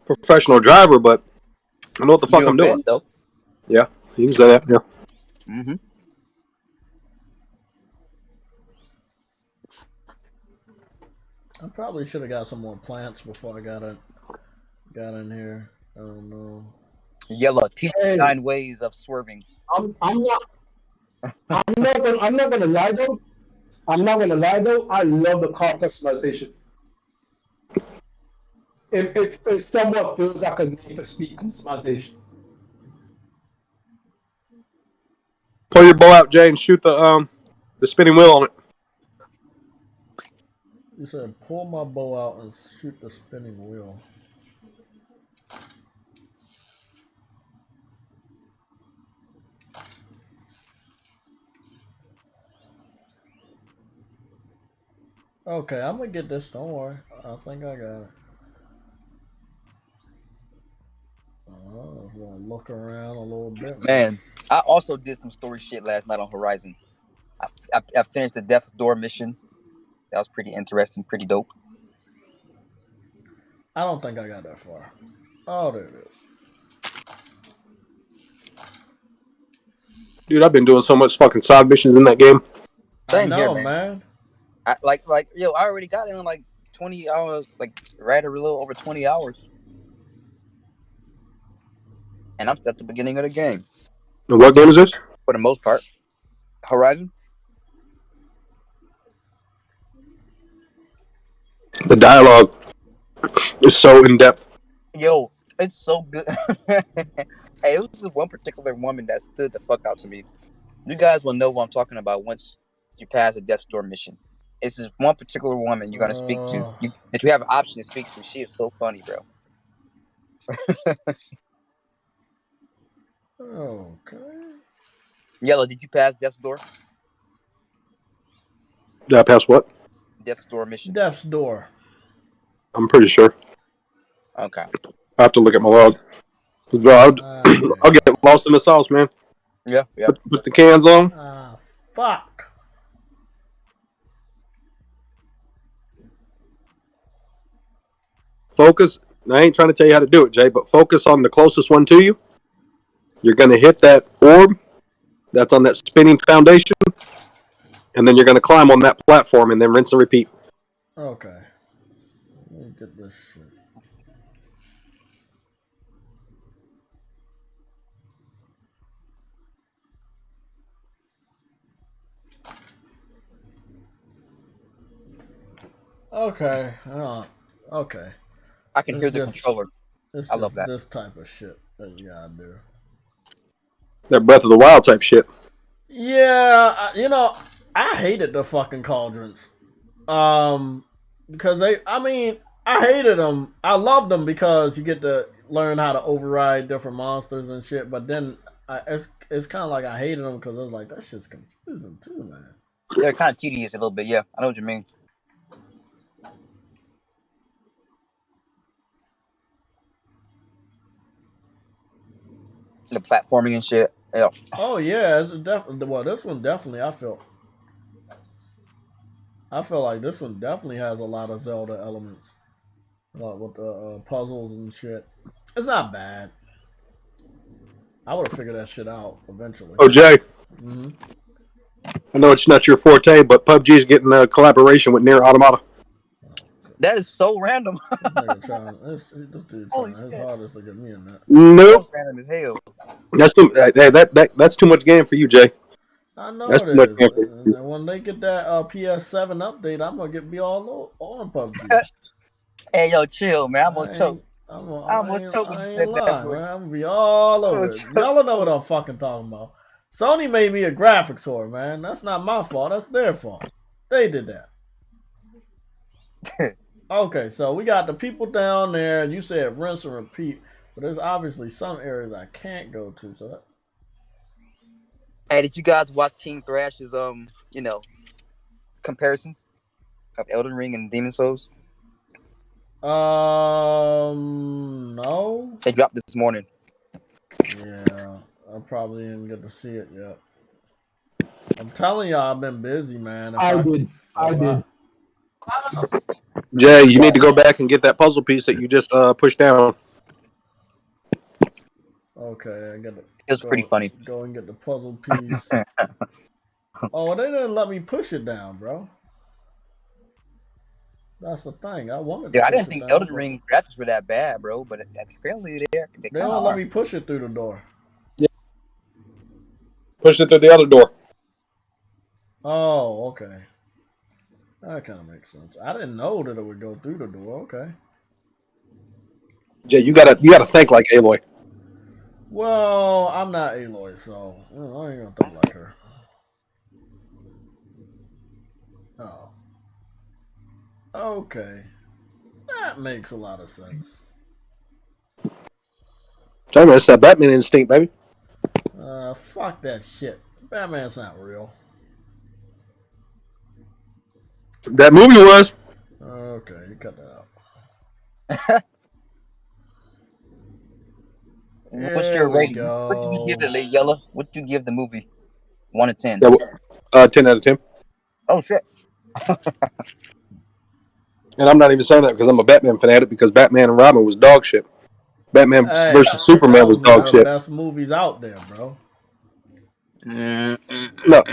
professional driver, but I know what the fuck I'm doing. Though. Yeah, you can say that, yeah. Mm-hmm. I probably should have got some more plants before I got in here. I don't know. Yellow, teach 9 ways of swerving. I'm not gonna lie though. I love the car customization. It somewhat feels like a Need for Speed customization. Pull your bow out, Jay, and shoot the spinning wheel on it. You said pull my bow out and shoot the spinning wheel. Okay, I'm gonna get this. Don't worry. I think I got it. Oh, I want to look around a little bit. Man, I also did some story shit last night on Horizon. I finished the Death Door mission. That was pretty interesting, pretty dope. I don't think I got that far. Oh, there it is. Dude, I've been doing so much fucking side missions in that game. Same I know, here, man. I already got in like 20 hours, like right a little over 20 hours. And I'm at the beginning of the game. And what game is this? For the most part. Horizon. The dialogue is so in-depth. Yo, it's so good. Hey, it was this one particular woman that stood the fuck out to me. You guys will know what I'm talking about once you pass the Death's Door mission. It's this one particular woman you're going to speak to. That you have an option to speak to. She is so funny, bro. Okay. Yellow, did you pass Death's Door? Did I pass what? Death's Door mission. Death's Door. I'm pretty sure. Okay. I have to look at my log. Bro, I'll get lost in the sauce, man. Yeah. Put the cans on. Fuck. Focus. I ain't trying to tell you how to do it, Jay, but focus on the closest one to you. You're going to hit that orb that's on that spinning foundation, and then you're going to climb on that platform and then rinse and repeat. Okay. Let me get this shit. Okay. Okay. I can hear the controller. I love that. This type of shit that you gotta do. That Breath of the Wild type shit. Yeah, you know, I hated the fucking cauldrons. Because I hated them. I loved them because you get to learn how to override different monsters and shit. But then it's kind of like I hated them because I was like, that shit's confusing too, man. They're kind of tedious a little bit. Yeah, I know what you mean. The platforming and shit. Yeah. Oh yeah, it's definitely. Well, this one definitely. I feel like this one definitely has a lot of Zelda elements, like with the puzzles and shit. It's not bad. I would have figured that shit out eventually. Oh, Jay. Mm-hmm. I know it's not your forte, but PUBG's getting a collaboration with Nier Automata. That is so random. This dude trying his hardest to get me in that. Nope. Random as hell. That's too much game for you, Jay. I know that's it too much game for is. you. And when they get that PS7 update, I'm gonna be all on PUBG. Hey, yo, chill, man. I'm gonna choke. I'm gonna choke when you said that. Man. I'm gonna be all over it. Y'all know what I'm fucking talking about. Sony made me a graphics whore, man. That's not my fault. That's their fault. They did that. Okay, so we got the people down there, and you said rinse and repeat, but there's obviously some areas I can't go to. So that... Hey, did you guys watch King Thrash's comparison of Elden Ring and Demon Souls? No. They dropped this morning. Yeah, I probably didn't get to see it yet. I'm telling y'all, I've been busy, man. I did. Jay, you need to go back and get that puzzle piece that you just pushed down. Okay, I got it. It was pretty funny. Go and get the puzzle piece. Oh, they didn't let me push it down, bro. That's the thing. I wanted to Yeah, I push didn't it think down, Elden but Ring graphics were that bad, bro. But apparently they don't let me push it through the door. Yeah. Push it through the other door. Oh, okay. That kind of makes sense. I didn't know that it would go through the door. Okay. Jay, you gotta think like Aloy. Well, I'm not Aloy, so I ain't gonna think like her. Oh. Okay. That makes a lot of sense. Tell me, it's that Batman instinct, baby. Fuck that shit. Batman's not real. That movie was. Okay, you cut that out. What's your rating? What do you give it, Lady Yellow? What do you give the movie? 1 to 10. 10 out of 10. Oh shit. And I'm not even saying that because I'm a Batman fanatic, because Batman and Robin was dog shit. Batman versus Superman was dog shit. Best movies out there, bro. No,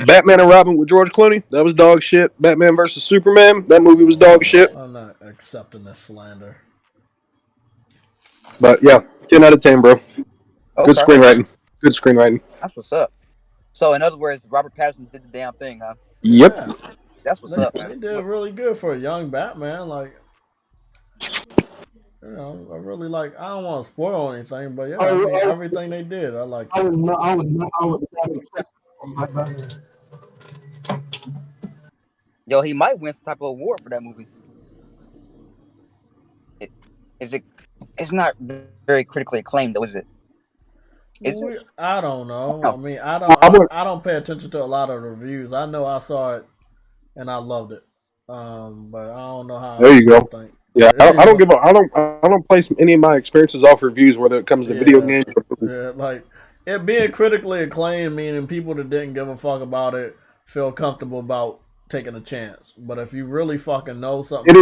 Batman and Robin with George Clooney, that was dog shit. Batman versus Superman, that movie was dog shit. I'm not accepting this slander. But yeah, 10 out of 10, bro. Okay. Good screenwriting. Good screenwriting. That's what's up. So in other words, Robert Pattinson did the damn thing, huh? Yep. Yeah. That's what's up, man. He did really good for a young Batman. Like, I really like. I don't want to spoil anything, but yeah, everything they did, I like. I would not accept my brother. Yo, he might win some type of award for that movie. It's not very critically acclaimed, though, is it? I don't know. No. I mean, I don't pay attention to a lot of reviews. I know I saw it and I loved it. But I don't know how. There you go. Think. Yeah, I don't place any of my experiences off reviews, whether it comes to video games. Yeah, like it being critically acclaimed, meaning people that didn't give a fuck about it feel comfortable about taking a chance. But if you really fucking know something,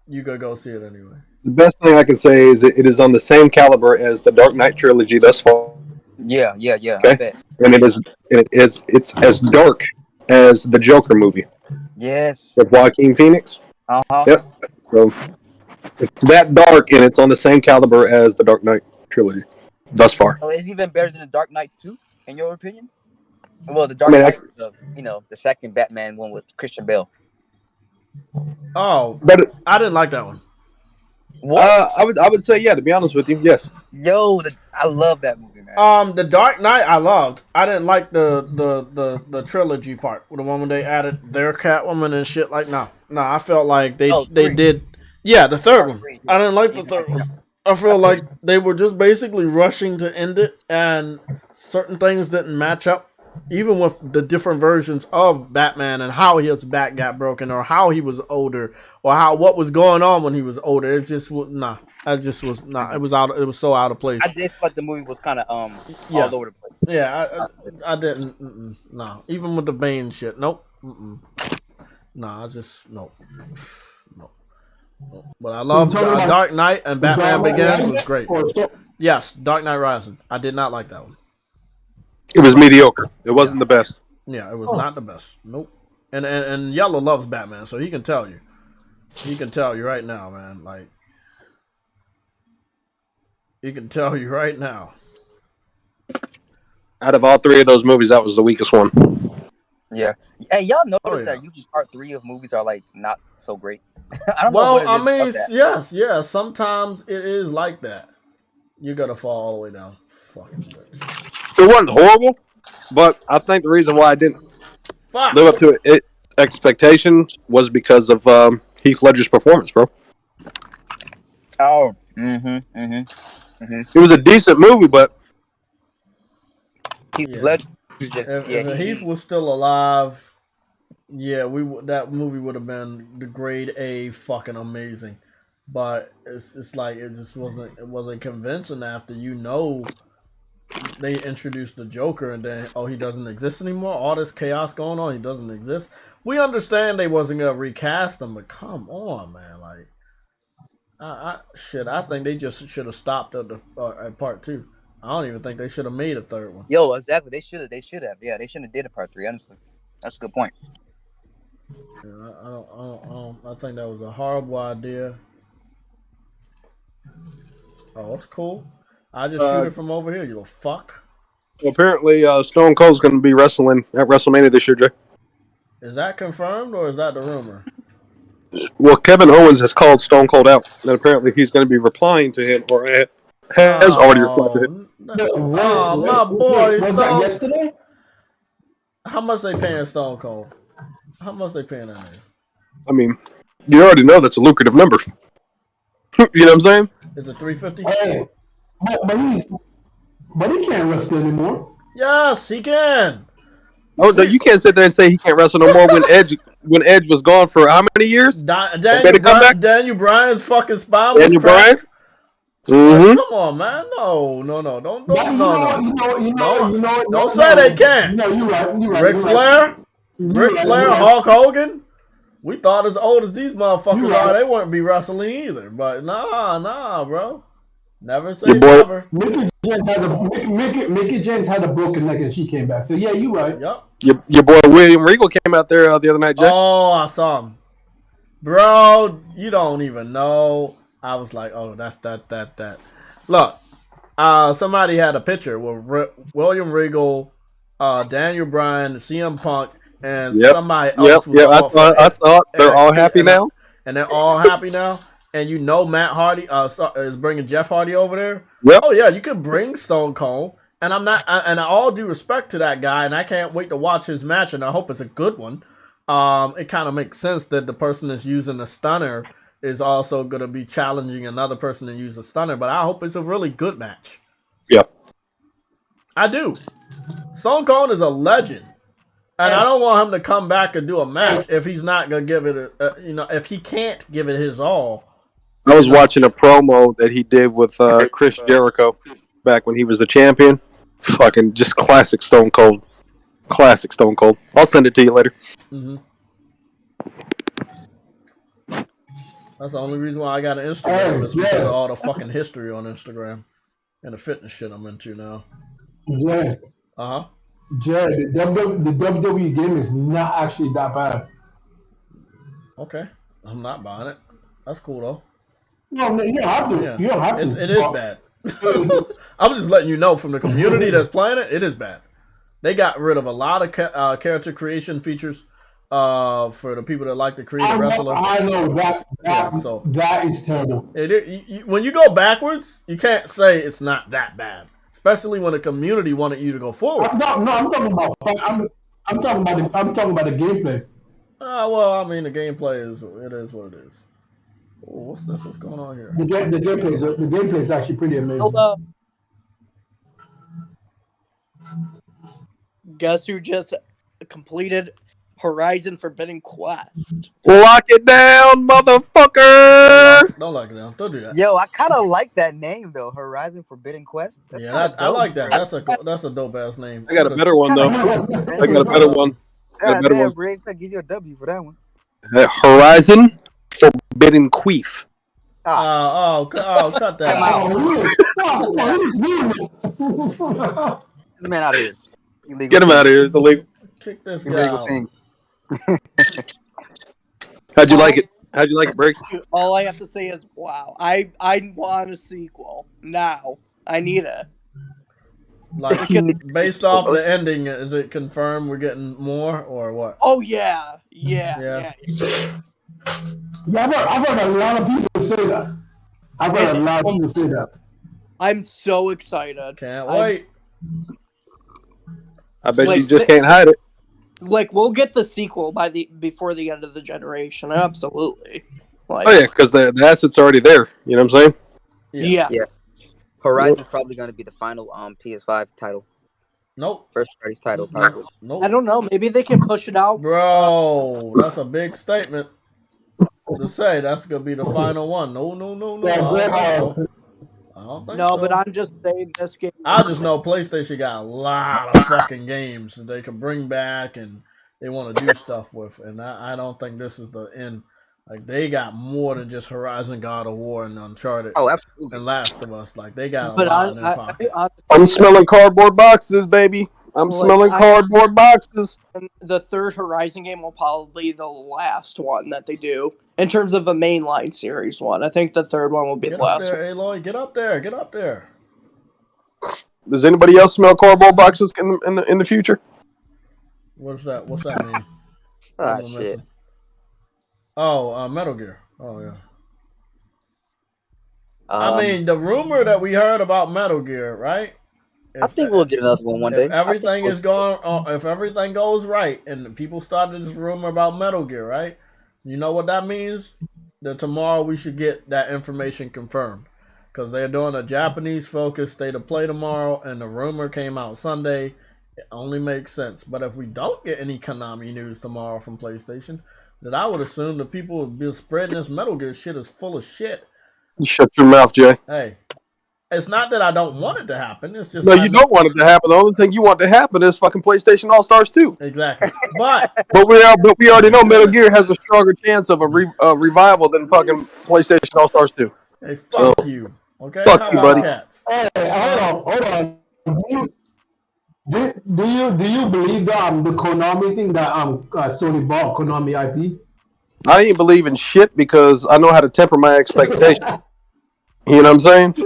you could go see it anyway. The best thing I can say is it is on the same caliber as the Dark Knight trilogy thus far. Yeah. Okay, and it's as dark as the Joker movie. Yes. With Joaquin Phoenix. Yep. So it's that dark, and it's on the same caliber as the Dark Knight trilogy thus far. So it's even better than the Dark Knight 2, in your opinion? Well, the Dark Knight, the second Batman one with Christian Bale. Oh, I didn't like that one. What? I would say yeah. To be honest with you, yes. Yo, I love that movie, man. The Dark Knight I loved. I didn't like the trilogy part, the one when they added their Catwoman and shit. Like, no, I felt like they did. Yeah, the third one. I didn't like the third one. I feel like they were just basically rushing to end it, and certain things didn't match up, even with the different versions of Batman and how his back got broken, or how he was older, or what was going on when he was older. It just was It was out. It was so out of place. I did feel like the movie was kind of all over the place. Yeah, I didn't. No, even with the Bane shit. Nope. Nah, I just no. But I love Dark Knight, and Batman Begins was great. Yes, Dark Knight Rising. I did not like that one. It was mediocre. It wasn't the best. Yeah, it was not the best. Nope. And Yellow loves Batman, so he can tell you. He can tell you right now, man. Like, he can tell you right now. Out of all three of those movies, that was the weakest one. Yeah. Hey, y'all notice that usually part 3 of movies are like not so great. I don't know. Well, I mean, yes. Sometimes it is like that. You gotta fall all the way down. Fucking bitch. It wasn't horrible, but I think the reason why I didn't live up to it expectations was because of Heath Ledger's performance, bro. Oh. It was a decent movie, but Heath Ledger. If Heath was still alive, that movie would have been the grade A fucking amazing. But it's like it just wasn't convincing after they introduced the Joker and then he doesn't exist anymore. All this chaos going on, he doesn't exist. We understand they wasn't gonna recast him, but come on, man, like I think they just should have stopped at part 2. I don't even think they should have made a third one. Yo, exactly. They should have. Yeah, they shouldn't have did a part 3. Honestly, that's a good point. Yeah, I think that was a horrible idea. Oh, that's cool. I just shoot it from over here, you little fuck. Well, apparently, Stone Cold's going to be wrestling at WrestleMania this year, Jay. Is that confirmed or is that the rumor? Well, Kevin Owens has called Stone Cold out, and apparently he's going to be replying to him, or has already replied to him. Oh, my boy. Was that yesterday? How much they paying Stone Cold? How much they paying that nigga? I mean, you already know that's a lucrative number. You know what I'm saying? Is it $350? Hey, but he can't wrestle anymore. Yes, he can. Oh no, you can't sit there and say he can't wrestle no more when Edge was gone for how many years? Daniel Bryan's fucking spine was Daniel Bryan? Come on, man. No. Don't say they can't. No, you're right. Ric Flair, Hulk Hogan. We thought as old as these motherfuckers are, they wouldn't be wrestling either. But nah, bro. Never say never. Mickey James had a broken neck and she came back. So yeah, you're right. Yep. Your boy William Regal came out there the other night, Jack. Oh, I saw him. Bro, you don't even know. I was like, oh, that's that. Look, somebody had a picture with William Regal, Daniel Bryan, CM Punk, and somebody else. I saw it. They're all happy now. And they're all happy now. And you know Matt Hardy is bringing Jeff Hardy over there. Yep. Oh, yeah, you could bring Stone Cold. And and all due respect to that guy, and I can't wait to watch his match, and I hope it's a good one. It kind of makes sense that the person that's using a stunner is also going to be challenging another person to use a stunner, but I hope it's a really good match. Yep. I do. Stone Cold is a legend, and I don't want him to come back and do a match if he's not going to give it if he can't give it his all. I was watching a promo that he did with Chris Jericho back when he was the champion. Fucking just classic Stone Cold. Classic Stone Cold. I'll send it to you later. Mm-hmm. That's the only reason why I got an Instagram is because of all the fucking history on Instagram and the fitness shit I'm into now. Jay. Jay, the WWE game is not actually that bad. Okay. I'm not buying it. That's cool though. No, you don't have to. Yeah. You don't have to. It is bad. I'm just letting you know from the community that's playing it, it is bad. They got rid of a lot of character creation features. For the people that like to create a wrestler. I know that so that is terrible. When you go backwards, you can't say it's not that bad, especially when the community wanted you to go forward. I'm talking about the gameplay. Well, I mean, the gameplay is what it is. Oh, what's this? What's going on here? The gameplay is actually pretty amazing. Hold up. Guess who just completed Horizon Forbidden Quest? Lock it down, motherfucker! Don't lock it down. Don't do that. Yo, I kind of like that name though, Horizon Forbidden Quest. That's I like that. That's a dope ass name. I got a better one though. I got a better one. Damn, Briggs, I give you a W for that one. Horizon Forbidden Queef. Cut that out. This man out of here. Illegal Get him out of here. It's illegal. Kick this guy illegal out. things. How'd you like it? How'd you like it, Briggs? All I have to say is, wow. I want a sequel. Now. I need it. Like, based off the ending, is it confirmed we're getting more or what? Oh, yeah. Yeah. Yeah, I've heard a lot of people say that. I'm so excited. Can't wait. I bet you just can't hide it. Like, we'll get the sequel before the end of the generation. Absolutely. Like, Oh yeah, because the asset's already there. You know what I'm saying? Yeah. Horizon's probably going to be the final PS5 title. Nope. First party's title, probably. Nope. I don't know. Maybe they can push it out. Bro, that's a big statement to say. That's gonna be the final one. No. I don't think so. But I'm just saying this game. I just know PlayStation got a lot of fucking games that they can bring back and they want to do stuff with, and I don't think this is the end. Like, they got more than just Horizon, God of War, and Uncharted. Oh, absolutely. And Last of Us. Like, they got a lot in their pocket. I'm smelling cardboard boxes, baby. I'm smelling cardboard boxes. The third Horizon game will probably be the last one that they do in terms of a mainline series one. I think the third one will be the last Get up there, Aloy. Get up there. Get up there. Does anybody else smell cardboard boxes in the future? What's that? What's that mean? Ah, shit. Oh, Metal Gear. Oh, yeah. I mean, the rumor that we heard about Metal Gear, right? I think we'll get another one day. If everything is going, if everything goes right, and people started this rumor about Metal Gear, right? You know what that means? That tomorrow we should get that information confirmed, because they're doing a Japanese-focused state of play tomorrow, and the rumor came out Sunday. It only makes sense. But if we don't get any Konami news tomorrow from PlayStation, then I would assume the people would be spreading this Metal Gear shit is full of shit. You shut your mouth, Jay. Hey, it's not that I don't want it to happen. It's just No, you don't want it to happen. The only thing you want to happen is fucking PlayStation All Stars 2. Exactly. But we already know Metal Gear has a stronger chance of a revival than fucking PlayStation All Stars 2. Hey, fuck you. Okay. Fuck you, buddy. Hey, hold on. Do you believe the Konami thing that Sony bought Konami IP? I ain't believing shit because I know how to temper my expectations. You know what I'm saying?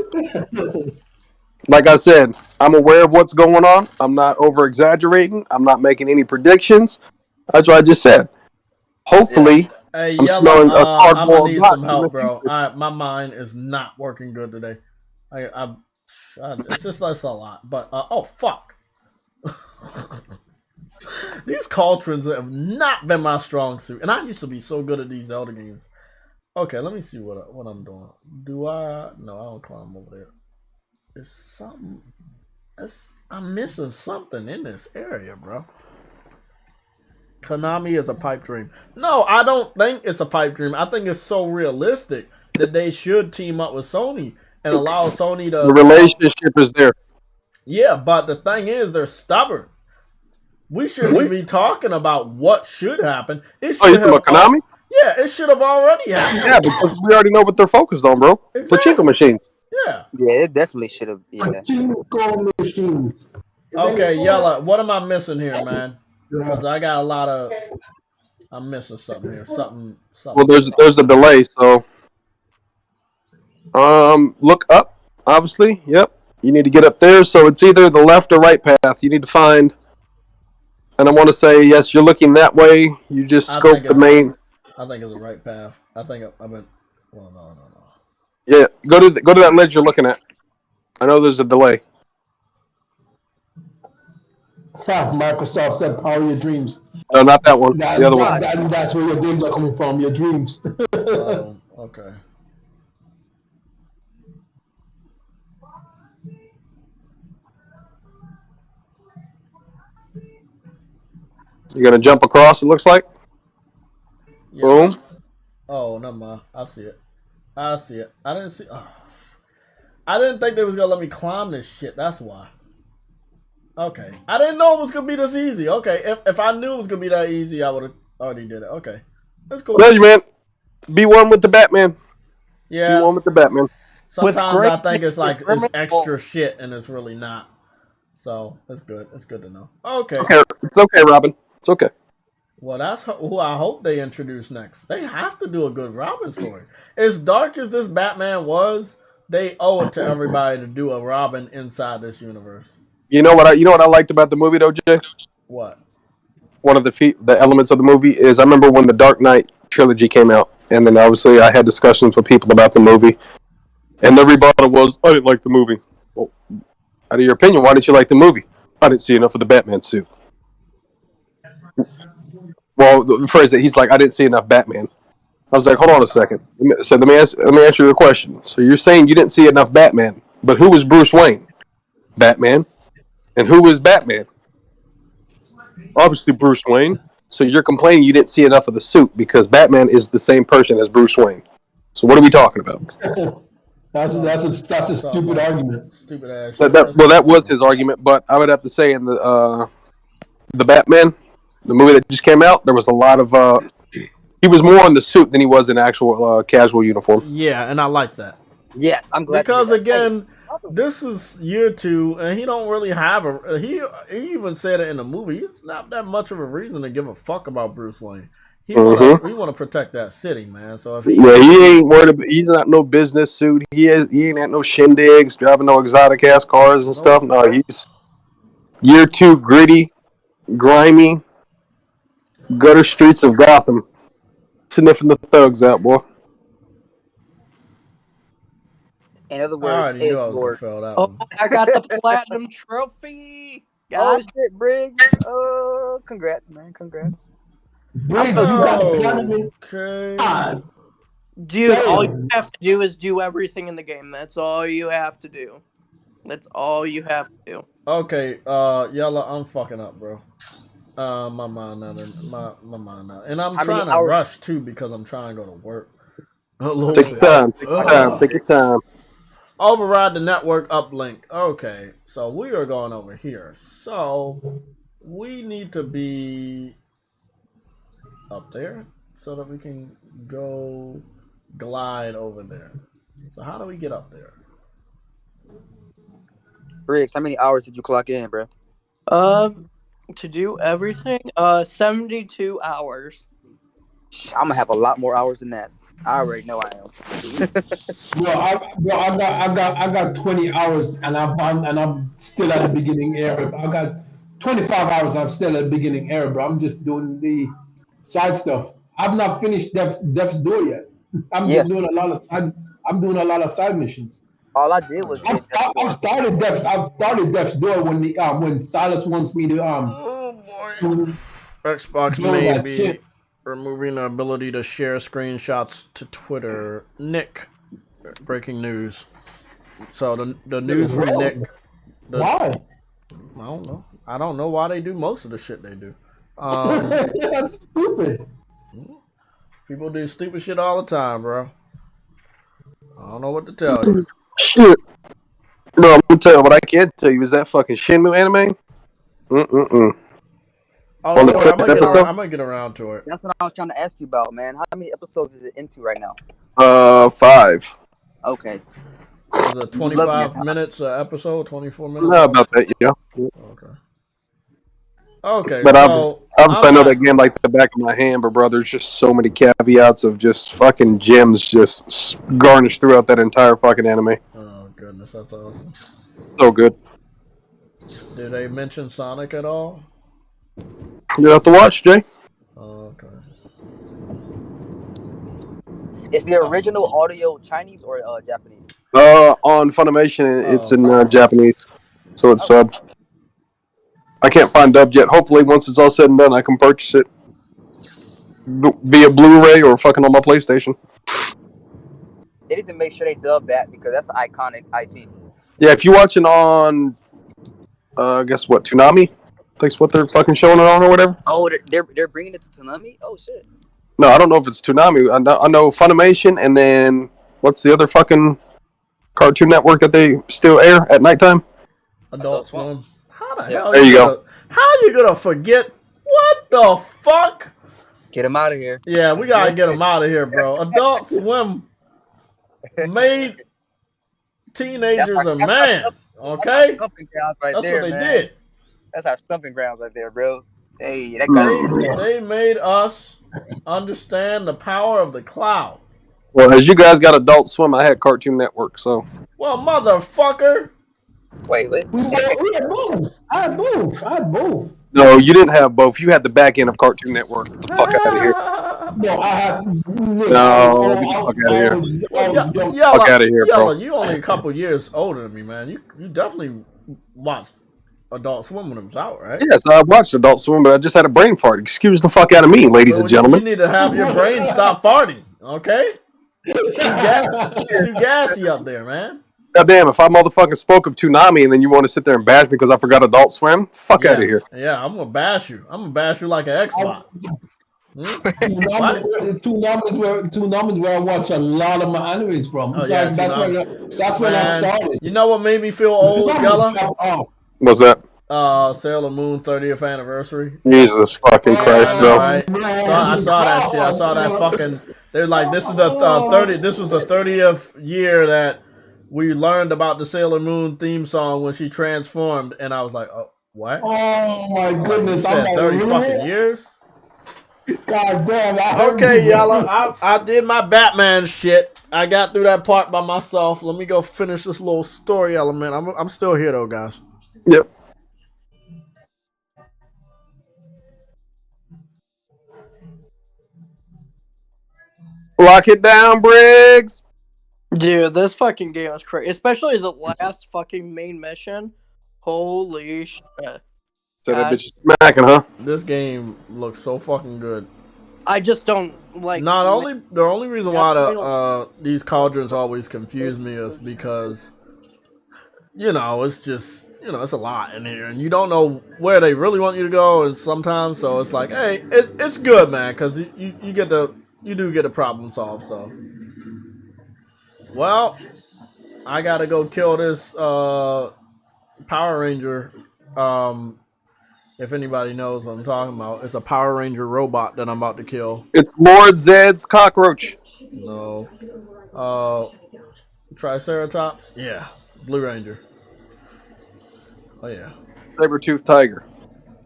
Like I said, I'm aware of what's going on. I'm not over exaggerating. I'm not making any predictions. That's what I just said. Hopefully, hey, I'm Yellow, smelling a I'm cardboard gonna need box some help, in the bro. future. My mind is not working good today. It's just that's a lot. But oh fuck. These Caltrans have not been my strong suit, and I used to be so good at these Zelda games. Okay, let me see what I'm doing. Do I? No, I don't climb over there. It's something. I'm missing something in this area, bro. Konami is a pipe dream. No, I don't think it's a pipe dream. I think it's so realistic that they should team up with Sony and allow Sony to. The relationship is there. Yeah, but the thing is, they're stubborn. We shouldn't be talking about what should happen. It should you talking about Konami? Yeah, it should have already happened. Yeah, because we already know what they're focused on, bro. Exactly. Pachinko machines. Yeah. Yeah, it definitely should have. Yeah. Pachinko machines. Okay, Yella, what am I missing here, man? Because I got a lot of. I'm missing something here. Something. Well, there's a delay, so. Look up. Obviously, yep. You need to get up there, so it's either the left or right path. You need to find And I want to say, yes, you're looking that way. You just scope the main. I think it's the right path. I think I've been. Well, no. Yeah, go to that ledge you're looking at. I know there's a delay. Microsoft said, "Power your dreams." No, not that one. The other one. That's where your dreams are coming from. Your dreams. Okay. You're gonna jump across. It looks like. Yeah. Boom. Oh, never mind. I see it. I didn't see. Oh. I didn't think they was gonna let me climb this shit. That's why. Okay. I didn't know it was gonna be this easy. Okay. If I knew it was gonna be that easy, I would have already did it. Okay. That's cool. Well, you man. Be one with the Batman. Yeah. Be one with the Batman. Sometimes I think it's like it's extra shit and it's really not. So it's good. It's good to know. Okay. It's okay, Robin. It's okay. Well, that's who I hope they introduce next. They have to do a good Robin story. As dark as this Batman was, they owe it to everybody to do a Robin inside this universe. You know what I liked about the movie though, Jay? What? One of the elements of the movie is I remember when the Dark Knight trilogy came out, and then obviously I had discussions with people about the movie, and the rebuttal was, I didn't like the movie. Well, out of your opinion, why didn't you like the movie? I didn't see enough of the Batman suit. Well, the phrase that he's like, I didn't see enough Batman. I was like, hold on a second. So let me answer your question. So you're saying you didn't see enough Batman, but who was Bruce Wayne? Batman. And who is Batman? Obviously Bruce Wayne. So you're complaining you didn't see enough of the suit because Batman is the same person as Bruce Wayne. So what are we talking about? That's a stupid argument. Stupid ass. That was his argument, but I would have to say in the Batman, the movie that just came out, there was a lot of he was more in the suit than he was in actual casual uniform. Yeah, and I like that. Yes, I'm glad. Because again, this is year 2, and he don't really have a. He even said it in the movie. It's not that much of a reason to give a fuck about Bruce Wayne. He want to protect that city, man. So if he ain't worried about, he's not no business suit. He ain't at no shindigs, driving no exotic ass cars and stuff. No, he's year 2 gritty, grimy, gutter streets of Gotham, sniffing the thugs out, boy. In other words, I got the platinum trophy. Oh shit, Briggs! Congrats, man! Congrats. Briggs, you got the platinum. Dude, all you have to do is do everything in the game. That's all you have to do. That's all you have to do. Okay, Yella, I'm fucking up, bro. My mind now. My mind now. And I'm trying to rush too because I'm trying to go to work. Take your time. Take your time. Override the network uplink. Okay, so we are going over here. So we need to be up there so that we can go glide over there. So how do we get up there? Briggs, how many hours did you clock in, bro? To do everything, 72 hours. I'm gonna have a lot more hours than that. I already know I am. I got 20 hours and I'm still at the beginning area. I got 25 hours. I'm still at the beginning area, bro. I'm just doing the side stuff. I've not finished Death's Door yet. I'm doing a lot of side missions. All I did was I've started Death's Door when Silas wants me to Xbox may be removing the ability to share screenshots to Twitter. Nick, breaking news. So the news from Nick. Why? I don't know why they do most of the shit they do. That's stupid. People do stupid shit all the time, bro. I don't know what to tell you. Shit. Bro, I'm gonna tell you what I can tell you is that fucking Shenmue anime. Oh, no, I'm gonna get around to it. That's what I was trying to ask you about, man. How many episodes is it into right now? 5. Okay. Is it 25 minutes an episode? 24 minutes? No, about that, yeah. Okay. But obviously I know that game like the back of my hand, but bro, there's just so many caveats of just fucking gems just garnished throughout that entire fucking anime. Oh goodness, that's awesome. So good. Did they mention Sonic at all? You have to watch, Jay. Okay. Is the original audio Chinese or Japanese? On Funimation, it's in Japanese, so it's sub. I can't find dubbed yet. Hopefully, once it's all said and done, I can purchase it via Blu-ray or fucking on my PlayStation. They need to make sure they dub that because that's an iconic IP. Yeah, if you're watching on, guess what, Toonami? That's what they're fucking showing it on or whatever. Oh, they're bringing it to Konami? Oh shit. No, I don't know if it's Toonami. I know Funimation, and then what's the other fucking Cartoon Network that they still air at nighttime? Adult Swim. How the Yeah. hell? There you go. How you gonna forget? What the fuck? Get him out of here. Yeah, we gotta get him out of here, bro. Adult Swim made teenagers a man. Okay, That's our stumping grounds right that's there, what they man. did. That's our stumping grounds right there, bro. Hey, that got They made us understand the power of the cloud. Well, as you guys got Adult Swim, I had Cartoon Network, so. Well, motherfucker. Wait. We had both. I had both. No, you didn't have both. You had the back end of Cartoon Network. Get the fuck out of here. No, I had. No, get the fuck out of here. Yella, Fuck outta here, bro. Yella, you only a couple years older than me, man. You definitely watched Adult Swim when it was out, right? Yes, I watched Adult Swim, but I just had a brain fart. Excuse the fuck out of me, ladies and gentlemen. You need to have your brain stop farting, okay? It's too gassy up there, man. Goddamn, if I motherfucking spoke of Toonami and then you want to sit there and bash me because I forgot Adult Swim, fuck out of here. Yeah, I'm gonna bash you. I'm gonna bash you like an Xbox. Toonami is where I watch a lot of my animes from. Oh, yeah, that's when I started. You know what made me feel old, Yella? What's that? Sailor Moon 30th anniversary. Jesus fucking Christ, bro. Right. I saw that shit. I saw that fucking. They're like, this is the 30. This was the 30th year that we learned about the Sailor Moon theme song when she transformed, and I was like, oh, what? Oh my goodness! Like, you said 30 fucking years. God damn! Okay, Yella, I did my Batman shit. I got through that part by myself. Let me go finish this little story element. I'm still here though, guys. Yep. Lock it down, Briggs. Dude, this fucking game is crazy. Especially the last fucking main mission. Holy shit. So that bitch is smacking, huh? This game looks so fucking good. I just don't like. The only reason why these cauldrons always confuse me is because it's just it's a lot in here, and you don't know where they really want you to go, and sometimes so it's like, hey, it's good, man, because you do get a problem solved. So, well, I gotta go kill this Power Ranger. If anybody knows what I'm talking about, it's a Power Ranger robot that I'm about to kill. It's Lord Zed's cockroach. No. Triceratops? Yeah. Blue Ranger. Oh, yeah. Saber-toothed tiger.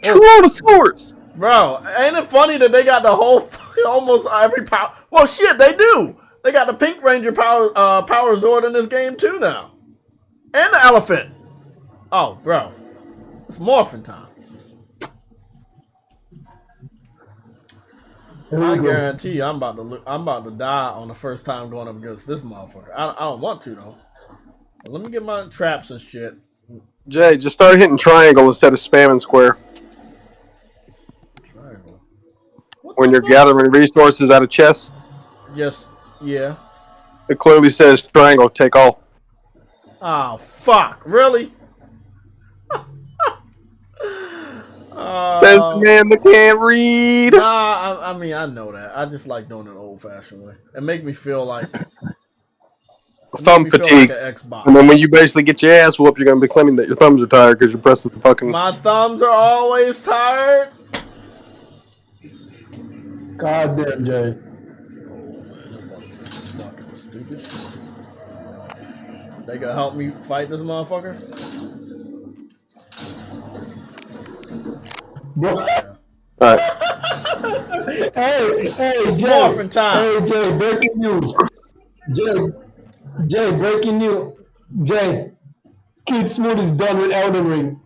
Tyrannosaurus! Bro, ain't it funny that they got the whole, almost every power... Well, shit, they do! They got the Pink Ranger power Zord in this game, too, now. And the elephant. Oh, bro. It's morphin' time. I guarantee you, I'm about to die on the first time going up against this motherfucker. I don't want to though. But let me get my traps and shit. Jay, just start hitting triangle instead of spamming square. Triangle. When you're gathering resources out of chests. Yes. Yeah. It clearly says triangle. Take all. Oh fuck! Really? Says the man that can't read. Nah, I mean, I know that. I just like doing it old-fashioned way. It make me feel like thumb fatigue. Like an Xbox. And then when you basically get your ass whooped, you're going to be claiming that your thumbs are tired because you're pressing the fucking... My thumbs are always tired. God damn, Jay. Fucking stupid. They gonna help me fight this motherfucker? Bro. Alright. Hey, Jay. Morphin' time. Hey, Jay, breaking news. Jay, breaking news. Jay, Kid Smooth is done with Elden Ring.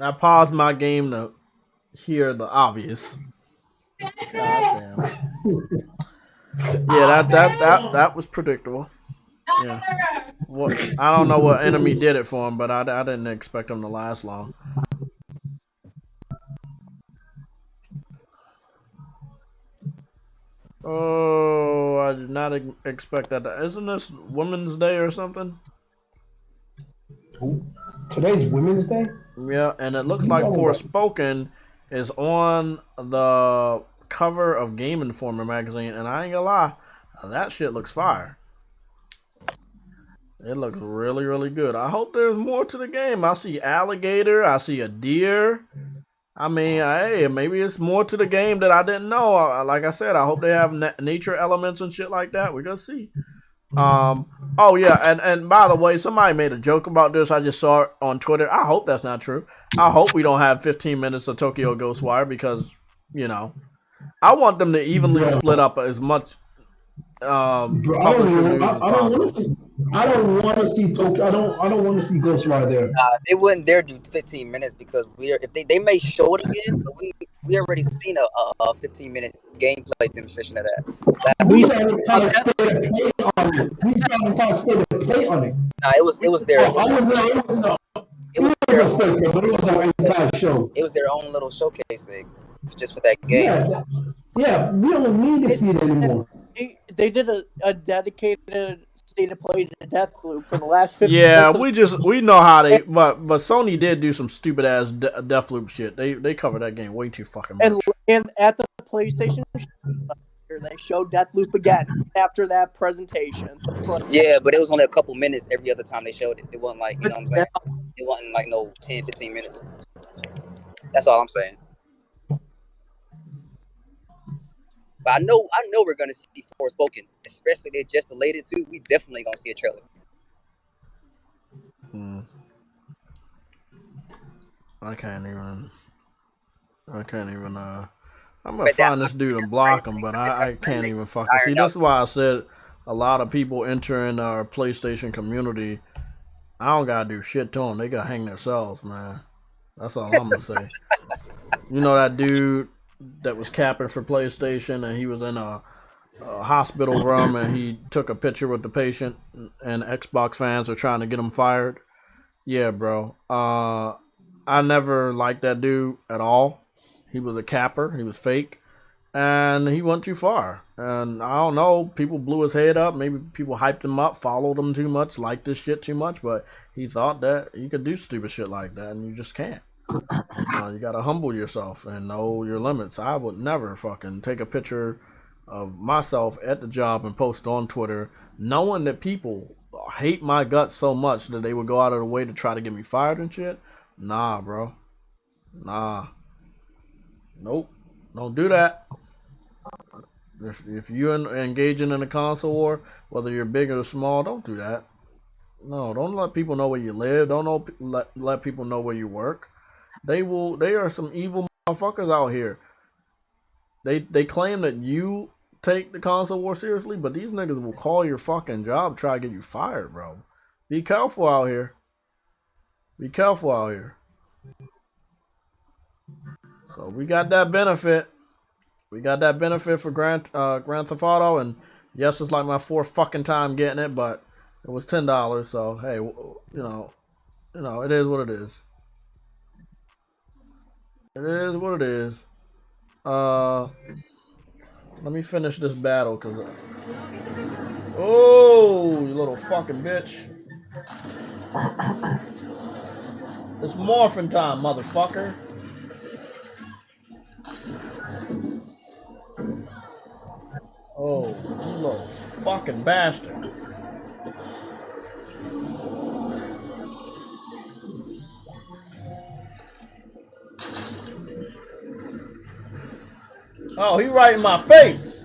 I paused my game to hear the obvious. Goddamn. Yeah, that was predictable. Yeah. What I don't know what enemy did it for him, but I didn't expect him to last long. Oh, I did not expect that. Isn't this Women's Day or something? Today's Women's Day? Yeah, and it looks like Forspoken is on the cover of Game Informer magazine, and I ain't gonna lie, that shit looks fire. It looks really, really good. I hope there's more to the game. I see alligator, I see a deer. I mean, hey, maybe it's more to the game that I didn't know. Like I said, I hope they have nature elements and shit like that. We're gonna see. Oh yeah, and by the way, somebody made a joke about this. I just saw it on Twitter. I hope that's not true. I hope we don't have 15 minutes of Tokyo Ghostwire because, you know, I want them to evenly split up as much publisher news as possible. I don't want to see Tokyo. I don't want to see Ghostwire there. They wouldn't dare do 15 minutes because if they may show it again, but we already seen a 15-minute gameplay demonstration of that. We saw them kind of stay to play on it. Nah, it was there. It was their own little showcase thing, just for that game. Yeah, we don't need to see it anymore. They did a dedicated state of play to Deathloop for the last 50 Yeah, minutes. we know how they, but Sony did do some stupid ass Deathloop shit. They covered that game way too fucking much. And at the PlayStation, they showed Deathloop again after that presentation. So Yeah, but it was only a couple minutes every other time they showed it. It wasn't like, you know what I'm saying? It wasn't like no 10, 15 minutes. That's all I'm saying. But I know we're gonna see Forspoken, especially they just delayed it too. We definitely gonna see a trailer. I can't even. I'm gonna find this dude and block him, but I can't even fucking see. That's why I said a lot of people entering our PlayStation community. I don't gotta do shit to them. They gotta hang themselves, man. That's all I'm gonna say. You know that dude that was capping for PlayStation, and he was in a hospital room, and he took a picture with the patient, and Xbox fans are trying to get him fired. Yeah, bro. I never liked that dude at all. He was a capper. He was fake, and he went too far. And I don't know. People blew his head up. Maybe people hyped him up, followed him too much, liked this shit too much. But he thought that he could do stupid shit like that, and you just can't. You gotta humble yourself and know your limits. I would never fucking take a picture of myself at the job and post on Twitter, knowing that people hate my guts so much that they would go out of the way to try to get me fired and shit. Nah, bro. Nah. Nope. Don't do that. If you're engaging in a console war, whether you're big or small, don't do that. No, don't let people know where you live. Don't let people know where you work. They are some evil motherfuckers out here. They claim that you take the console war seriously, but these niggas will call your fucking job, try to get you fired, bro. Be careful out here. Be careful out here. So we got that benefit. We got that benefit for Grand Theft Auto, and yes, it's like my fourth fucking time getting it, but it was $10. So hey, you know, it is what it is. It is what it is. Let me finish this battle, cause oh, you little fucking bitch! It's morphin' time, motherfucker. Oh, you little fucking bastard. Oh, he right in my face.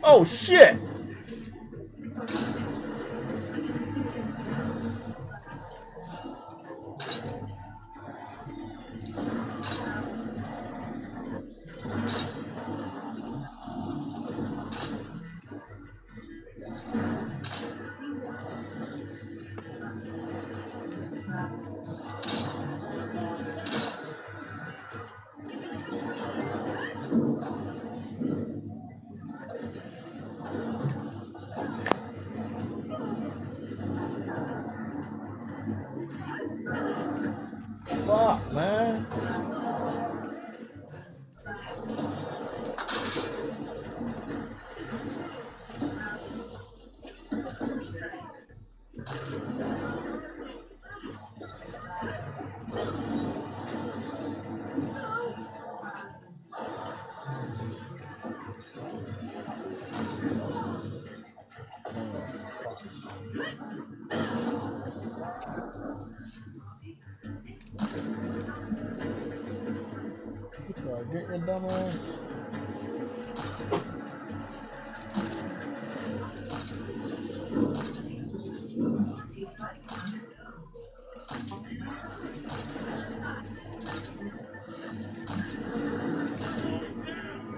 Oh, shit. dumbass.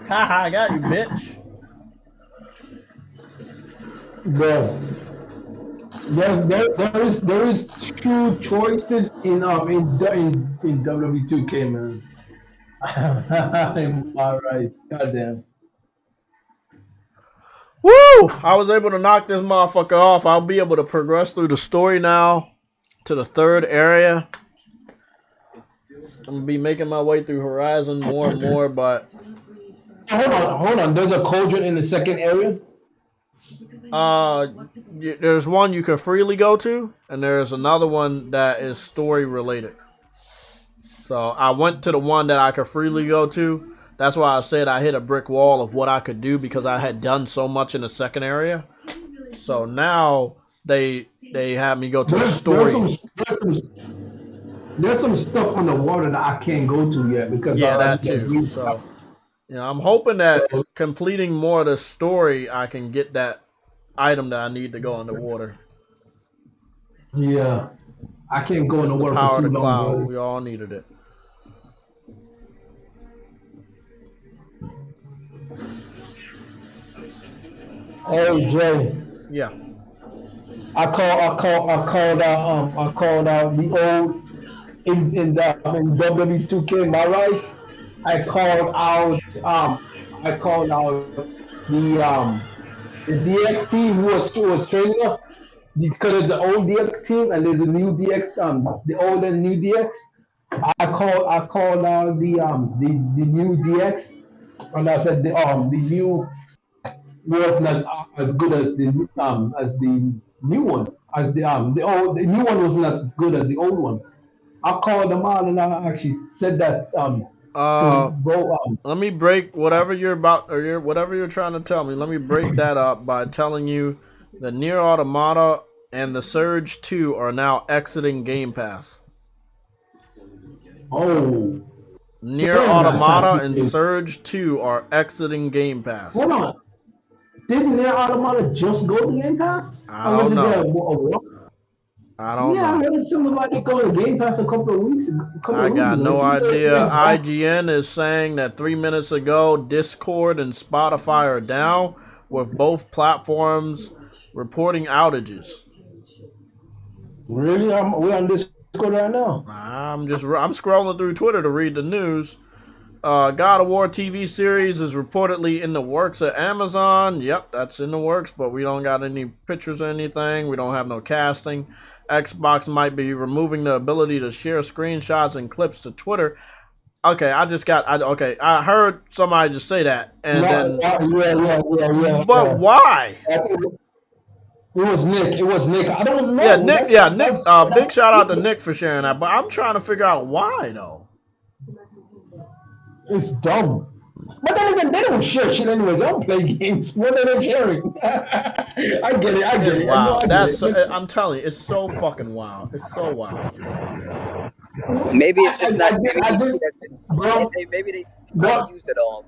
Haha, I got you, bitch. Bro, there is two choices in WWE 2K, man. My rice, goddamn. Woo! I was able to knock this motherfucker off. I'll be able to progress through the story now to the third area. I'm gonna be making my way through Horizon more and more, but Hold on. There's a cauldron in the second area. there's one you can freely go to, and there's another one that is story related. So I went to the one that I could freely go to. That's why I said I hit a brick wall of what I could do because I had done so much in the second area. So now they have me go to the story. There's some stuff on the water that I can't go to yet because that too. So I'm hoping that completing more of the story, I can get that item that I need to go underwater. Yeah, I can't go in the water Power for of too the long. cloud. Bro. We all needed it. Hey Jay. Yeah. I called out the old in W2K my rice. I called out the DX team who was training us because there's the old DX team and there's a new DX the old and new DX. I called out the new DX and I said the new wasn't as good as the new one. The new one wasn't as good as the old one. I called them out and I actually said that let me break whatever you're about or whatever you're trying to tell me. Let me break that up by telling you the Nier Automata and the Surge 2 are now exiting Game Pass. Oh. Nier Automata and Surge 2 are exiting Game Pass. Hold on. Didn't Nier Automata just go to Game Pass? I don't know. I heard something like it going to Game Pass a couple of weeks ago. I got no idea. IGN is saying that 3 minutes ago, Discord and Spotify are down, with both platforms reporting outages. Really? We're on Discord right now. I'm scrolling through Twitter to read the news. God of War TV series is reportedly in the works at Amazon. Yep, that's in the works, but we don't got any pictures or anything. We don't have no casting. Xbox might be removing the ability to share screenshots and clips to Twitter. Okay, I heard somebody just say that, and then But why? It was Nick. I don't know. Yeah, Nick. Big shout out to Nick for sharing that. But I'm trying to figure out why though. It's dumb. But then again, they don't share shit anyways. They don't play games. What are they sharing? I get it. It's wild. I'm telling you, it's so fucking wild. It's so wild. Maybe it's just not. Maybe they haven't used it all.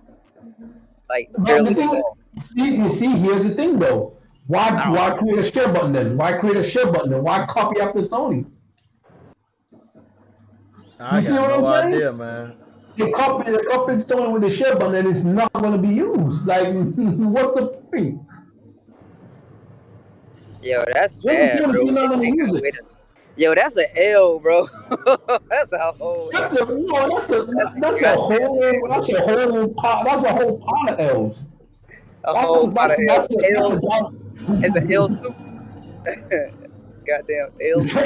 Like barely at all. You see, here's the thing though. Why create a share button then? Why create a share button then? Why copy after Sony? I got no idea, man. The copy Sony with the share button and it's not going to be used. Like, what's the point? Yo, that's sad, bro. Yo, that's an L, bro. That's a whole. That's a whole pot of L's. It's an L soup. Goddamn L soup.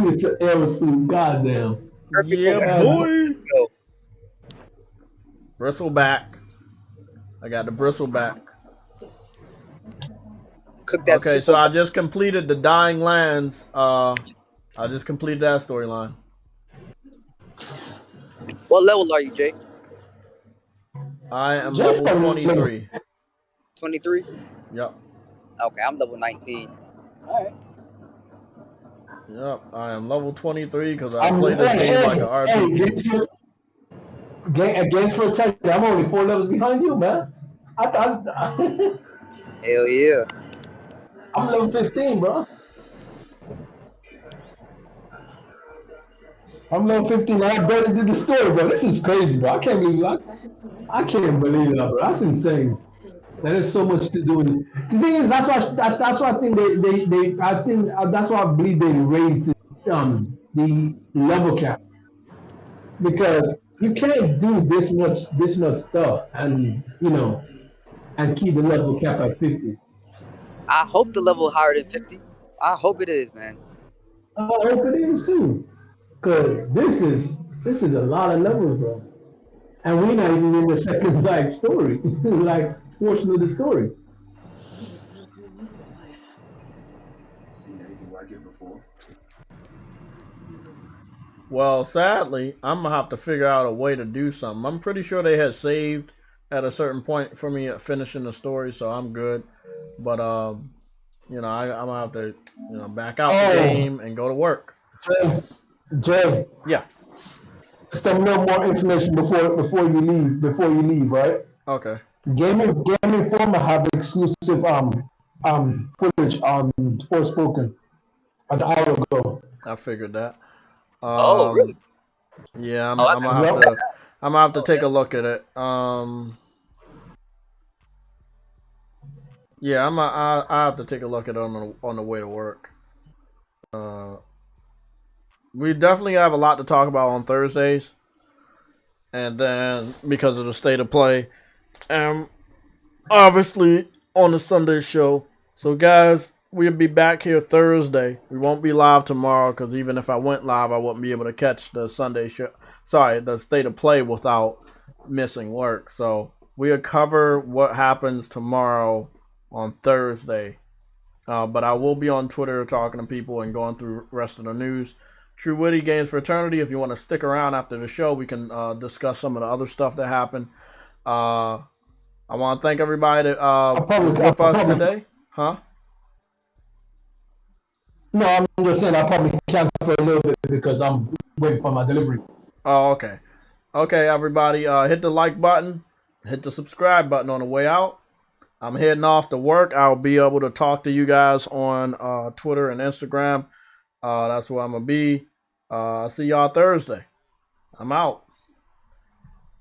It's an L soup. Goddamn. Perfect boy. Bristleback. I got the bristleback. Okay, so I just completed the Dying Lands. I just completed that storyline. What level are you, Jay? I am level 23. 23? Yep. Okay, I'm level 19. All right. Yep, I am level 23 because I play this game like an RPG. Against for a touchdown. I'm only 4 levels behind you, man. I thought Hell yeah. I'm level 15, bro. I'm level 15. I barely did the story, bro. This is crazy, bro. I can't believe that, bro. That's insane. That is so much to do. The thing is, that's why I think that's why I believe they raised the level cap, because you can't do this much stuff and and keep the level cap at 50. I hope the level higher than 50. I hope it is, man. I hope it is too, cause this is a lot of levels, bro. And we're not even in the second story, like portion of the story. Well, sadly, I'm gonna have to figure out a way to do something. I'm pretty sure they had saved at a certain point for me at finishing the story, so I'm good. But I'm gonna have to back out the game and go to work. Jay, Yeah. some more information before you leave, right? Okay. Game Informer have exclusive footage on Forspoken an hour ago. I figured that. Oh, really? Yeah, I'm Oh, I gonna have to take a look at it. Yeah, I have to take a look at it on the way to work. We definitely have a lot to talk about on Thursdays, and then because of the state of play, obviously on the Sunday show. So guys, we'll be back here Thursday. We won't be live tomorrow because even if I went live, I wouldn't be able to catch the Sunday show. Sorry, the state of play without missing work. So we'll cover what happens tomorrow on Thursday. But I will be on Twitter talking to people and going through the rest of the news. True Witty Games for Eternity. If you want to stick around after the show, we can discuss some of the other stuff that happened. I want to thank everybody that was with us today. Huh? No, I'm just saying I'll probably cancel for a little bit because I'm waiting for my delivery. Oh, okay. Okay, everybody, hit the like button. Hit the subscribe button on the way out. I'm heading off to work. I'll be able to talk to you guys on Twitter and Instagram. That's where I'm going to be. I'll see y'all Thursday. I'm out.